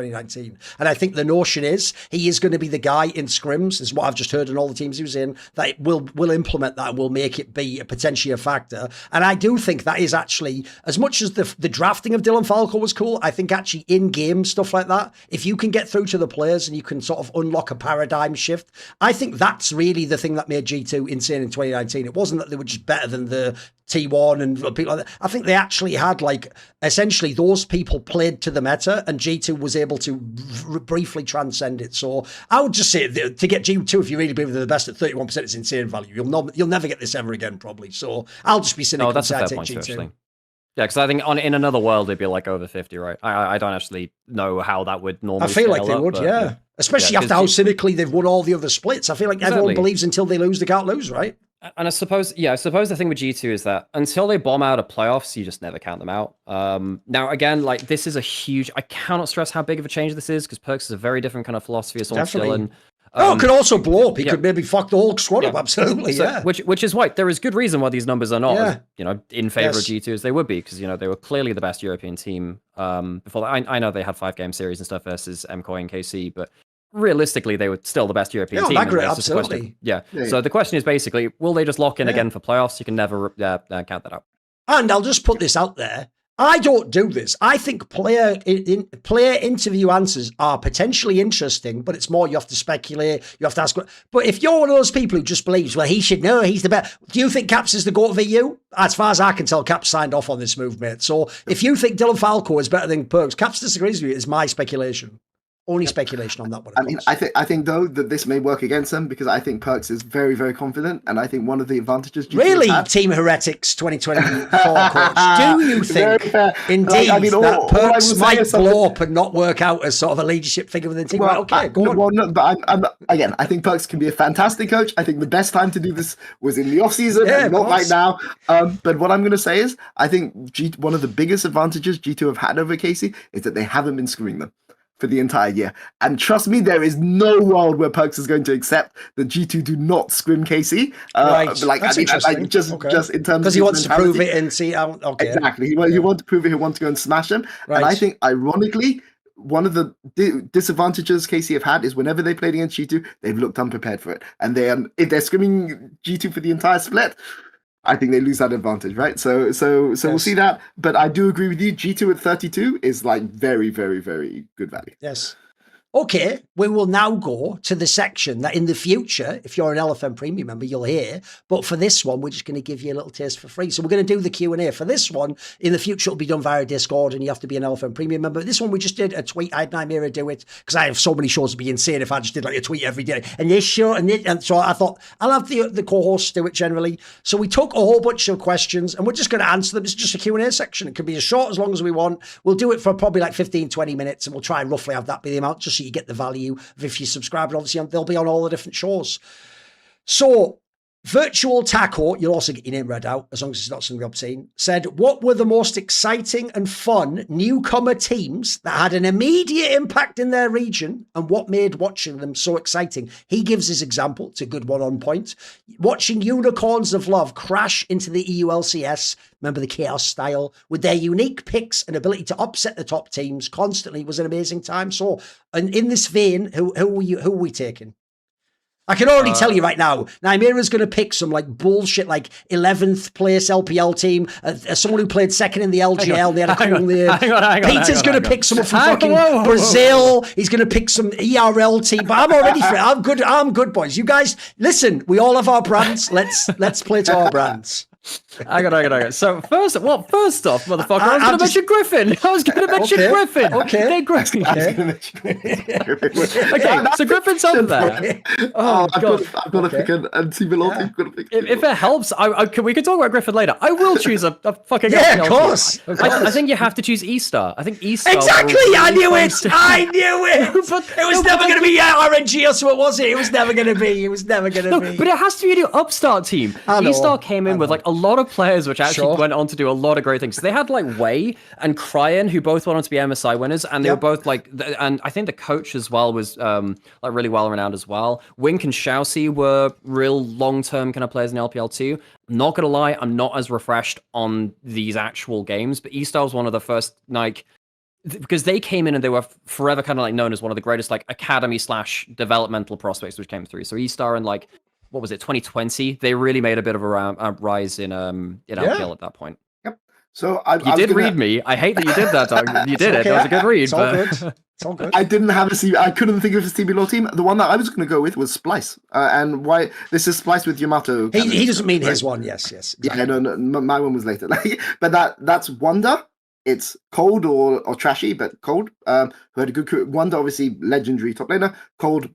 And I think the notion is he is going to be the guy in scrims, is what I've just heard in all the teams he was in, that will implement that and will make it be potentially a factor. And I do think that is actually, as much as the drafting of Dylan Falco was cool, I think actually in-game stuff like that, if you can get through to the players and you can sort of unlock a paradigm shift, I think that's really the thing that made G2 insane in 2019. It wasn't that they were just better than the T1 and people like that. I think they actually had, like, essentially those people played to the meta and G2 was able to briefly transcend it. So I would just say to get G2, if you really believe they're the best at 31%, it's insane value. You'll never get this ever again, probably. So I'll just be cynical. Oh, that's a fair point, actually. Yeah, because I think in another world, it'd be like over 50, right? I don't actually know how that would normally I feel like they would, yeah. Especially after how cynically they've won all the other splits. I feel like everyone believes until they lose, they can't lose, right? And I suppose the thing with G2 is that until they bomb out of playoffs, you just never count them out. Now, again, like, this is a huge, I cannot stress how big of a change this is, because Perks is a very different kind of philosophy as someone still in. It could also blow up. He could maybe fuck the whole squad up. Absolutely, so, Which is why there is good reason why these numbers are not, as, in favor of G2 as they would be, because they were clearly the best European team before that. I know they had 5-game series and stuff versus MKOI and KC, but realistically, they were still the best European team. Absolutely. So the question is basically, will they just lock in again for playoffs? You can never count that out. And I'll just put this out there. I don't do this. I think player interview answers are potentially interesting, but it's more you have to speculate, you have to ask. But if you're one of those people who just believes, well, he should know, he's the best. Do you think Caps is the GOAT VU? As far as I can tell, Caps signed off on this move, mate. So if you think Dylan Falco is better than Perks, Caps disagrees with you. It's my speculation. Only speculation on that one. I mean, I think though that this may work against them, because I think Perks is very, very confident, and I think one of the advantages Team Heretics 2024 coach. Do you think indeed that Perks might blow up and not work out as sort of a leadership figure within the team? Well, go on. Well, no, but again, I think Perks can be a fantastic coach. I think the best time to do this was in the off season, and not right now. But what I'm going to say is, I think one of the biggest advantages G2 have had over KC is that they haven't been screwing them for the entire year. And trust me, there is no world where Perks is going to accept that G2 do not scrim KC. Just in terms, because he wants to prove it and see how. Okay. Exactly. He wants to prove it. He wants to go and smash them. Right. And I think, ironically, one of the disadvantages KC have had is whenever they played against G2, they've looked unprepared for it. And if they're scrimming G2 for the entire split, I think they lose that advantage, right? So we'll see that. But I do agree with you. G2 at 32 is like very, very, very good value. Yes. Okay, we will now go to the section that in the future, if you're an LFM Premium member, you'll hear. But for this one, we're just going to give you a little taste for free. So we're going to do the Q&A. For this one, in the future, it'll be done via Discord, and you have to be an LFM Premium member. This one, we just did a tweet. I had Nymaera do it, because I have so many shows. It'd be insane if I just did like a tweet every day. And this show, and so I thought, I'll have the co-hosts do it generally. So we took a whole bunch of questions, and we're just going to answer them. It's just a Q&A section. It can be as short as long as we want. We'll do it for probably like 15, 20 minutes, and we'll try and roughly have that be the amount, just so you get the value of if you subscribe. And obviously, they'll be on all the different shows. So Virtual Taco, you'll also get your name read out as long as it's not something obscene, said, what were the most exciting and fun newcomer teams that had an immediate impact in their region and what made watching them so exciting? He gives his example. It's a good one on point. Watching Unicorns of Love crash into the EULCS, remember the Chaos style, with their unique picks and ability to upset the top teams constantly was an amazing time. So, and in this vein, who are we taking? I can already tell you right now, Nymaera's going to pick some like bullshit, like 11th place LPL team, someone who played second in the LGL. They had a cool name. Peter's going to pick someone from fucking Brazil. He's going to pick some ERL team. But I'm already free. I'm good. I'm good, boys. You guys, listen. We all have our brands. Let's play to our brands. Hang on. So first off, motherfucker, I was going to mention Griffin. Griffin. Okay. Griffin. Okay, so Griffin's up there. Oh, I've got to pick a team along. If it helps, we can talk about Griffin later. I will choose a fucking LPL of course. I think you have to choose E-Star. I think E-Star. Exactly. I knew it. But it was never going to be RNG or so. Was it? It was never going to be. But it has to be a new upstart team. E-Star came in with like a lot of players which actually went on to do a lot of great things. So they had like Wei and Cryan, who both went on to be MSI winners, and they were both like, and I think the coach as well was like really well renowned as well. Wink and Shousey were real long-term kind of players in LPL too. Not gonna lie, I'm not as refreshed on these actual games, but E-Star was one of the first, like, because they came in and they were forever kind of like known as one of the greatest like academy / developmental prospects which came through. So E-Star in like, what was it, 2020? They really made a bit of a rise in LPL at that point. Yep. So you did read me. I hate that you did that, Doug. You did it. That was a good read. It's all good. It's all good. I didn't have a CB. I couldn't think of a CB law team. The one that I was going to go with was Splice. And why this is Splice with Yamato. He doesn't mean his one. Yes. Exactly. Yeah, no, my one was later. But that's Wonder. It's Cold or trashy, but Cold. Who had a good career. Wonder, obviously legendary top laner. Cold,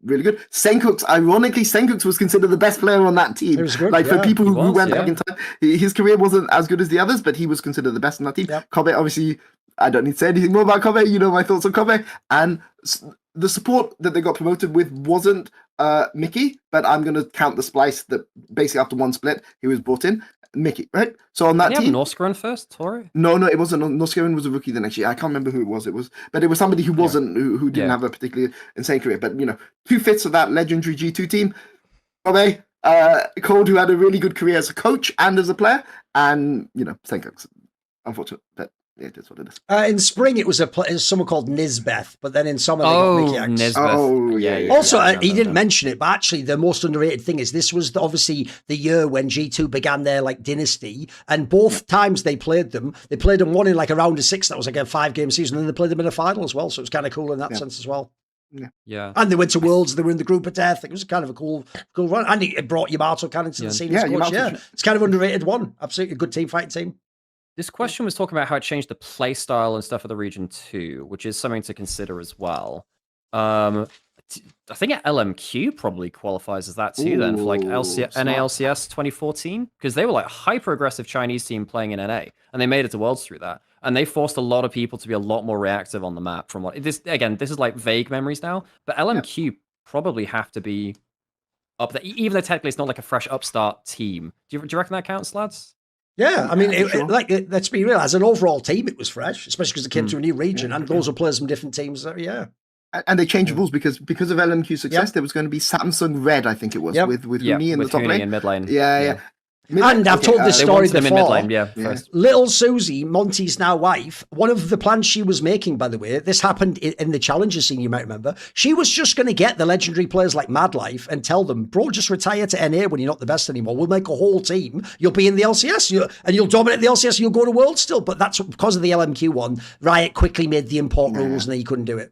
really good. Senkooks, ironically, Senkooks was considered the best player on that team. Good, for people who went back in time, his career wasn't as good as the others, but he was considered the best on that team. Yep. Kobe, obviously, I don't need to say anything more about Kobe. You know my thoughts on Kobe. And the support that they got promoted with wasn't Mickey, but I'm going to count the Splice that basically after one split, he was brought in. Mickey, right? So on that team, Norscaron first, Tori? No, it wasn't. Norscaron was a rookie the next year. I can't remember who it was. But it was somebody who wasn't, who didn't have a particularly insane career. But 2/5 of that legendary G2 team, Kobe, Cold, who had a really good career as a coach and as a player, and Senkooks. Unfortunate, but it is what it is. In spring, it was someone called Nisbeth, but then in summer, they got Mickey X. Nisbeth. Oh, yeah. Also, he didn't mention it, but actually, the most underrated thing is this was obviously the year when G2 began their like dynasty, and both times they played them one in like a round of 6. That was like a 5-game season, and then they played them in a final as well. So it was kind of cool in that sense as well. Yeah. And they went to Worlds. They were in the group of death. It was kind of a cool run, and it brought Yamato Cannon to the scene. It's kind of underrated one. Absolutely a good team fighting team. This question was talking about how it changed the play style and stuff of the region too, which is something to consider as well. I think LMQ probably qualifies as that too, then, for like NALCS 2014, because they were like hyper aggressive Chinese team playing in NA, and they made it to Worlds through that, and they forced a lot of people to be a lot more reactive on the map. From what this is like vague memories now, but LMQ probably have to be up there, even though technically it's not like a fresh upstart team. Do you reckon that counts, lads? Yeah, I mean, let's be real. As an overall team, it was fresh, especially because it came to a new region, and those were players from different teams. And they changed rules because of LMQ's success. There was going to be Samsung Red, I think it was, with Huni in the top lane. In mid lane. Yeah. And I've told this story before. In mid lane, Little Susie, Monty's now wife, one of the plans she was making, by the way, this happened in the challenger scene, you might remember. She was just going to get the legendary players like Madlife and tell them, bro, just retire to NA when you're not the best anymore. We'll make a whole team. You'll be in the LCS and you'll dominate the LCS and you'll go to Worlds still. But that's because of the LMQ one. Riot quickly made the import rules and then you couldn't do it.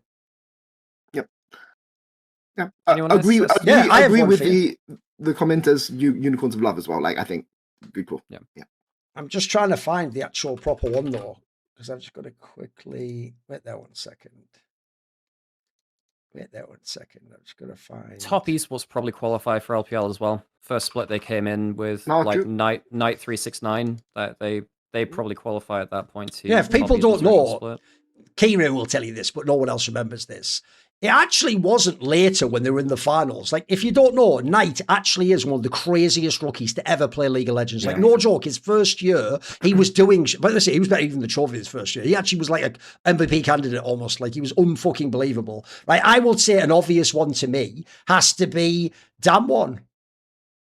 Yeah. I agree with the commenters, Unicorns of Love as well. Like, I think, good call. Yeah. I'm just trying to find the actual proper one, though, because I've just got to quickly... Wait there one second. I'm just going to find... Top Esports probably qualify for LPL as well. First split they came in with, Knight 369. They probably qualify at that point too. Yeah, if people don't know, Kira will tell you this, but no one else remembers this. It actually wasn't later when they were in the finals. Like, if you don't know, Knight actually is one of the craziest rookies to ever play League of Legends. Like, no joke, his first year, he was doing, but let's say he was better even the trophy his first year. He actually was like an MVP candidate almost. Like, he was unfucking believable. Right? I would say an obvious one to me has to be Damwon.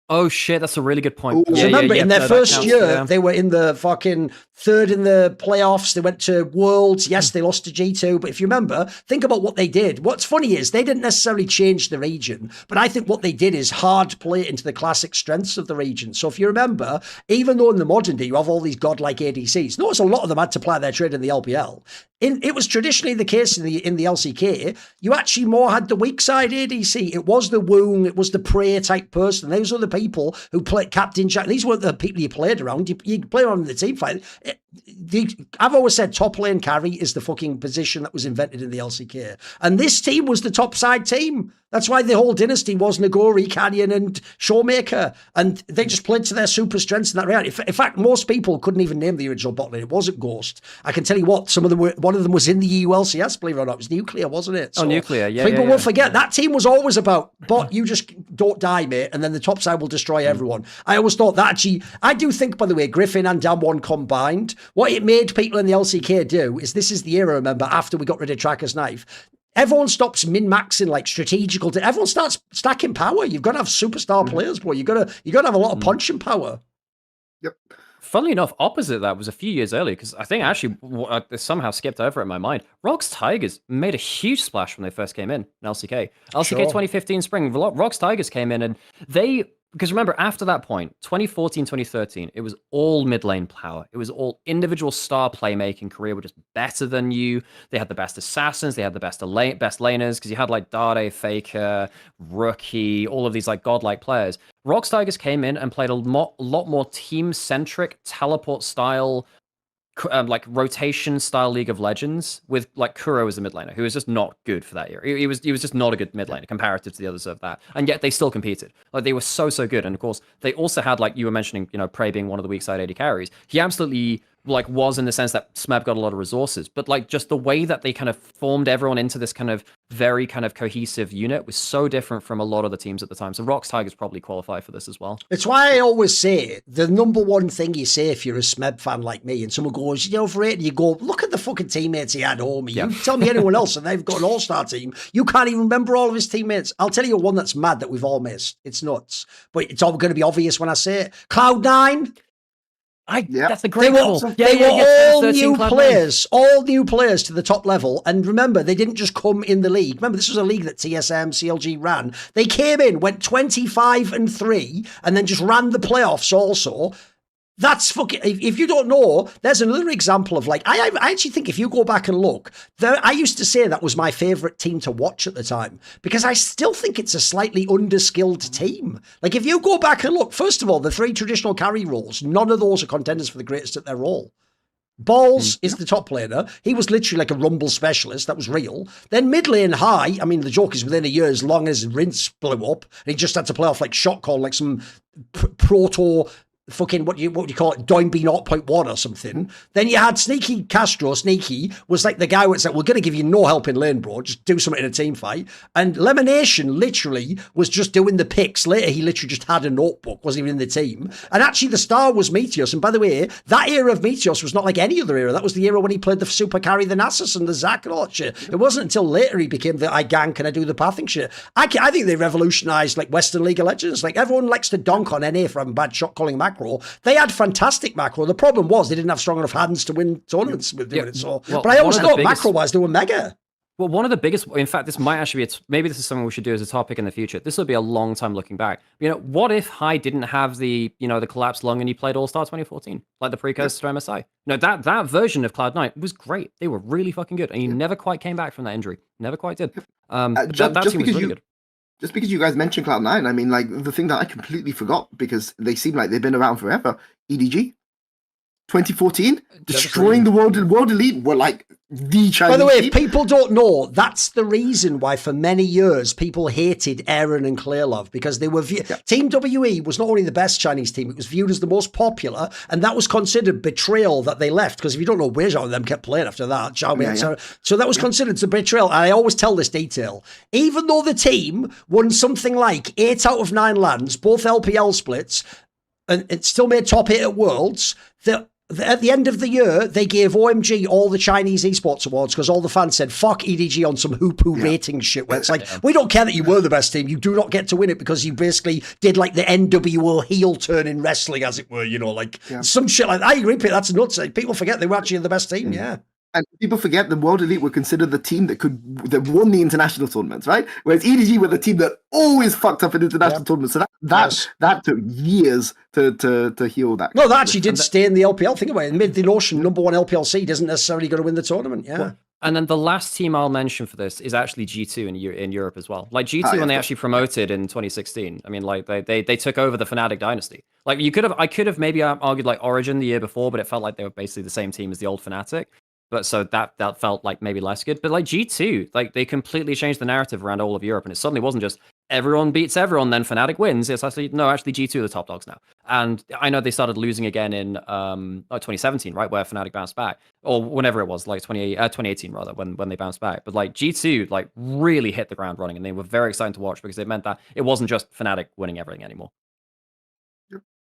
Oh shit, that's a really good point. Remember, in their first year, they were in the fucking third in the playoffs. They went to Worlds. Yes, they lost to G2. But if you remember, think about what they did. What's funny is they didn't necessarily change the region, but I think what they did is hard play it into the classic strengths of the region. So if you remember, even though in the modern day you have all these godlike ADCs, notice a lot of them had to play their trade in the LPL. It was traditionally the case in the LCK. You actually more had the weak side ADC. It was the Woong, it was the Prey type person. Those were the people who played Captain Jack. These weren't the people you played around. You play around in the team fight. I've always said top lane carry is the fucking position that was invented in the LCK. And this team was the top side team. That's why the whole dynasty was Nagori, Canyon, and Showmaker. And they just played to their super strengths in that reality. In fact, most people couldn't even name the original bot lane. It wasn't Ghost. I can tell you what, some of them one of them was in the EU LCS, believe it or not. It was Nuclear, wasn't it? So Nuclear, yeah. People will forget that team was always about, bot, you just don't die, mate, and then the top side will destroy everyone. I always thought that actually, I do think, by the way, Griffin and Damwon combined, what it made people in the LCK do is this is the era, remember, after we got rid of Tracker's Knife. Everyone stops min-maxing like strategical. Everyone starts stacking power. You've got to have superstar players, boy. You've got to have a lot of punching power. Yep. Funnily enough, opposite that was a few years earlier, because I think actually somehow skipped over in my mind. Rox Tigers made a huge splash when they first came in LCK. LCK 2015 spring, Rox Tigers came in and because remember, after that point, 2014, 2013, it was all mid lane power. It was all individual star playmaking. Korea were just better than you. They had the best assassins. They had the best laners, because you had like Dade, Faker, Rookie, all of these like godlike players. Rox Tigers came in and played a lot more team-centric, teleport-style, like rotation-style League of Legends with like Kuro as a mid laner, who was just not good for that year. He was just not a good mid laner comparative to the others of that, and yet they still competed. Like they were so good, and of course they also had, like you were mentioning, Prey being one of the weak side AD carries. He absolutely like was, in the sense that Smeb got a lot of resources, but like just the way that they kind of formed everyone into this kind of very kind of cohesive unit was so different from a lot of the teams at the time. So Rox Tigers probably qualify for this as well. It's why I always say the number one thing you say if you're a Smeb fan like me and someone goes, you're overrated, you go, look at the fucking teammates he had, homie. You tell me anyone else and they've got an all-star team. You can't even remember all of his teammates. I'll tell you one that's mad that we've all missed. It's nuts. But it's all going to be obvious when I say it. Cloud9. That's a great call. They were all new players, all new players to the top level. And remember, they didn't just come in the league. Remember, this was a league that TSM, CLG ran. They came in, went 25-3, and then just ran the playoffs also. That's fucking, if you don't know, there's another example of like, I actually think if you go back and look, I used to say that was my favourite team to watch at the time, because I still think it's a slightly underskilled team. Like if you go back and look, first of all, the three traditional carry roles, none of those are contenders for the greatest at their role. Balls is the top laner. He was literally like a rumble specialist. That was real. Then mid lane high. I mean, the joke is within a year, as long as Rinse blew up, and he just had to play off like shot call, like some proto fucking what do you call it, Doinby 0.1 or something. Then you had Sneaky Castro. Sneaky was like the guy who was like, we're going to give you no help in lane, bro. Just do something in a team fight. And Elimination literally was just doing the picks. Later, he literally just had a notebook, wasn't even in the team. And actually, the star was Meteos. And by the way, that era of Meteos was not like any other era. That was the era when he played the super carry, the Nasus and the Zac and all that shit. It wasn't until later he became the I gank and I do the pathing shit. I think they revolutionized like Western League of Legends. Like everyone likes to donk on NA for having bad shot calling macro. They had fantastic macro. The problem was they didn't have strong enough hands to win tournaments with doing it. So, but I always thought macro-wise they were mega. Well, one of the biggest, in fact, this might actually be, maybe this is something we should do as a topic in the future. This will be a long time looking back. What if High didn't have the, the collapsed lung and you played All-Star 2014, like the precursor to MSI? No, that version of Cloud9 was great. They were really fucking good. And you never quite came back from that injury. Never quite did. That team was really good. Just because you guys mentioned Cloud9, I mean, like, the thing that I completely forgot, because they seem like they've been around forever, EDG. 2014, destroying the world elite were like the Chinese By the way, team. if people don't know, that's the reason why for many years people hated Aaron and Clearlove, because they were Team WE was not only the best Chinese team, it was viewed as the most popular, and that was considered betrayal that they left, because if you don't know, Wei Zhao and them kept playing after that. So that was considered a betrayal, and I always tell this detail. Even though the team won something like 8 out of 9 lands, both LPL splits, and it still made top 8 at Worlds, at the end of the year, they gave OMG all the Chinese esports awards because all the fans said, fuck EDG on some hoo-poo rating shit, where it's like, we don't care that you were the best team. You do not get to win it because you basically did like the NWO heel turn in wrestling, as it were, some shit like that. I agree, Pete, that's nuts. People forget they were actually the best team, And people forget the World Elite were considered the team that won the international tournaments, right? Whereas EDG were the team that always fucked up in international tournaments. So that took years to heal that. No, that actually did stay in the LPL. Think about it. Mid-Ocean, number 1 LPL seed isn't necessarily going to win the tournament. Yeah. Well, and then the last team I'll mention for this is actually G2 in Europe as well. Like G2 when they actually promoted in 2016. I mean, like they took over the Fnatic dynasty. Like I could have maybe argued like Origin the year before, but it felt like they were basically the same team as the old Fnatic. But so that felt like maybe less good. But like G2, like they completely changed the narrative around all of Europe, and it suddenly wasn't just everyone beats everyone, then Fnatic wins. It's actually G2 are the top dogs now. And I know they started losing again in 2017, right, where Fnatic bounced back, or whenever it was, like 2018 rather, when they bounced back. But like G2 like really hit the ground running, and they were very exciting to watch because it meant that it wasn't just Fnatic winning everything anymore.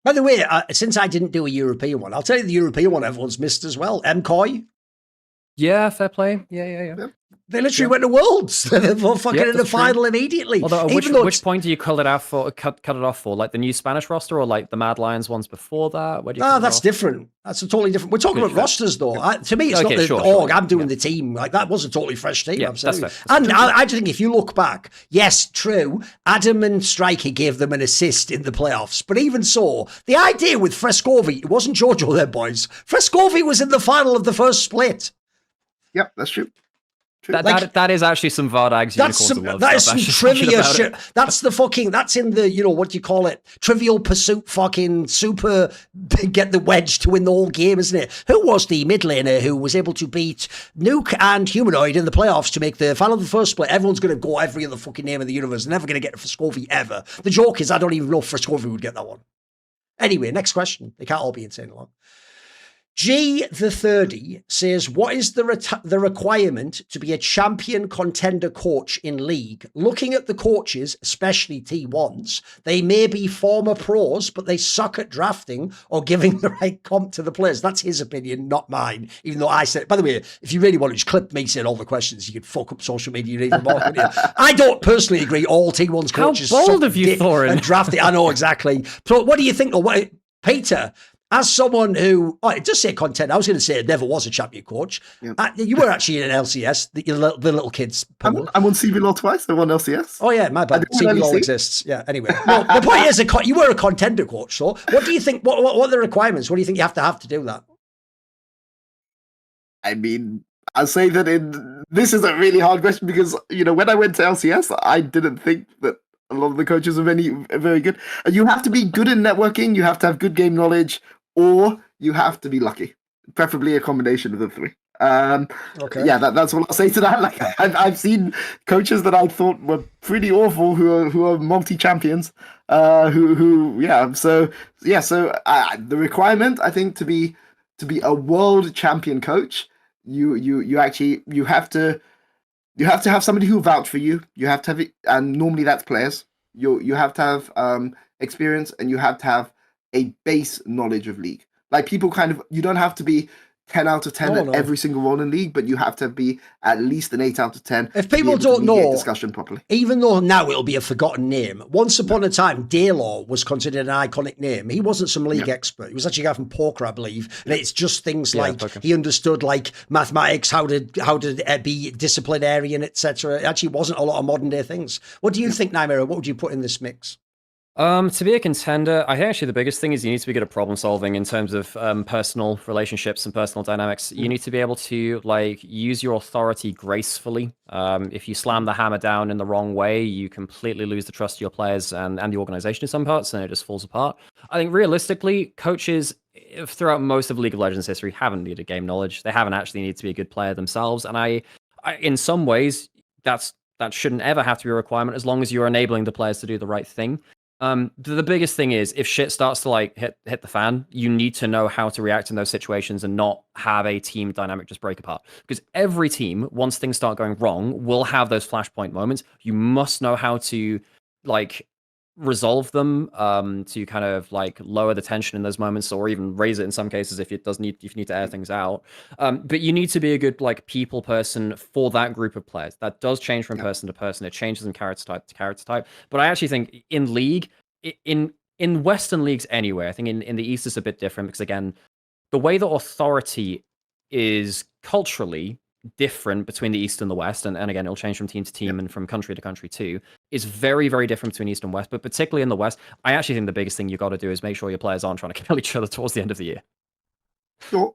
By the way, since I didn't do a European one, I'll tell you the European one everyone's missed as well. MCOY. Yeah, fair play. Yeah. They literally went to Worlds. They were fucking in the final immediately. Although, which point do you cut it off for? Like the new Spanish roster, or like the Mad Lions ones before that? Where do you that's different. That's a totally different. We're talking about rosters, though. To me, it's not the org. I'm doing the team. Like that was a totally fresh team. Yeah, absolutely. That's fair. And I just think if you look back, yes, true. Adam and Striker gave them an assist in the playoffs, but even so, the idea with Frescovi, it wasn't Jojo there, boys. Frescovi was in the final of the first split. Yep, that's true. That is actually some Vardags unicorns. That is some trivia shit. That's in the, what do you call it? Trivial Pursuit fucking super get the wedge to win the whole game, isn't it? Who was the mid laner who was able to beat Nuke and Humanoid in the playoffs to make the final of the first split? Everyone's going to go every other fucking name in the universe. They're never going to get Frescovi ever. The joke is I don't even know if Frescovi would get that one. Anyway, next question. They can't all be insane long. G the 30 says, what is the requirement to be a champion contender coach in league? Looking at the coaches, especially T1s, they may be former pros, but they suck at drafting or giving the right comp to the players. That's his opinion, not mine, even though I said, by the way, if you really want to just clip me saying all the questions, you could fuck up social media even more. I don't personally agree all T1's coaches How bold of you, Thorin. And drafting. I know, exactly. So what do you think? Peter, as someone who, it does say content. I was going to say it never was a champion coach. Yeah. You were actually in an LCS, the little kids. I'm on CVLOL twice. I'm on LCS. Oh yeah, my bad. CVLOL exists. Yeah. Anyway, no, the point is, you were a contender coach. So, what do you think? What are the requirements? What do you think you have to do that? I mean, I'll say that this is a really hard question because when I went to LCS, I didn't think that a lot of the coaches are very good. You have to be good in networking. You have to have good game knowledge. Or you have to be lucky, preferably a combination of the three. Okay. Yeah, that's what I'll say to that. Like I've seen coaches that I thought were pretty awful who are multi-champions. So the requirement, I think, to be a world champion coach, you have to have somebody who vouch for you. You have to have it, and normally that's players. You have to have experience, and you have to have a base knowledge of league. Like people you don't have to be 10 out of 10 at every single role in league, but you have to be at least an 8 out of 10. If people don't know, discussion properly. Even though now it'll be a forgotten name, once upon a time, Daylor was considered an iconic name. He wasn't some league expert. He was actually a guy from poker, I believe. And it's just things like poker. He understood like mathematics, how to be disciplinarian, etc. It actually wasn't a lot of modern day things. What do you think, Nymaera? What would you put in this mix? To be a contender, I think actually the biggest thing is you need to be good at problem solving in terms of personal relationships and personal dynamics. You need to be able to use your authority gracefully. If you slam the hammer down in the wrong way, you completely lose the trust of your players and the organization in some parts, and it just falls apart. I think realistically, coaches throughout most of League of Legends history, haven't needed game knowledge. They haven't actually needed to be a good player themselves. And I in some ways, that shouldn't ever have to be a requirement as long as you're enabling the players to do the right thing. The biggest thing is if shit starts to like hit the fan, you need to know how to react in those situations and not have a team dynamic just break apart. Because every team, once things start going wrong, will have those flashpoint moments. You must know how to like resolve them to kind of like lower the tension in those moments, or even raise it in some cases if you need to air things out. But you need to be a good like people person for that group of players. That does change from person to person. It changes from character type to character type. But I actually think in League, in Western leagues anyway, I think in the East is a bit different because again, the way that authority is culturally different between the East and the West, and again, it'll change from team to team and from country to country too, is very, very different between East and West. But particularly in the West, I actually think the biggest thing you got to do is make sure your players aren't trying to kill each other towards the end of the year. Sure.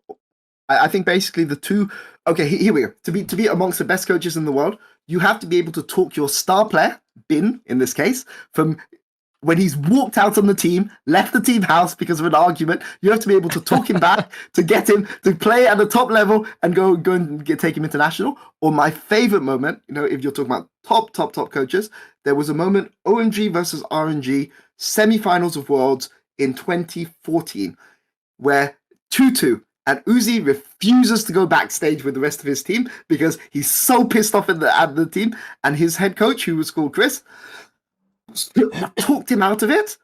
I think basically the two. Okay, here we go. To be amongst the best coaches in the world, you have to be able to talk your star player, Bin in this case, from when he's walked out on the team, left the team house because of an argument. You have to be able to talk him back to get him to play at the top level and go and take him international. Or my favorite moment, if you're talking about top coaches, there was a moment OMG versus RNG semi-finals of Worlds in 2014 where 2-2 and Uzi refuses to go backstage with the rest of his team because he's so pissed off at the team, and his head coach, who was called Chris, talked him out of it,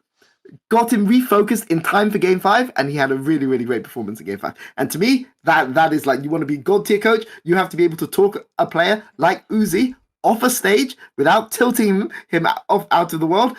got him refocused in time for game 5, and he had a really, really great performance in game 5. And to me, that is like, you want to be god tier coach, you have to be able to talk a player like Uzi off a stage without tilting him out of the world,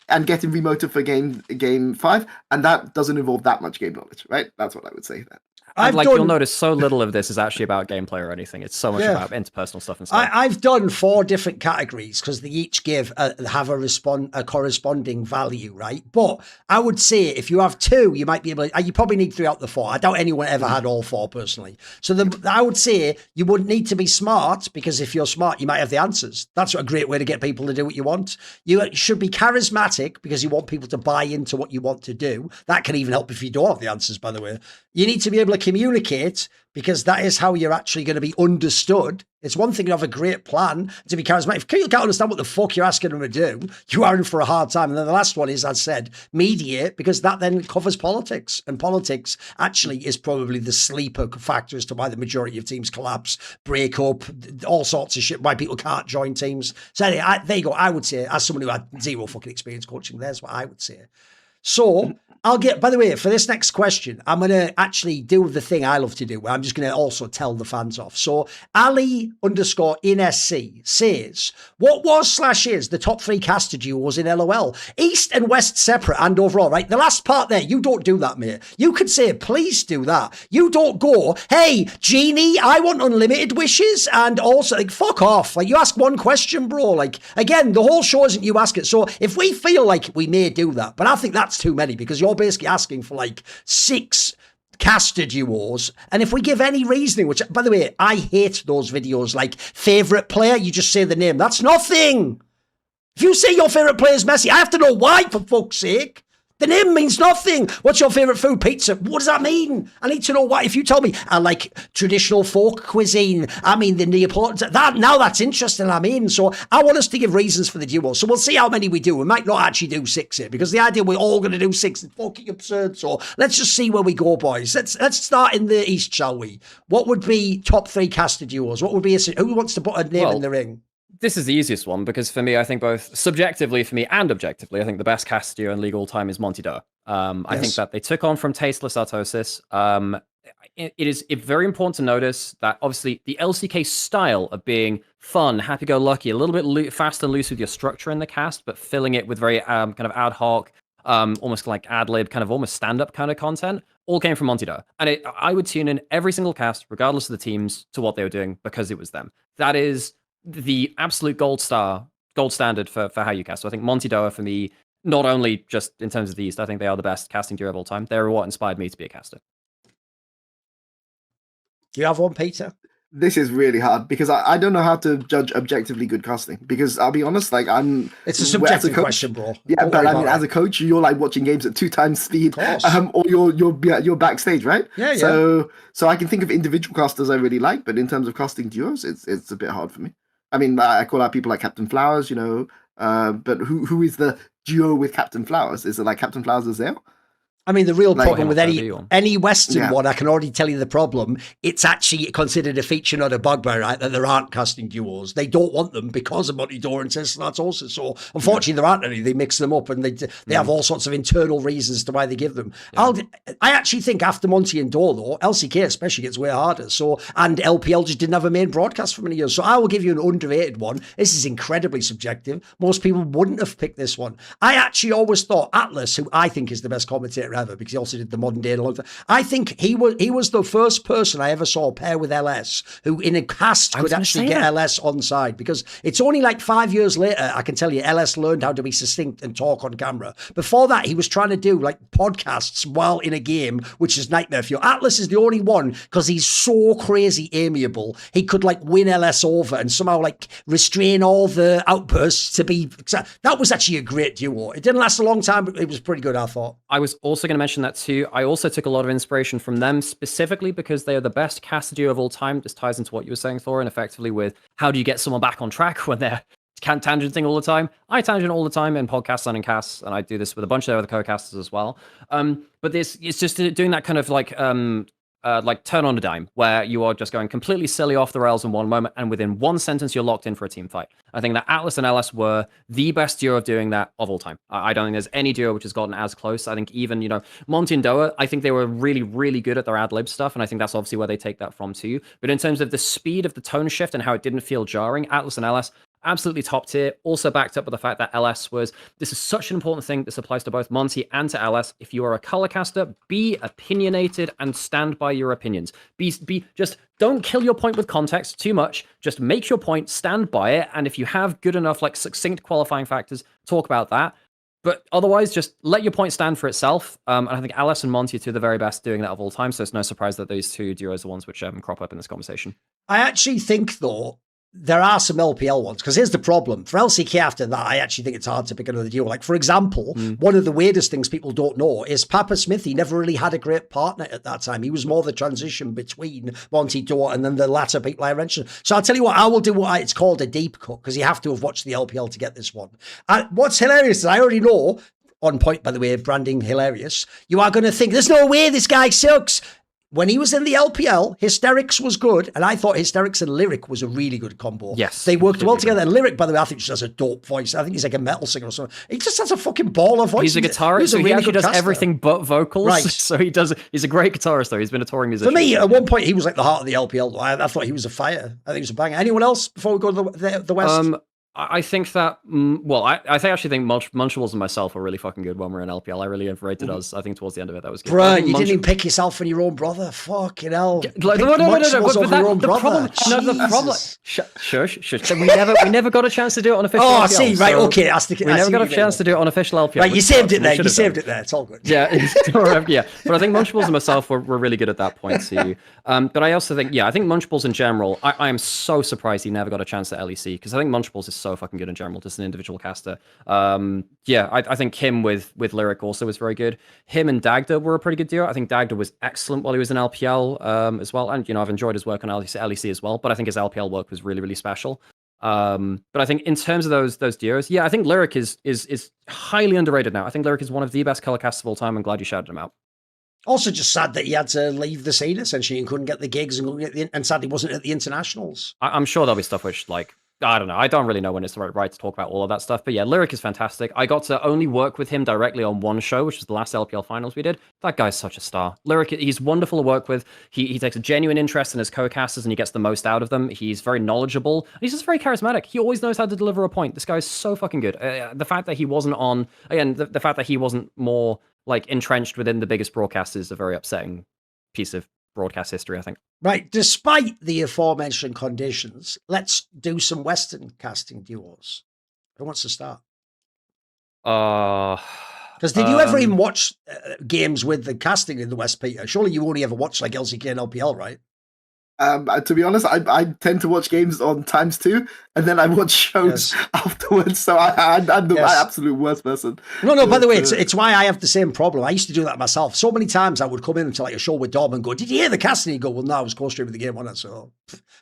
and get him remoted for game 5. And that doesn't involve that much game knowledge, right? That's what I would say then. You'll notice so little of this is actually about gameplay or anything. It's so much about interpersonal stuff and stuff. I've done 4 different categories because they each have a corresponding value, right? But I would say if you have 2, you might be able to, you probably need 3 out of the 4. I doubt anyone ever had all 4 personally. So I would say you wouldn't need to be smart, because if you're smart, you might have the answers. That's a great way to get people to do what you want. You should be charismatic because you want people to buy into what you want to do. That can even help if you don't have the answers, by the way. You need to be able to communicate, because that is how you're actually going to be understood. It's one thing to have a great plan, to be charismatic. If you can't understand what the fuck you're asking them to do, you are in for a hard time. And then the last one is, as said, mediate, because that then covers politics. And politics actually is probably the sleeper factor as to why the majority of teams collapse, break up, all sorts of shit, why people can't join teams. So anyway, there you go. I would say, as someone who had 0 fucking experience coaching, there's what I would say. So I'll get, by the way, for this next question, I'm going to actually do the thing I love to do, where I'm just going to also tell the fans off. So Ali_NSC says, what was/is the top 3 caster duos in LOL? East and West separate and overall, right? The last part there, you don't do that, mate. You could say, please do that. You don't go, hey, Genie, I want unlimited wishes, and also, like, fuck off. Like, you ask one question, bro. Like, again, the whole show isn't you ask it. So if we feel like we may do that, but I think that's too many, because you're basically asking for like 6 caster duos. And if we give any reasoning, which, by the way, I hate those videos, like favorite player, you just say the name. That's nothing. If you say your favorite player is Messi, I have to know why, for fuck's sake. The name means nothing. What's your favorite food? Pizza. What does that mean? I need to know why. If you tell me I like traditional folk cuisine, I mean the Neapolitan, that's interesting. So I want us to give reasons for the duo. So we'll see how many we do. We might not actually do 6 here, because the idea we're all going to do 6 is fucking absurd. So let's just see where we go, boys. Let's start in the East, shall we? What would be top 3 caster duos? What would be who wants to put a name in the ring? This is the easiest one, because for me, I think both subjectively for me and objectively, I think the best cast duo in League all time is Monty Doe. I think that they took on from Tasteless Artosis. It is very important to notice that obviously the LCK style of being fun, happy-go-lucky, a little bit fast and loose with your structure in the cast, but filling it with very kind of ad hoc, almost like ad-lib, kind of almost stand-up kind of content, all came from Monty Doe. And I would tune in every single cast, regardless of the teams, to what they were doing, because it was them. That is the absolute gold standard for how you cast. So I think Monty Doe, for me, not only just in terms of the East, I think they are the best casting duo of all time. They're what inspired me to be a caster. Do you have one, Peter? This is really hard because I don't know how to judge objectively good casting, because I'll be honest, like it's a subjective question, bro. Yeah, but I mean, as a coach, you're like watching games at 2 times speed, or you're backstage, right? Yeah. So I can think of individual casters I really like, but in terms of casting duos, it's a bit hard for me. I mean, I call out people like Captain Flowers, you know, but who is the duo with Captain Flowers? Is it like Captain Flowers is there? I mean, the real problem with any Western one, I can already tell you the problem. It's actually considered a feature, not a bugbear, right? That there aren't casting duos. They don't want them because of Monty Doran says that's also. So unfortunately, there aren't any. They mix them up, and they have all sorts of internal reasons to why they give them. Yeah. I actually think after Monty and Dor, though, LCK especially gets way harder. So, and LPL just didn't have a main broadcast for many years. So I will give you an underrated one. This is incredibly subjective. Most people wouldn't have picked this one. I actually always thought Atlas, who I think is the best commentator ever, because he also did the modern day and a long time. I think he was the first person I ever saw pair with LS who in a cast could actually get LS on side, because it's only like 5 years later, I can tell you, LS learned how to be succinct and talk on camera. Before that, he was trying to do like podcasts while in a game, which is nightmare for you. Atlas is the only one, because he's so crazy amiable, he could like win LS over and somehow like restrain all the outbursts to be. That was actually a great duo. It didn't last a long time, but it was pretty good, I thought. I was also going to mention that too. I also took a lot of inspiration from them, specifically because they are the best caster duo of all time. This ties into what you were saying, Thorin, effectively with how do you get someone back on track when they're tangenting all the time. I tangent all the time in podcasts and in casts, and I do this with a bunch of other co-casters as well. But it's just doing that kind of like turn on a dime, where you are just going completely silly off the rails in one moment, and within one sentence you're locked in for a team fight. I think that Atlas and LS were the best duo of doing that of all time. I don't think there's any duo which has gotten as close. I think even, Monty and Doa, I think they were really, really good at their ad-lib stuff, and I think that's obviously where they take that from too. But in terms of the speed of the tone shift and how it didn't feel jarring, Atlas and LS, absolutely top tier. Also backed up with the fact that LS this is such an important thing. This applies to both Monty and to LS. If you are a color caster, be opinionated and stand by your opinions. Just don't kill your point with context too much. Just make your point, stand by it. And if you have good enough, like succinct qualifying factors, talk about that. But otherwise, just let your point stand for itself. And I think LS and Monty are two of the very best doing that of all time. So it's no surprise that those two duos are the ones which crop up in this conversation. I actually think, though, there are some LPL ones, because here's the problem. For LCK after that, I actually think it's hard to pick another duo. Like, for example, one of the weirdest things people don't know is Papa Smithy never really had a great partner at that time. He was more the transition between Monty Dor and then the latter people I mentioned. So I'll tell you what, I will do it's called a deep cut, because you have to have watched the LPL to get this one. And what's hilarious is I already know, on point, by the way, branding hilarious, you are going to think, there's no way this guy sucks. When he was in the LPL, Hysterics was good, and I thought Hysterics and Lyric was a really good combo. Yes. They worked well together. And Lyric, by the way, I think just has a dope voice. I think he's like a metal singer or something. He just has a fucking baller voice. He's a guitarist, so he actually does everything but vocals. Right. So he's a great guitarist, though. He's been a touring musician. For me, at one point, he was like the heart of the LPL. I thought he was a fire. I think he was a banger. Anyone else before we go to the West? I think that, I actually think Munchables and myself were really fucking good when we were in LPL. I really rated us. I think towards the end of it, that was good. Bruh, you didn't even pick yourself and your own brother. Fucking hell. No. But the problem. Shush. We never got a chance to do it on official LPL. Oh, I see. Right, okay. We never got a chance to do it on official LPL. Right, you saved it there. You saved it there. It's all good. Yeah. Yeah. But I think Munchables and myself were really good at that point too. But I also think, I think Munchables in general, I am so surprised he never got a chance at LEC, because I think Munchables is so fucking good in general, just an individual caster. I think him with Lyric also was very good. Him and Dagda were a pretty good duo. I think Dagda was excellent while he was in LPL as well, and I've enjoyed his work on LEC as well, but I think his LPL work was really, really special. But I think in terms of those duos, I think Lyric is highly underrated now. I think Lyric is one of the best color casters of all time. I'm glad you shouted him out. Also, just sad that he had to leave the scene essentially and couldn't get the gigs and sadly wasn't at the internationals. I'm sure there'll be stuff which, like, I don't know. I don't really know when it's the right to talk about all of that stuff. But yeah, Lyric is fantastic. I got to only work with him directly on one show, which was the last LPL finals we did. That guy's such a star. Lyric, he's wonderful to work with. He takes a genuine interest in his co-casters and he gets the most out of them. He's very knowledgeable. He's just very charismatic. He always knows how to deliver a point. This guy is so fucking good. The fact that he wasn't on, again, the fact that he wasn't more like entrenched within the biggest broadcasters is a very upsetting piece of broadcast history, I think. Right. Despite the aforementioned conditions, let's do some Western casting duos. Who wants to start? Because did you ever even watch games with the casting in the West, Peter? Surely you only ever watched like LCK and LPL, right? To be honest, I tend to watch games on ×2, and then I watch shows afterwards. So I'm the absolute worst person. No. By the way, it's why I have the same problem. I used to do that myself. So many times I would come in to like a show with Dom and go, "Did you hear the cast?" And he'd go, "Well, no, I was co-streaming the game on it." So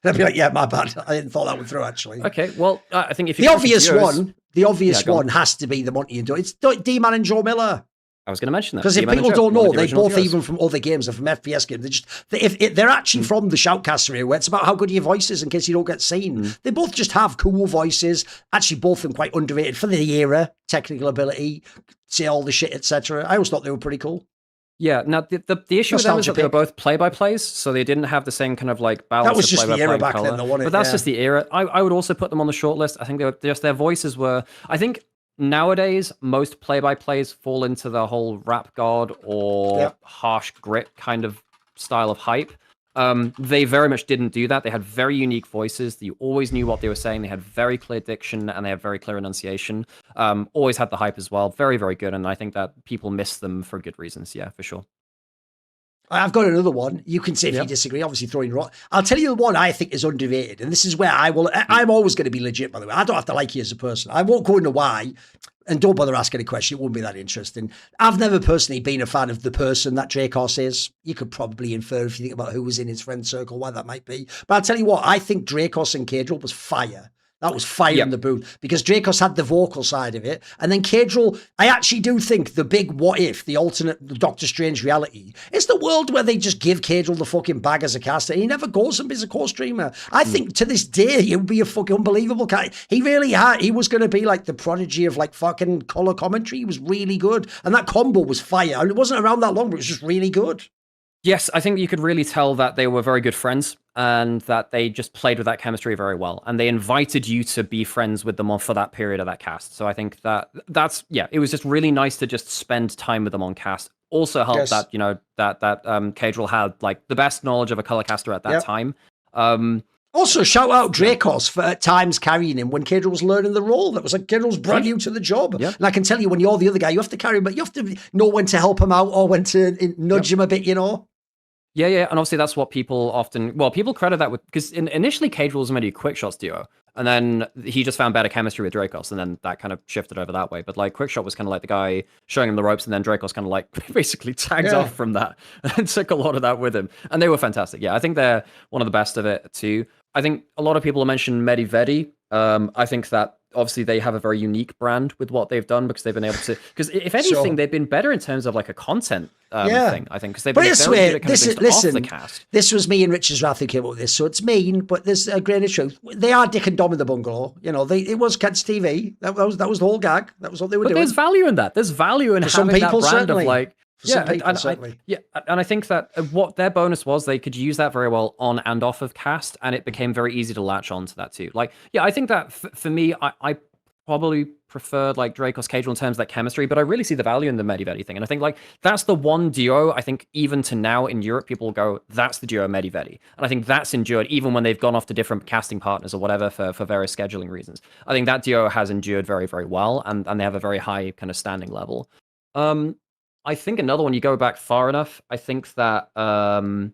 I'd be like, "Yeah, my bad. I didn't thought that one through actually." Okay, well, I think if the obvious one has to be the Monty and Joe. It's D-Man and Joe Miller. I was going to mention that. Because if people don't know, they both, even from other games and from FPS games, they're actually from the Shoutcaster area, where it's about how good your voice is in case you don't get seen. They both just have cool voices. Actually, both of them quite underrated for the era, technical ability, say all the shit, etc. I always thought they were pretty cool. Yeah, now the issue with them is that they were both play-by-plays, so they didn't have the same kind of like balance. That was just the era back then, though, but that's just the era. I would also put them on the short list. I think they were just their voices were. I think nowadays most play-by-plays fall into the whole rap god or harsh grit kind of style of hype. They very much didn't do that. They had very unique voices. You always knew what they were saying. They had very clear diction and they had very clear enunciation. Always had the hype as well. Very, very good. And I think that people miss them for good reasons. Yeah, for sure. I've got another one. You can say if you disagree, obviously throwing your rock. I'll tell you the one I think is underrated. And this is where I'm always going to be legit, by the way. I don't have to like you as a person. I won't go into why. And don't bother asking any question. It won't be that interesting. I've never personally been a fan of the person that Dracos is. You could probably infer if you think about who was in his friend circle, why that might be. But I'll tell you what, I think Dracos and Cadril was fire. That was fire in the booth because Dracos had the vocal side of it. And then Cadril, I actually do think the big what if, the alternate Doctor Strange reality, is the world where they just give Cadril the fucking bag as a caster. He never goes and is a co-streamer. I think to this day, he would be a fucking unbelievable cat. He really had, he was going to be like the prodigy of like fucking color commentary. He was really good. And that combo was fire. And it wasn't around that long, but it was just really good. Yes, I think you could really tell that they were very good friends and that they just played with that chemistry very well. And they invited you to be friends with them for that period of that cast. So I think that's it was just really nice to just spend time with them on cast. Also helped that, that Cadril had like the best knowledge of a color caster at that time. Also, shout out Dracos for at times carrying him when Cadril was learning the role. That was like Cadril's brand new to the job. Yep. And I can tell you, when you're the other guy, you have to carry him, but you have to know when to help him out or when to nudge him a bit, Yeah, and obviously that's what people people credit that with, because initially Cadril was meant to be Quickshot's duo, and then he just found better chemistry with Dracos, and then that kind of shifted over that way. But like Quickshot was kind of like the guy showing him the ropes, and then Dracos kind of like basically tagged off from that and took a lot of that with him, and they were fantastic. Yeah, I think they're one of the best of it too. I think a lot of people mentioned Medivedi. I think that obviously they have a very unique brand with what they've done because they've been able to. Because if anything, they've been better in terms of like a content thing. I think because they've been very good at kind of off the cast. This was me and Richard's Wrath who came up with this, so it's mean, but there's a grain of truth. They are Dick and Dom in the bungalow. It was Kids TV. That was the whole gag. That was what they were doing. There's value in that. There's value in having that brand certainly. Of like. And I think that what their bonus was, they could use that very well on and off of cast, and it became very easy to latch on to that too. Like, I think that for me, I probably preferred like Dracos Cadril in terms of that chemistry, but I really see the value in the Medivedi thing. And I think like that's the one duo, I think even to now in Europe, people go, that's the duo Medivedi. And I think that's endured even when they've gone off to different casting partners or whatever for various scheduling reasons. I think that duo has endured very, very well, and they have a very high kind of standing level. I think another one, you go back far enough, I think that when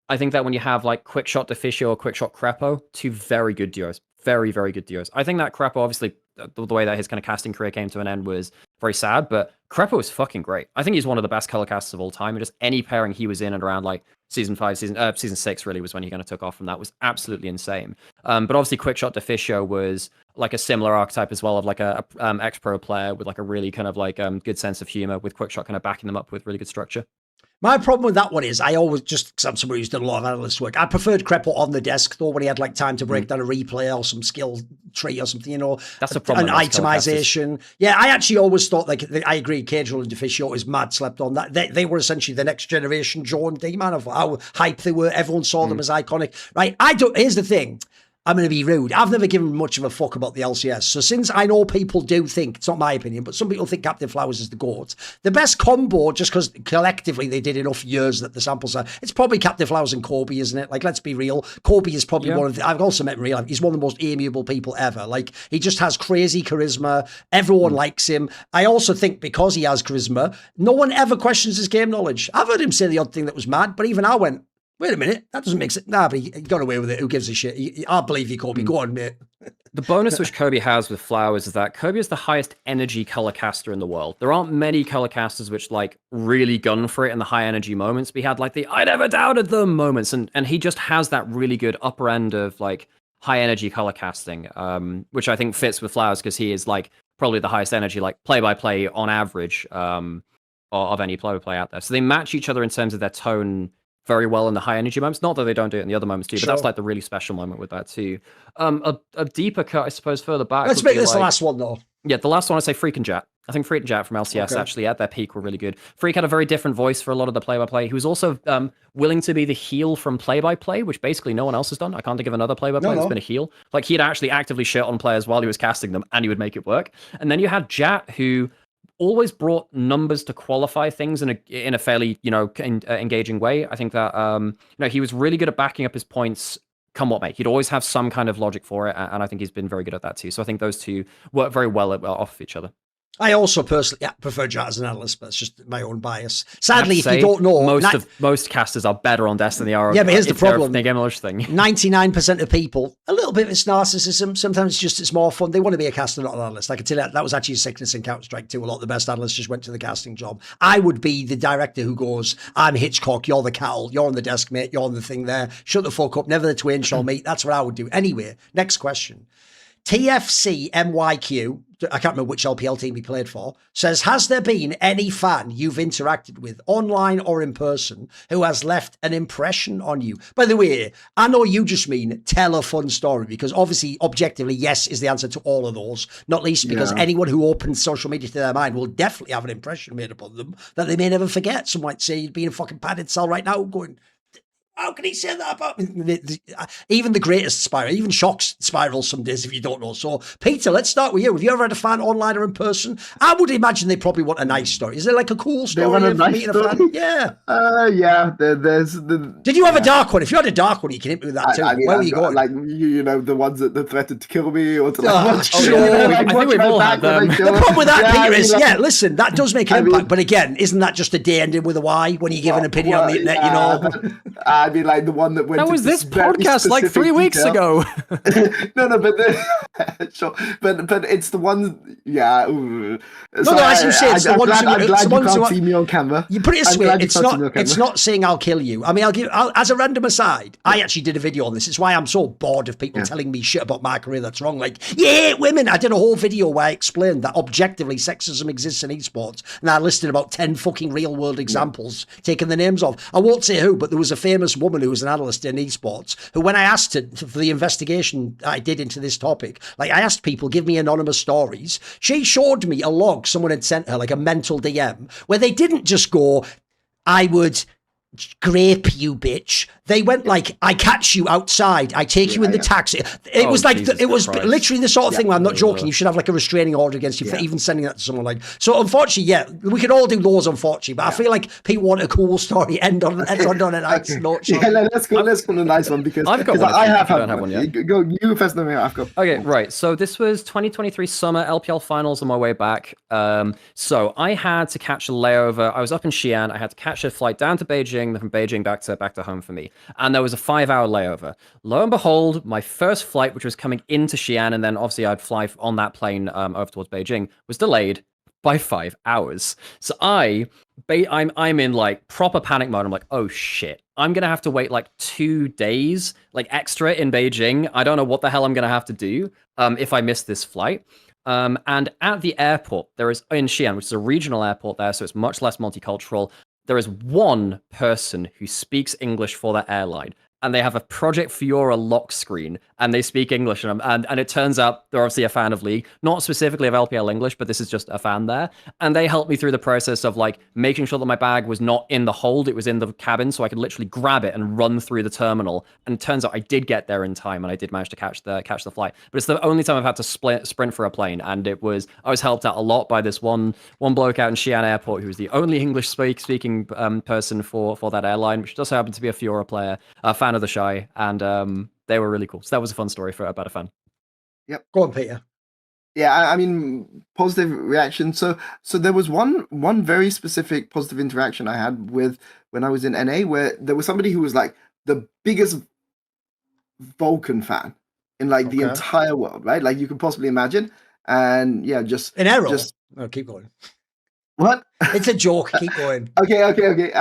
you have like Quickshot Deficio or Quickshot Crepo, two very good duos. Very, very good duos. I think that Crepo, obviously, the way that his kind of casting career came to an end was very sad, but Crepo is fucking great. I think he's one of the best color casters of all time. And just any pairing he was in and around like season 6 really was when he kind of took off from that, was absolutely insane. But obviously Quickshot Deficio was like a similar archetype as well of like a ex-pro player with like a really kind of like good sense of humor, with Quickshot kind of backing them up with really good structure. My problem with that one is I always just, because I'm somebody who's done a lot of analyst work, I preferred Crepo on the desk though, when he had like time to break down a replay or some skill tree or something, That's a problem. An itemization. Yeah, I actually always thought like, I agree, Cadril and Deficio is mad slept on. That they were essentially the next generation Joe and D-Man of how hype they were. Everyone saw them as iconic, right? Here's the thing. I'm going to be rude. I've never given much of a fuck about the LCS. So since I know people do think, it's not my opinion, but some people think Captain Flowers is the GOAT. The best combo, just because collectively they did enough years that the samples are, it's probably Captain Flowers and Kobe, isn't it? Like, let's be real. Kobe is probably one of the, I've also met him in real life. He's one of the most amiable people ever. Like, he just has crazy charisma. Everyone likes him. I also think because he has charisma, no one ever questions his game knowledge. I've heard him say the odd thing that was mad, but even I went, Wait a minute, that doesn't make sense. Nah, but he got away with it. Who gives a shit? I'll believe you, Kobe. Go on, mate. The bonus which Kobe has with Flowers is that Kobe is the highest energy color caster in the world. There aren't many color casters which like really gun for it in the high energy moments. We had like the I never doubted them moments, and he just has that really good upper end of like high energy color casting, which I think fits with Flowers because he is like probably the highest energy like play-by-play on average of any play-by-play out there. So they match each other in terms of their tone very well in the high energy moments. Not that they don't do it in the other moments too, but that's like the really special moment with that too. A deeper cut, I suppose, further back. Let's make this the last one though. Yeah, the last one I say Freak and Jet. I think Freak and Jet from LCS actually at their peak were really good. Freak had a very different voice for a lot of the play-by-play. He was also willing to be the heel from play-by-play, which basically no one else has done. I can't think of another play-by-play that's been a heel. Like he'd actually actively shit on players while he was casting them, and he would make it work. And then you had Jat, who always brought numbers to qualify things in a fairly engaging way. I think that he was really good at backing up his points come what may. He'd always have some kind of logic for it, and I think he's been very good at that too. So I think those two work very well off of each other. I also personally prefer Jat as an analyst, but it's just my own bias. Sadly, if you don't know, most casters are better on Desk than they are. Yeah, but here's the problem: the thing. 99% of people, a little bit of it's narcissism. Sometimes it's more fun. They want to be a caster, not an analyst. I can tell you that was actually a sickness in Counter-Strike too. A lot of the best analysts just went to the casting job. I would be the director who goes, "I'm Hitchcock, you're the cattle, you're on the desk, mate, you're on the thing there. Shut the fuck up. Never the twain shall meet." That's what I would do. Anyway, next question. TFC MYQ, I can't remember which LPL team he played for, says, has there been any fan you've interacted with online or in person who has left an impression on you? By the way, I know you just mean tell a fun story, because obviously, objectively, yes is the answer to all of those, not least because anyone who opens social media to their mind will definitely have an impression made upon them that they may never forget. Some might say you'd be in a fucking padded cell right now going, how can he say that about me? Even the greatest spiral, even Shock's spiral some days if you don't know. So, Peter, let's start with you. Have you ever had a fan online or in person? I would imagine they probably want a nice story. Is there like a cool story? They want a nice story? A fan? Yeah. There's the... Did you have a dark one? If you had a dark one, you can hit me with that too. I mean, where were you going? Like, the ones that threatened to kill me or to I think we've all had them. The problem with that, Peter, is, listen, that does make an impact. But again, isn't that just a day ending with a Y when you give an opinion on the internet, you know? I mean, like the one that went. That was this podcast like 3 weeks ago. but sure, but it's the one. Yeah. So as you say, it's the ones. I'm glad you can't see me on camera. You put it this way: it's not saying I'll kill you. I mean, as a random aside, I actually did a video on this. It's why I'm so bored of people telling me shit about my career that's wrong. Like, women. I did a whole video where I explained that objectively sexism exists in esports, and I listed about 10 fucking real world examples, taking the names of. I won't say who, but there was a famous woman who was an analyst in esports who, when I asked her for the investigation I did into this topic, like I asked people, give me anonymous stories, she showed me a log someone had sent her, like a mental DM, where they didn't just go, I would grape you, bitch. They went like, I catch you outside, I take you in the taxi. It was like, it was literally the sort of thing where I'm not joking, you should have like a restraining order against you for even sending that to someone. Like, so unfortunately, we could all do those, unfortunately, but I feel like people want a cool story, end on a nice note. Let's go on a nice one, because I've got one. I have one yet. Go, you first, then I've got. Okay, right. So this was 2023 summer LPL finals on my way back. So I had to catch a layover. I was up in Xi'an. I had to catch a flight down to Beijing, then from Beijing back to home for me. And there was a 5-hour layover. Lo and behold, my first flight, which was coming into Xi'an, and then obviously I'd fly on that plane over towards Beijing, was delayed by 5 hours. So I'm in like proper panic mode. I'm like, oh shit, I'm gonna have to wait like 2 days, like extra in Beijing. I don't know what the hell I'm gonna have to do if I miss this flight. And at the airport, there is in Xi'an, which is a regional airport there, so it's much less multicultural. There is one person who speaks English for that airline, and they have a Project Fiora lock screen, and they speak English, and it turns out they're obviously a fan of League, not specifically of LPL English, but this is just a fan there, and they helped me through the process of like making sure that my bag was not in the hold, it was in the cabin, so I could literally grab it and run through the terminal, and it turns out I did get there in time, and I did manage to catch the flight, but it's the only time I've had to sprint for a plane, and I was helped out a lot by this one bloke out in Xi'an Airport who was the only English speaking person for that airline, which does happen to be a Fiora player, a fan of the Shy, and they were really cool. So that was a fun story about a fan. Yep. Go on, Peter. Yeah, I mean, positive reaction. So there was one very specific positive interaction I had with when I was in NA, where there was somebody who was like the biggest Vulcan fan in like the entire world, right? Like you can possibly imagine. And yeah, just an error. No, keep going. What? It's a joke. Keep going. Okay.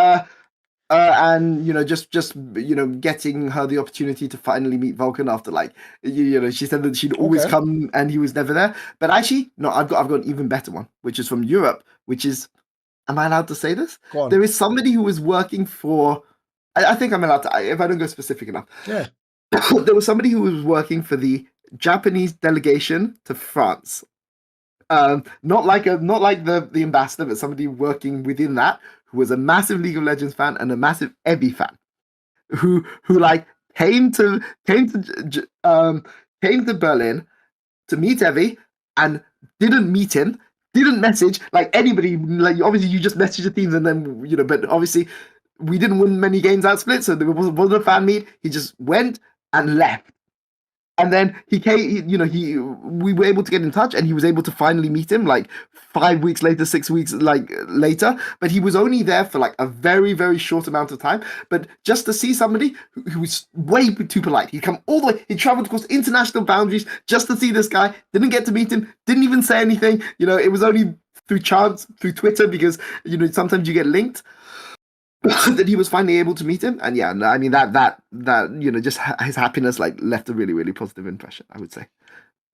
And just getting her the opportunity to finally meet Vulcan after like she said that she'd always come and he was never there. But actually, no, I've got an even better one, which is from Europe, which is, am I allowed to say this? Go on. There is somebody who was working for, I think I'm allowed to, if I don't go specific enough. Yeah. There was somebody who was working for the Japanese delegation to France. Not like the ambassador, but somebody working within that who was a massive League of Legends fan and a massive Ebi fan, who like came to Berlin to meet Evi and didn't meet him, didn't message like anybody. Like obviously you just message the teams and then but obviously we didn't win many games out split, so there wasn't a fan meet. He just went and left. And then he came, we were able to get in touch and he was able to finally meet him like 5 weeks later, 6 weeks later. But he was only there for like a very, very short amount of time. But just to see somebody who was way too polite. He'd come all the way, he traveled across international boundaries just to see this guy, didn't get to meet him, didn't even say anything. It was only through chance, through Twitter, because, sometimes you get linked. That he was finally able to meet him, and yeah, I mean that just his happiness like left a really, really positive impression, I would say.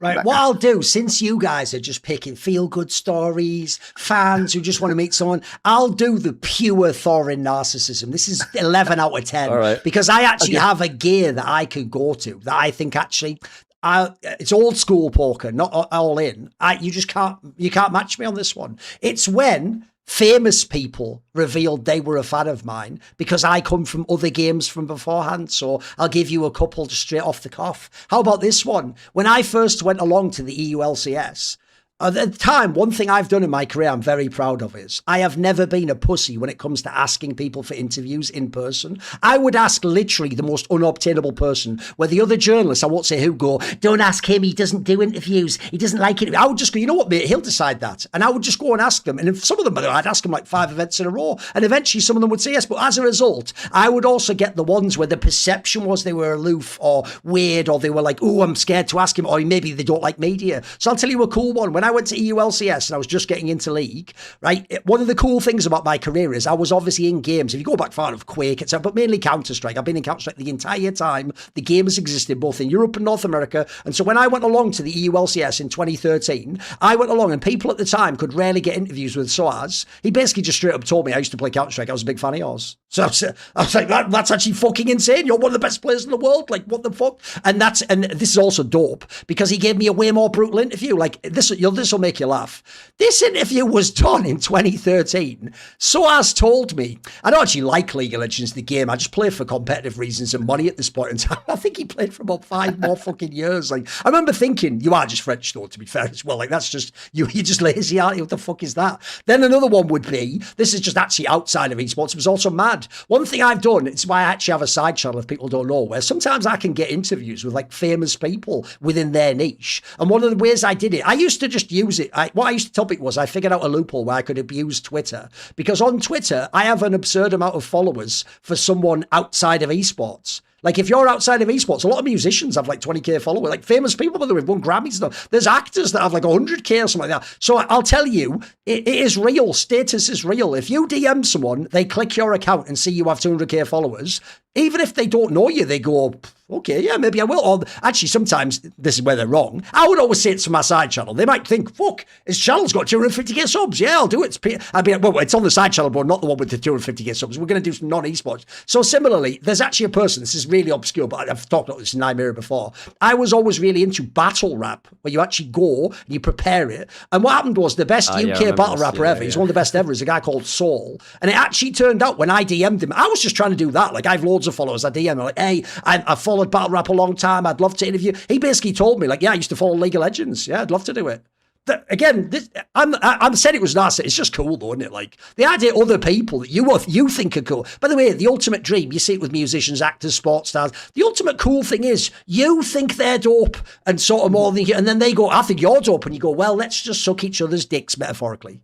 Right, what I'll do, since you guys are just picking feel-good stories, fans who just want to meet someone, I'll do the pure Thorin narcissism. This is 11 out of 10. All right. Because I actually have a gear that I could go to that I think actually, it's old school poker, not all in. You can't match me on this one. It's when famous people revealed they were a fan of mine because I come from other games from beforehand. So I'll give you a couple just straight off the cuff. How about this one? When I first went along to the EU LCS, at the time, one thing I've done in my career I'm very proud of is I have never been a pussy when it comes to asking people for interviews in person. I would ask literally the most unobtainable person, where the other journalists, I won't say who, go, don't ask him, he doesn't do interviews, he doesn't like it. I would just go, you know what, mate, he'll decide that. And I would just go and ask them. And if some of them, I'd ask them like 5 events in a row. And eventually some of them would say yes. But as a result, I would also get the ones where the perception was they were aloof or weird, or they were like, oh, I'm scared to ask him, or maybe they don't like media. So I'll tell you a cool one. When I went to EU LCS and I was just getting into League, right? One of the cool things about my career is I was obviously in games. If you go back far enough, Quake, etc., but mainly Counter-Strike. I've been in Counter-Strike the entire time the game has existed, both in Europe and North America. And so when I went along to the EU LCS in 2013, I went along and people at the time could rarely get interviews with Soaz. He basically just straight up told me I used to play Counter-Strike. I was a big fan of yours. So I was like, that's actually fucking insane. You're one of the best players in the world. Like, what the fuck? And this is also dope because he gave me a way more brutal interview. Like, this will make you laugh. This interview was done in 2013. Soaz told me, I don't actually like League of Legends, the game. I just play for competitive reasons and money at this point in time. I think he played for about 5 more fucking years. Like, I remember thinking, you are just French though, to be fair as well. Like, that's just, you're just lazy, aren't you? What the fuck is that? Then another one would be, this is just actually outside of esports, it was also mad. One thing I've done, it's why I actually have a side channel if people don't know, where sometimes I can get interviews with like famous people within their niche. And one of the ways I did it, I used to just use it. What I used to tell people was I figured out a loophole where I could abuse Twitter, because on Twitter, I have an absurd amount of followers for someone outside of esports. Like, if you're outside of esports, a lot of musicians have like 20k followers, like famous people, by the way, who've won Grammys and stuff. There's actors that have like 100k or something like that. So I'll tell you, it is real. Status is real. If you DM someone, they click your account and see you have 200k followers, even if they don't know you, they go, okay, yeah, maybe I will. Or actually, sometimes this is where they're wrong. I would always say it's for my side channel. They might think, fuck, his channel's got 250k subs. Yeah, I'll do it. I'd be like, well, it's on the side channel, but not the one with the 250k subs. We're going to do some non-esports. So similarly, there's actually a person, this is really obscure, but I've talked about this in Nymaera before. I was always really into battle rap, where you actually go and you prepare it. And what happened was the best UK battle rapper ever, he's one of the best ever, is a guy called Soul. And it actually turned out when I DM'd him, I was just trying to do that. Like, I have loads of followers. I DM him like, hey, I've followed battle rap a long time. I'd love to interview. He basically told me like, yeah, I used to follow League of Legends. Yeah, I'd love to do it. Again, I'm saying it was nice. It's just cool though, isn't it? Like, the idea other people that you think are cool. By the way, the ultimate dream, you see it with musicians, actors, sports stars. The ultimate cool thing is you think they're dope and sort of more than you, and then they go, I think you're dope. And you go, well, let's just suck each other's dicks metaphorically.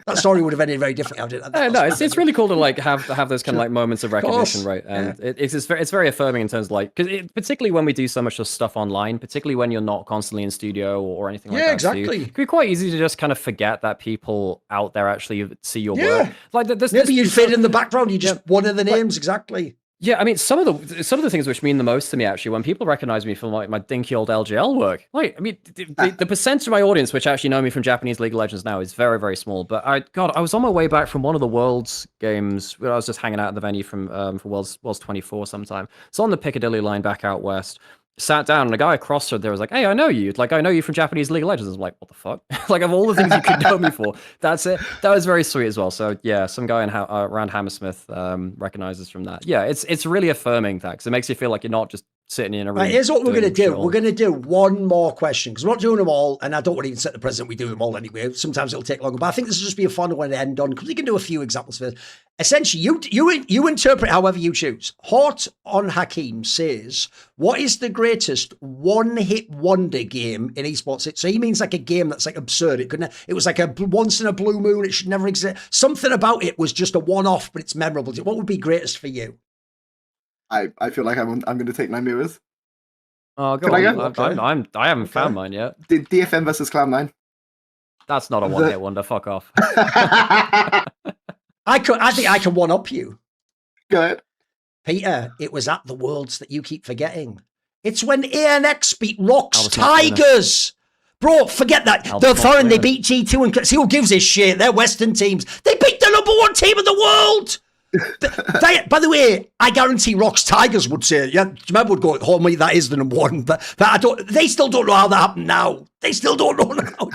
That story would have ended very differently. No, it's really cool to like have those kind of like moments of recognition, right? And it's very affirming in terms of like, because particularly when we do so much stuff online, particularly when you're not constantly in studio or anything like that. Yeah, exactly. It can be quite easy to just kind of forget that people out there actually see your work. Like maybe you fade in the background. You just one of the names exactly. Yeah, I mean, some of the things which mean the most to me, actually, when people recognize me from like my dinky old LGL work, like, I mean, the percentage of my audience which actually know me from Japanese League of Legends now is very, very small. But I was on my way back from one of the Worlds games where I was just hanging out at the venue for Worlds 24 sometime. It's on the Piccadilly line back out west. Sat down and a guy across there was like, "Hey, I know you. Like, I know you from Japanese League of Legends." I was like, "What the fuck?" Like, of all the things you could know me for, that's it. That was very sweet as well. So yeah, some guy around Hammersmith recognizes from that. Yeah, it's really affirming that because it makes you feel like you're not just sitting in a room. Right, here's what we're going to do. We're going to do one more question because we're not doing them all, and I don't want to even set the precedent. We do them all anyway. Sometimes it'll take longer, but I think this will just be a fun one to end on because we can do a few examples for this. Essentially, you interpret however you choose. Hort on Hakim says, "What is the greatest one-hit wonder game in esports?" So he means like a game that's like absurd. It was like a once in a blue moon. It should never exist. Something about it was just a one-off, but it's memorable. What would be greatest for you? I feel like I'm going to take Nymaera's. Oh, go on. I haven't found mine yet. DFM versus Cloud9. That's not a one-hit wonder. Fuck off. I think I can one-up you. Go ahead. Peter, it was at the Worlds that you keep forgetting. It's when ANX beat Rock's Tigers. Bro, forget that. The Thorin, they beat G2 and see who gives a shit. They're Western teams. They beat the #1 team in the world. By the way, I guarantee Rock's Tigers would say, yeah, Jemeb would go, oh, me, that is the #1. But I don't. They still don't know how that happened now. They still don't know how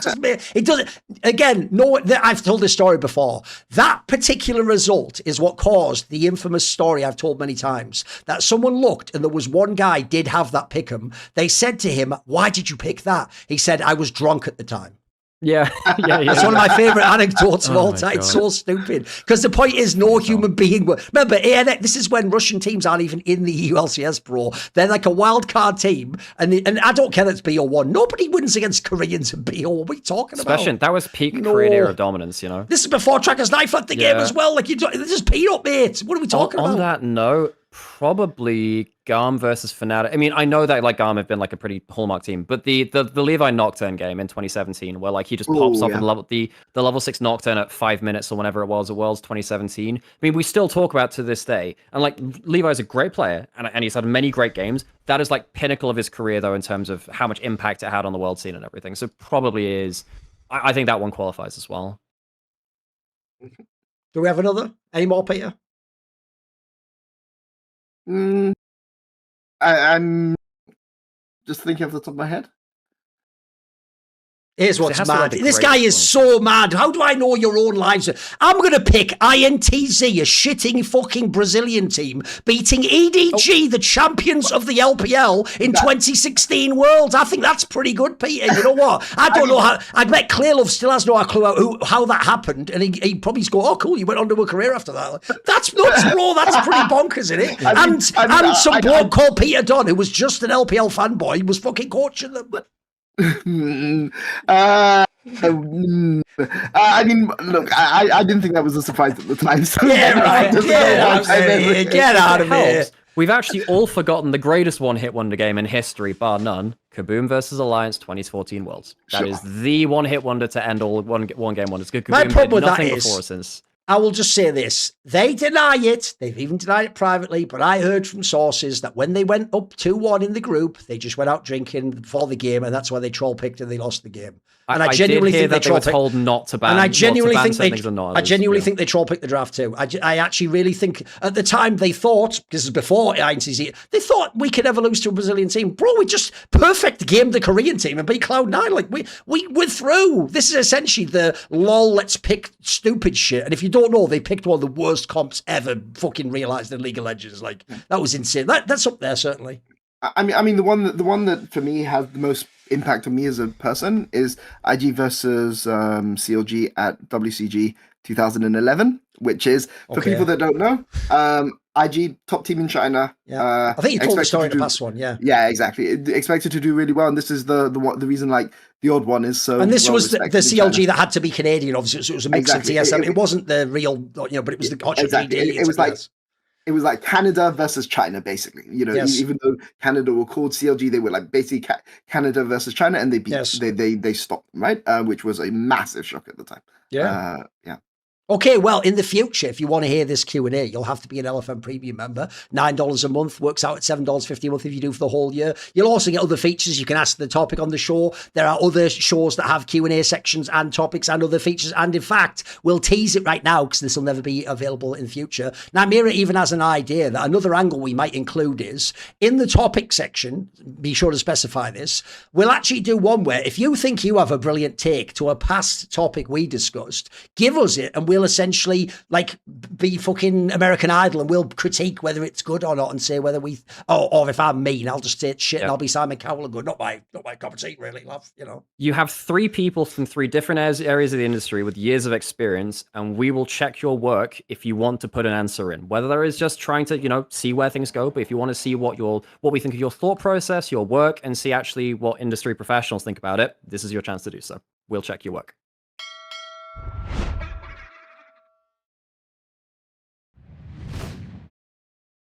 it doesn't. Again, no, I've told this story before. That particular result is what caused the infamous story I've told many times. That someone looked and there was one guy did have that pick'em. They said to him, why did you pick that? He said, I was drunk at the time. Yeah. It's one of my favorite anecdotes of all time. It's so stupid. Because the point is, no human being. Remember, this is when Russian teams aren't even in the ULCS, bro. They're like a wild card team. And I don't care that it's BO1. Nobody wins against Koreans in BO1. What are you talking about? That was peak Korean era dominance, you know? This is before Trackers Knife left the game as well. Like, this is peanut, mate. What are we talking about? On that note, probably Garm versus Fnatic. I mean, I know that like Garm have been like a pretty hallmark team, but the Levi Nocturne game in 2017, where like he just pops off and the level 6 Nocturne at 5 minutes or whenever it was at Worlds 2017. I mean, we still talk about to this day. And like Levi's a great player, and he's had many great games. That is like pinnacle of his career though, in terms of how much impact it had on the world scene and everything. So probably is. I think that one qualifies as well. Do we have another? Any more, Peter? I'm just thinking off the top of my head. Here's what's mad. This guy is so mad. How do I know your own lives? I'm going to pick INTZ, a shitting fucking Brazilian team, beating EDG, the champions of the LPL in 2016 Worlds. I think that's pretty good, Peter. You know what? I don't know how. I bet Clearlove still has no clue how that happened. And he probably go, oh, cool, you went on to a career after that. That's nuts, bro. That's pretty bonkers, isn't it? And some bloke called Peter Dunn, who was just an LPL fanboy, was fucking coaching them. I mean, look, I didn't think that was a surprise at the time. So Get out of here. We've actually all forgotten the greatest one-hit wonder game in history, bar none. Kaboom versus Alliance 2014 Worlds. That is the one-hit wonder to end all one game wonders. My problem with that is, before since. I will just say this. They deny it. They've even denied it privately, but I heard from sources that when they went up 2-1 in the group, they just went out drinking before the game, and that's why they troll picked and they lost the game. And I genuinely think they were told not to ban. And I genuinely think they troll picked the draft too. I actually really think at the time they thought, this is before INCZ, they thought we could ever lose to a Brazilian team. Bro, we just perfect gamed the Korean team and beat Cloud9. Like we're through. This is essentially the lol, let's pick stupid shit. And if you don't know, they picked one of the worst comps ever fucking realized in League of Legends. Like that was insane. That's up there certainly. I mean, the one that for me has the most impact on me as a person is IG versus CLG at WCG 2011, which is for people that don't know. IG, top team in China. Yeah, I think you told the story in the do, past one. Yeah, yeah, exactly. Expected to do really well, and this is the reason like the odd one is so. And this well was the CLG that had to be Canadian, obviously. So it was a mix exactly. of TSM. It wasn't the real, but it was the exactly. It was like Canada versus China, basically. You know, even though Canada were called CLG, they were like basically Canada versus China, and they beat. They stopped them, right? Which was a massive shock at the time. Yeah. Yeah. Okay, well, in the future, if you want to hear this Q&A, you'll have to be an LFM Premium member. $9 a month, works out at $7.50 a month if you do for the whole year. You'll also get other features. You can ask the topic on the show. There are other shows that have Q&A sections and topics and other features. And in fact, we'll tease it right now because this will never be available in the future. Nymaera even has an idea that another angle we might include is, in the topic section, be sure to specify this, we'll actually do one where if you think you have a brilliant take to a past topic we discussed, give us it and we'll essentially like be fucking American Idol and we'll critique whether it's good or not and say whether we or if I'm mean I'll just say it's shit and I'll be Simon Cowell good, not my cup of tea really, love, you know. You have 3 people from 3 different areas of the industry with years of experience, and we will check your work if you want to put an answer in, whether there is just trying to, you know, see where things go, but if you want to see what we think of your thought process, your work, and see actually what industry professionals think about it, this is your chance to do so. We'll check your work.